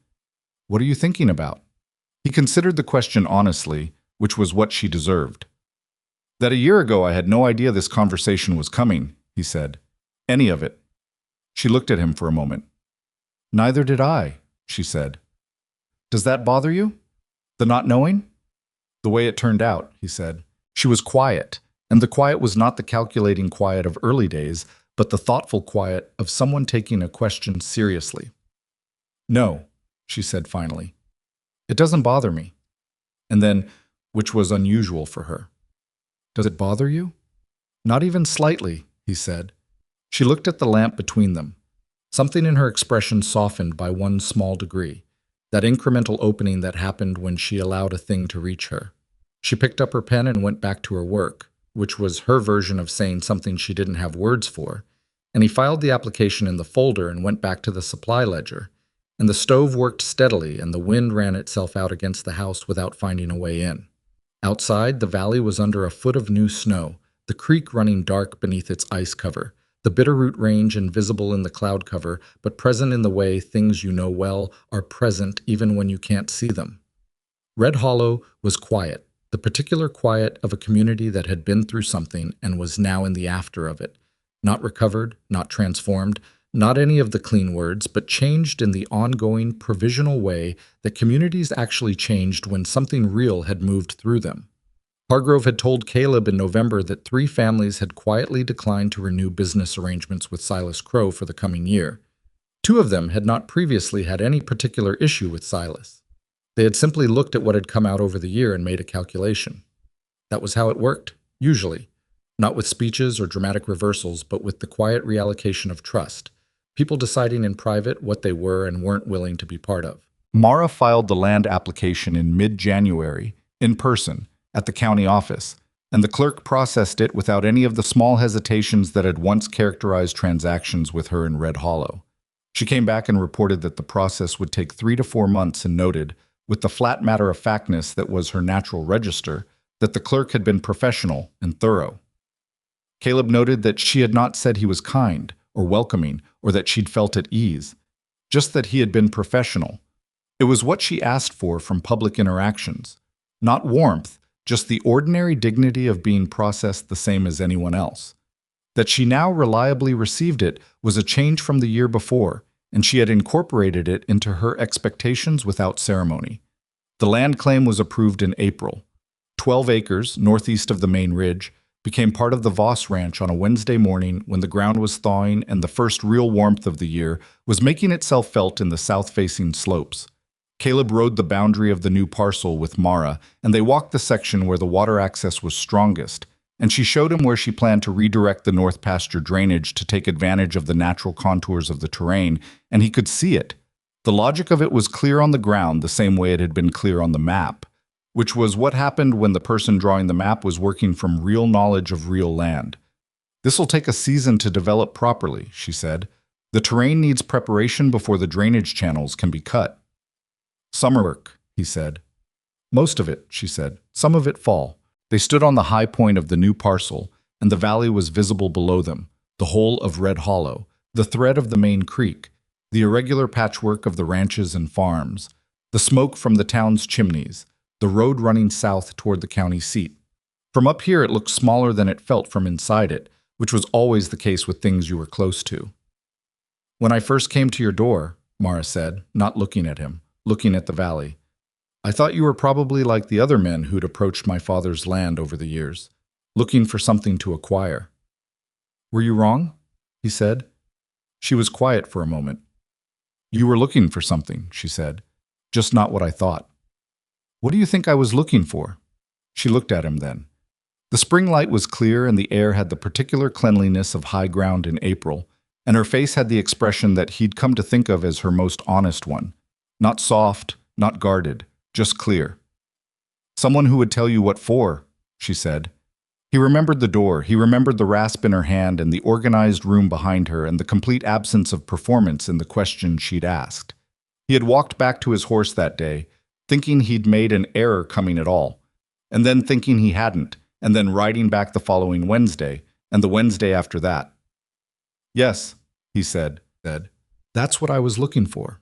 What are you thinking about? He considered the question honestly, which was what she deserved. That a year ago I had no idea this conversation was coming, he said. Any of it. She looked at him for a moment. Neither did I, she said. Does that bother you? The not knowing? The way it turned out, he said. She was quiet, and the quiet was not the calculating quiet of early days, but the thoughtful quiet of someone taking a question seriously. No, she said finally. It doesn't bother me. And then, which was unusual for her, does it bother you? Not even slightly, he said. She looked at the lamp between them. Something in her expression softened by one small degree, that incremental opening that happened when she allowed a thing to reach her. She picked up her pen and went back to her work, which was her version of saying something she didn't have words for, and he filed the application in the folder and went back to the supply ledger, and the stove worked steadily and the wind ran itself out against the house without finding a way in. Outside, the valley was under a foot of new snow, the creek running dark beneath its ice cover, the Bitterroot Range invisible in the cloud cover, but present in the way things you know well are present even when you can't see them. Red Hollow was quiet, the particular quiet of a community that had been through something and was now in the after of it. Not recovered, not transformed, not any of the clean words, but changed in the ongoing, provisional way that communities actually changed when something real had moved through them. Hargrove had told Caleb in November that 3 families had quietly declined to renew business arrangements with Silas Crow for the coming year. Two of them had not previously had any particular issue with Silas. They had simply looked at what had come out over the year and made a calculation. That was how it worked, usually. Not with speeches or dramatic reversals, but with the quiet reallocation of trust. People deciding in private what they were and weren't willing to be part of. Mara filed the land application in mid-January, in person, at the county office, and the clerk processed it without any of the small hesitations that had once characterized transactions with her in Red Hollow. She came back and reported that the process would take 3 to 4 months and noted, with the flat matter-of-factness that was her natural register, that the clerk had been professional and thorough. Caleb noted that she had not said he was kind or welcoming or that she'd felt at ease, just that he had been professional. It was what she asked for from public interactions. Not warmth, just the ordinary dignity of being processed the same as anyone else. That she now reliably received it was a change from the year before, and she had incorporated it into her expectations without ceremony. The land claim was approved in April. 12 acres, northeast of the main ridge, became part of the Voss Ranch on a Wednesday morning when the ground was thawing and the first real warmth of the year was making itself felt in the south-facing slopes. Caleb rode the boundary of the new parcel with Mara, and they walked the section where the water access was strongest, and she showed him where she planned to redirect the north pasture drainage to take advantage of the natural contours of the terrain, and he could see it. The logic of it was clear on the ground the same way it had been clear on the map, which was what happened when the person drawing the map was working from real knowledge of real land. "This'll take a season to develop properly," she said. "The terrain needs preparation before the drainage channels can be cut." "Summer work," he said. "Most of it," she said. "Some of it fall." They stood on the high point of the new parcel, and the valley was visible below them, the whole of Red Hollow, the thread of the main creek, the irregular patchwork of the ranches and farms, the smoke from the town's chimneys, the road running south toward the county seat. From up here it looked smaller than it felt from inside it, which was always the case with things you were close to. "When I first came to your door," Mara said, not looking at him, looking at the valley, "I thought you were probably like the other men who'd approached my father's land over the years, looking for something to acquire." "Were you wrong?" he said. She was quiet for a moment. "You were looking for something," she said, "just not what I thought." "What do you think I was looking for?" She looked at him then. The spring light was clear and the air had the particular cleanliness of high ground in April, and her face had the expression that he'd come to think of as her most honest one. Not soft, not guarded, just clear. "Someone who would tell you what for," she said. He remembered the door, he remembered the rasp in her hand and the organized room behind her and the complete absence of performance in the question she'd asked. He had walked back to his horse that day, thinking he'd made an error coming at all, and then thinking he hadn't, and then riding back the following Wednesday, and the Wednesday after that. "Yes," he said, "that's what I was looking for."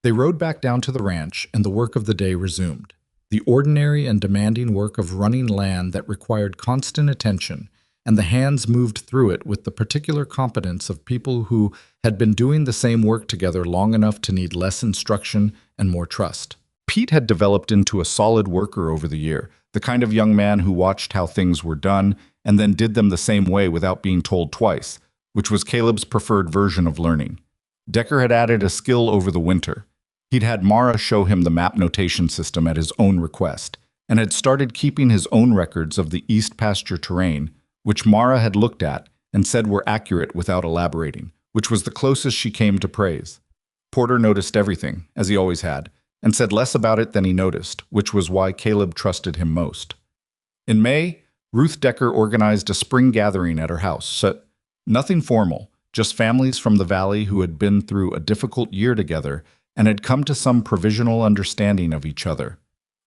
They rode back down to the ranch, and the work of the day resumed. The ordinary and demanding work of running land that required constant attention, and the hands moved through it with the particular competence of people who had been doing the same work together long enough to need less instruction and more trust. Pete had developed into a solid worker over the year, the kind of young man who watched how things were done and then did them the same way without being told twice, which was Caleb's preferred version of learning. Decker had added a skill over the winter. He'd had Mara show him the map notation system at his own request, and had started keeping his own records of the east pasture terrain, which Mara had looked at and said were accurate without elaborating, which was the closest she came to praise. Porter noticed everything, as he always had, and said less about it than he noticed, which was why Caleb trusted him most. In May, Ruth Decker organized a spring gathering at her house. Nothing formal, just families from the valley who had been through a difficult year together and had come to some provisional understanding of each other.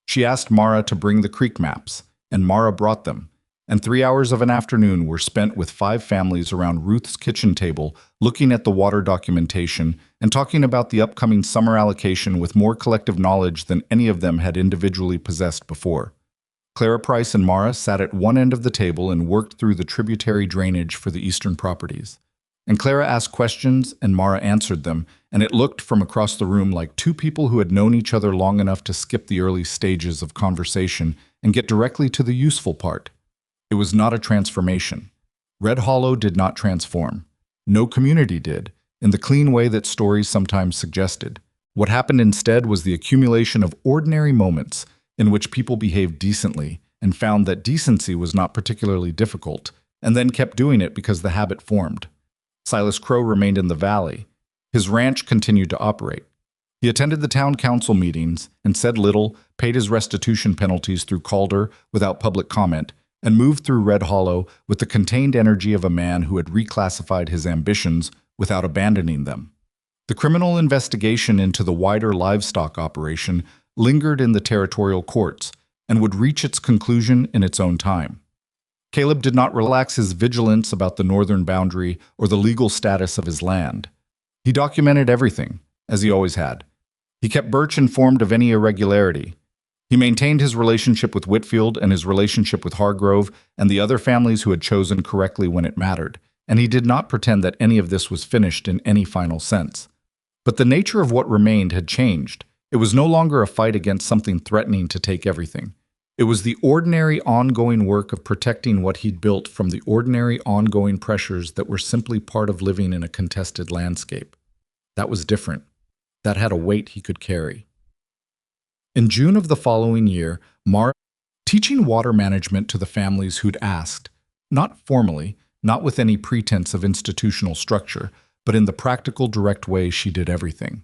She asked Mara to bring the creek maps, and Mara brought them, and 3 hours of an afternoon were spent with 5 families around Ruth's kitchen table looking at the water documentation and talking about the upcoming summer allocation with more collective knowledge than any of them had individually possessed before. Clara Price and Mara sat at one end of the table and worked through the tributary drainage for the eastern properties. And Clara asked questions and Mara answered them, and it looked from across the room like two people who had known each other long enough to skip the early stages of conversation and get directly to the useful part. It was not a transformation. Red Hollow did not transform. No community did, in the clean way that stories sometimes suggested. What happened instead was the accumulation of ordinary moments in which people behaved decently and found that decency was not particularly difficult, and then kept doing it because the habit formed. Silas Crow remained in the valley. His ranch continued to operate. He attended the town council meetings and said little, paid his restitution penalties through Calder without public comment, and moved through Red Hollow with the contained energy of a man who had reclassified his ambitions without abandoning them. The criminal investigation into the wider livestock operation lingered in the territorial courts and would reach its conclusion in its own time. Caleb did not relax his vigilance about the northern boundary or the legal status of his land. He documented everything, as he always had. He kept Birch informed of any irregularity. He maintained his relationship with Whitfield and his relationship with Hargrove and the other families who had chosen correctly when it mattered, and he did not pretend that any of this was finished in any final sense. But the nature of what remained had changed. It was no longer a fight against something threatening to take everything. It was the ordinary, ongoing work of protecting what he'd built from the ordinary, ongoing pressures that were simply part of living in a contested landscape. That was different. That had a weight he could carry. In June of the following year, Mara, teaching water management to the families who'd asked, not formally, not with any pretense of institutional structure, but in the practical, direct way she did everything.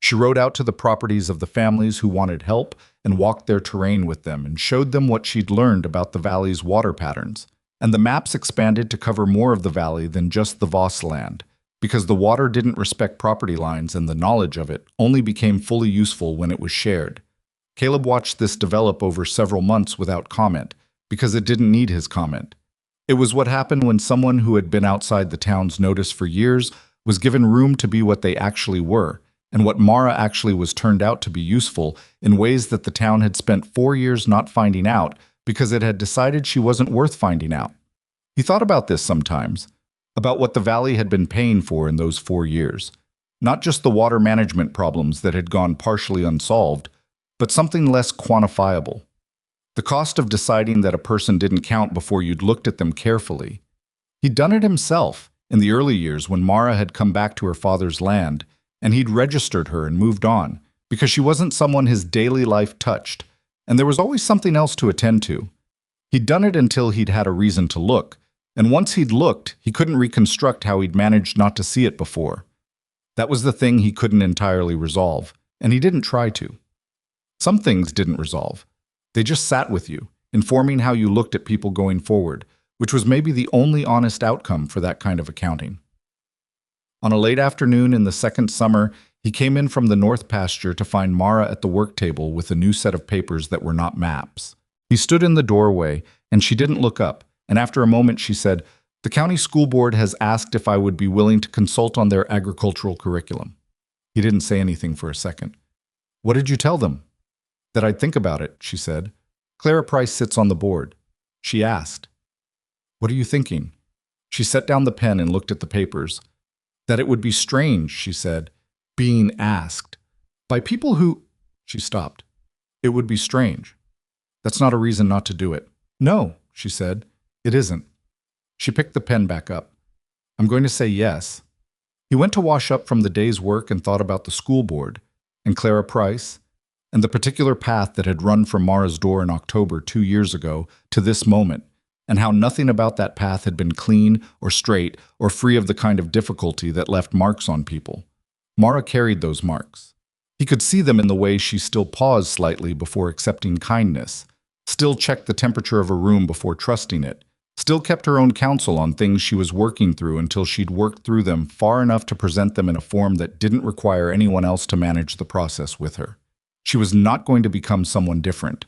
She rode out to the properties of the families who wanted help and walked their terrain with them and showed them what she'd learned about the valley's water patterns. And the maps expanded to cover more of the valley than just the Voss land, because the water didn't respect property lines and the knowledge of it only became fully useful when it was shared. Caleb watched this develop over several months without comment, because it didn't need his comment. It was what happened when someone who had been outside the town's notice for years was given room to be what they actually were, and what Mara actually was turned out to be useful in ways that the town had spent 4 years not finding out because it had decided she wasn't worth finding out. He thought about this sometimes, about what the valley had been paying for in those 4 years. Not just the water management problems that had gone partially unsolved, but something less quantifiable. The cost of deciding that a person didn't count before you'd looked at them carefully. He'd done it himself in the early years when Mara had come back to her father's land, and he'd registered her and moved on, because she wasn't someone his daily life touched, and there was always something else to attend to. He'd done it until he'd had a reason to look, and once he'd looked, he couldn't reconstruct how he'd managed not to see it before. That was the thing he couldn't entirely resolve, and he didn't try to. Some things didn't resolve. They just sat with you, informing how you looked at people going forward, which was maybe the only honest outcome for that kind of accounting. On a late afternoon in the second summer, he came in from the north pasture to find Mara at the work table with a new set of papers that were not maps. He stood in the doorway, and she didn't look up, and after a moment she said, "The county school board has asked if I would be willing to consult on their agricultural curriculum." He didn't say anything for a second. "What did you tell them?" "That I'd think about it," she said. "Clara Price sits on the board." She asked, "What are you thinking?" She set down the pen and looked at the papers. "That it would be strange," she said, "being asked. By people who—" She stopped. "It would be strange. That's not a reason not to do it." "No," she said, "it isn't." She picked the pen back up. "I'm going to say yes." He went to wash up from the day's work and thought about the school board, and Clara Price, and the particular path that had run from Mara's door in October 2 years ago to this moment, and how nothing about that path had been clean or straight or free of the kind of difficulty that left marks on people. Mara carried those marks. He could see them in the way she still paused slightly before accepting kindness, still checked the temperature of a room before trusting it, still kept her own counsel on things she was working through until she'd worked through them far enough to present them in a form that didn't require anyone else to manage the process with her. She was not going to become someone different.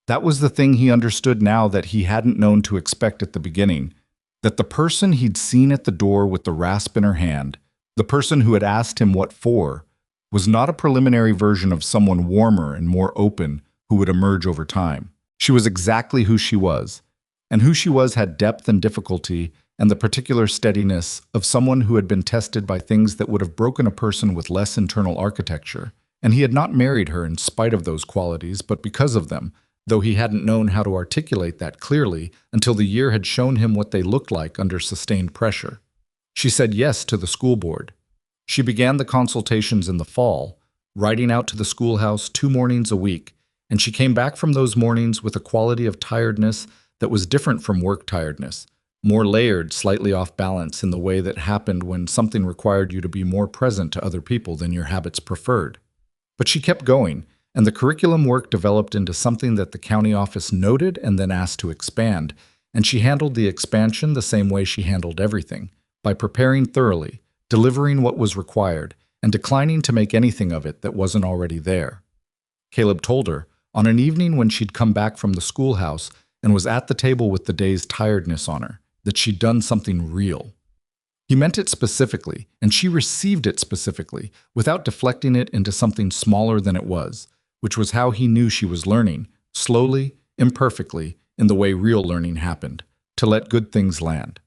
That was the thing he understood now that he hadn't known to expect at the beginning, that the person he'd seen at the door with the rasp in her hand, the person who had asked him what for, was not a preliminary version of someone warmer and more open who would emerge over time. She was exactly who she was, and who she was had depth and difficulty and the particular steadiness of someone who had been tested by things that would have broken a person with less internal architecture. And he had not married her in spite of those qualities, but because of them, though he hadn't known how to articulate that clearly until the year had shown him what they looked like under sustained pressure. She said yes to the school board. She began the consultations in the fall, riding out to the schoolhouse 2 mornings a week, and she came back from those mornings with a quality of tiredness that was different from work tiredness, more layered, slightly off balance in the way that happened when something required you to be more present to other people than your habits preferred. But she kept going, and the curriculum work developed into something that the county office noted and then asked to expand, and she handled the expansion the same way she handled everything, by preparing thoroughly, delivering what was required, and declining to make anything of it that wasn't already there. Caleb told her, on an evening when she'd come back from the schoolhouse and was at the table with the day's tiredness on her, that she'd done something real. He meant it specifically, and she received it specifically, without deflecting it into something smaller than it was, which was how he knew she was learning, slowly, imperfectly, in the way real learning happened, to let good things land.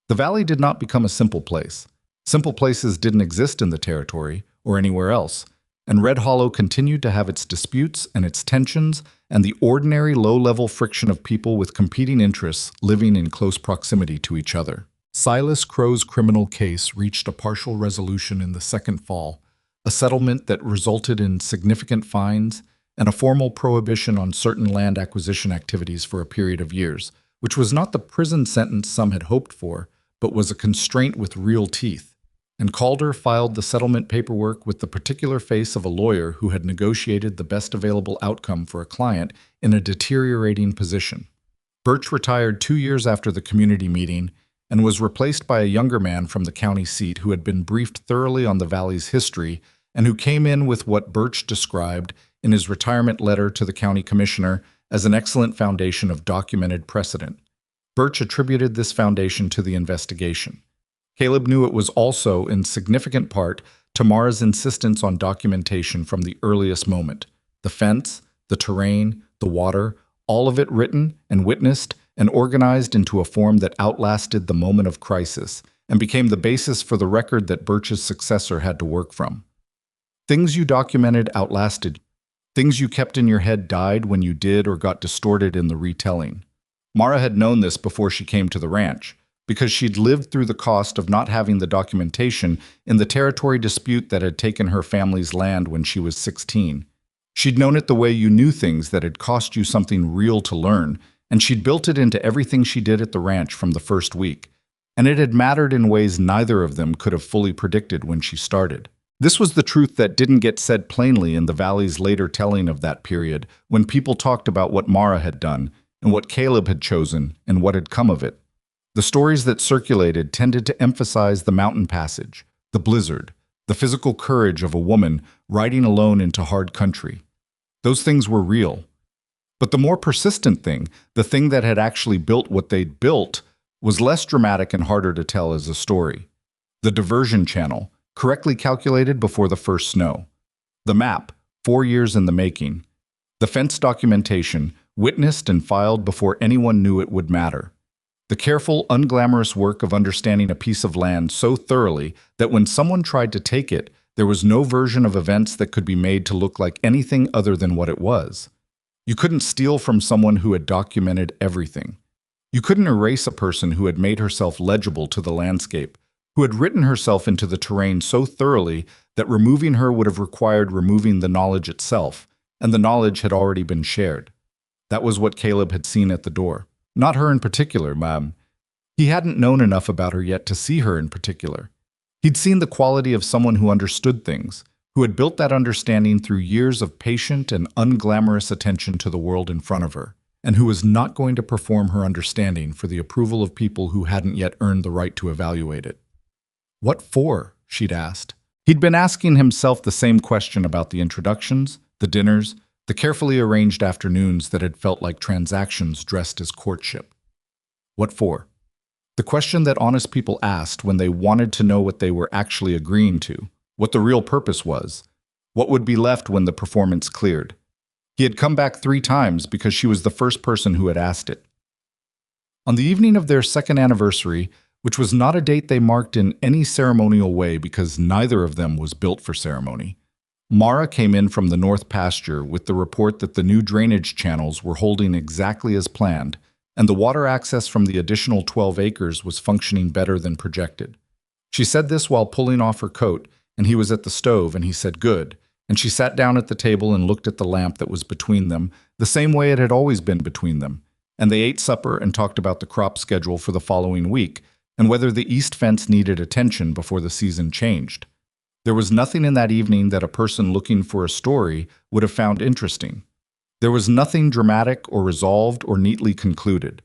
The valley did not become a simple place. Simple places didn't exist in the territory or anywhere else, and Red Hollow continued to have its disputes and its tensions and the ordinary low-level friction of people with competing interests living in close proximity to each other. Silas Crow's criminal case reached a partial resolution in the second fall, a settlement that resulted in significant fines and a formal prohibition on certain land acquisition activities for a period of years, which was not the prison sentence some had hoped for, but was a constraint with real teeth. And Calder filed the settlement paperwork with the particular face of a lawyer who had negotiated the best available outcome for a client in a deteriorating position. Birch retired 2 years after the community meeting and was replaced by a younger man from the county seat who had been briefed thoroughly on the valley's history and who came in with what Birch described in his retirement letter to the county commissioner as an excellent foundation of documented precedent. Birch attributed this foundation to the investigation. Caleb knew it was also, in significant part, to Mara's insistence on documentation from the earliest moment. The fence, the terrain, the water, all of it written and witnessed and organized into a form that outlasted the moment of crisis and became the basis for the record that Birch's successor had to work from. Things you documented outlasted. Things you kept in your head died when you did or got distorted in the retelling. Mara had known this before she came to the ranch, because she'd lived through the cost of not having the documentation in the territory dispute that had taken her family's land when she was 16. She'd known it the way you knew things that had cost you something real to learn, and she'd built it into everything she did at the ranch from the first week. And it had mattered in ways neither of them could have fully predicted when she started. This was the truth that didn't get said plainly in the valley's later telling of that period, when people talked about what Mara had done, and what Caleb had chosen, and what had come of it. The stories that circulated tended to emphasize the mountain passage, the blizzard, the physical courage of a woman riding alone into hard country. Those things were real. But the more persistent thing, the thing that had actually built what they'd built, was less dramatic and harder to tell as a story. The diversion channel, correctly calculated before the first snow. The map, 4 years in the making. The fence documentation, witnessed and filed before anyone knew it would matter. The careful, unglamorous work of understanding a piece of land so thoroughly that when someone tried to take it, there was no version of events that could be made to look like anything other than what it was. You couldn't steal from someone who had documented everything. You couldn't erase a person who had made herself legible to the landscape, who had written herself into the terrain so thoroughly that removing her would have required removing the knowledge itself, and the knowledge had already been shared. That was what Caleb had seen at the door. Not her in particular, ma'am. He hadn't known enough about her yet to see her in particular. He'd seen the quality of someone who understood things, who had built that understanding through years of patient and unglamorous attention to the world in front of her, and who was not going to perform her understanding for the approval of people who hadn't yet earned the right to evaluate it. What for? She'd asked. He'd been asking himself the same question about the introductions, the dinners, the carefully arranged afternoons that had felt like transactions dressed as courtship. What for? The question that honest people asked when they wanted to know what they were actually agreeing to, what the real purpose was, what would be left when the performance cleared. He had come back 3 times because she was the first person who had asked it. On the evening of their second anniversary, which was not a date they marked in any ceremonial way because neither of them was built for ceremony, Mara came in from the north pasture with the report that the new drainage channels were holding exactly as planned, and the water access from the additional 12 acres was functioning better than projected. She said this while pulling off her coat and he was at the stove, and he said, "Good." And she sat down at the table and looked at the lamp that was between them, the same way it had always been between them. And they ate supper and talked about the crop schedule for the following week, and whether the east fence needed attention before the season changed. There was nothing in that evening that a person looking for a story would have found interesting. There was nothing dramatic or resolved or neatly concluded.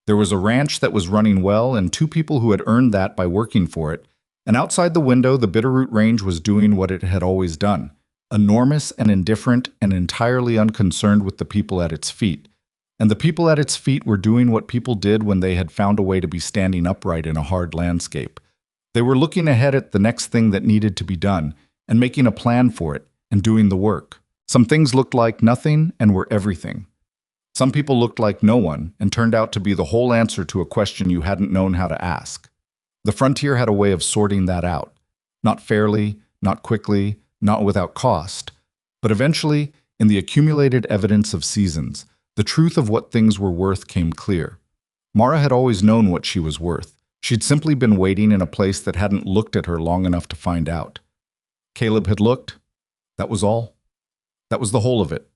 There was a ranch that was running well and two people who had earned that by working for it, and outside the window the Bitterroot Range was doing what it had always done, enormous and indifferent and entirely unconcerned with the people at its feet. And the people at its feet were doing what people did when they had found a way to be standing upright in a hard landscape. They were looking ahead at the next thing that needed to be done, and making a plan for it, and doing the work. Some things looked like nothing and were everything. Some people looked like no one, and turned out to be the whole answer to a question you hadn't known how to ask. The frontier had a way of sorting that out. Not fairly, not quickly, not without cost. But eventually, in the accumulated evidence of seasons, the truth of what things were worth came clear. Mara had always known what she was worth. She'd simply been waiting in a place that hadn't looked at her long enough to find out. Caleb had looked. That was all. That was the whole of it.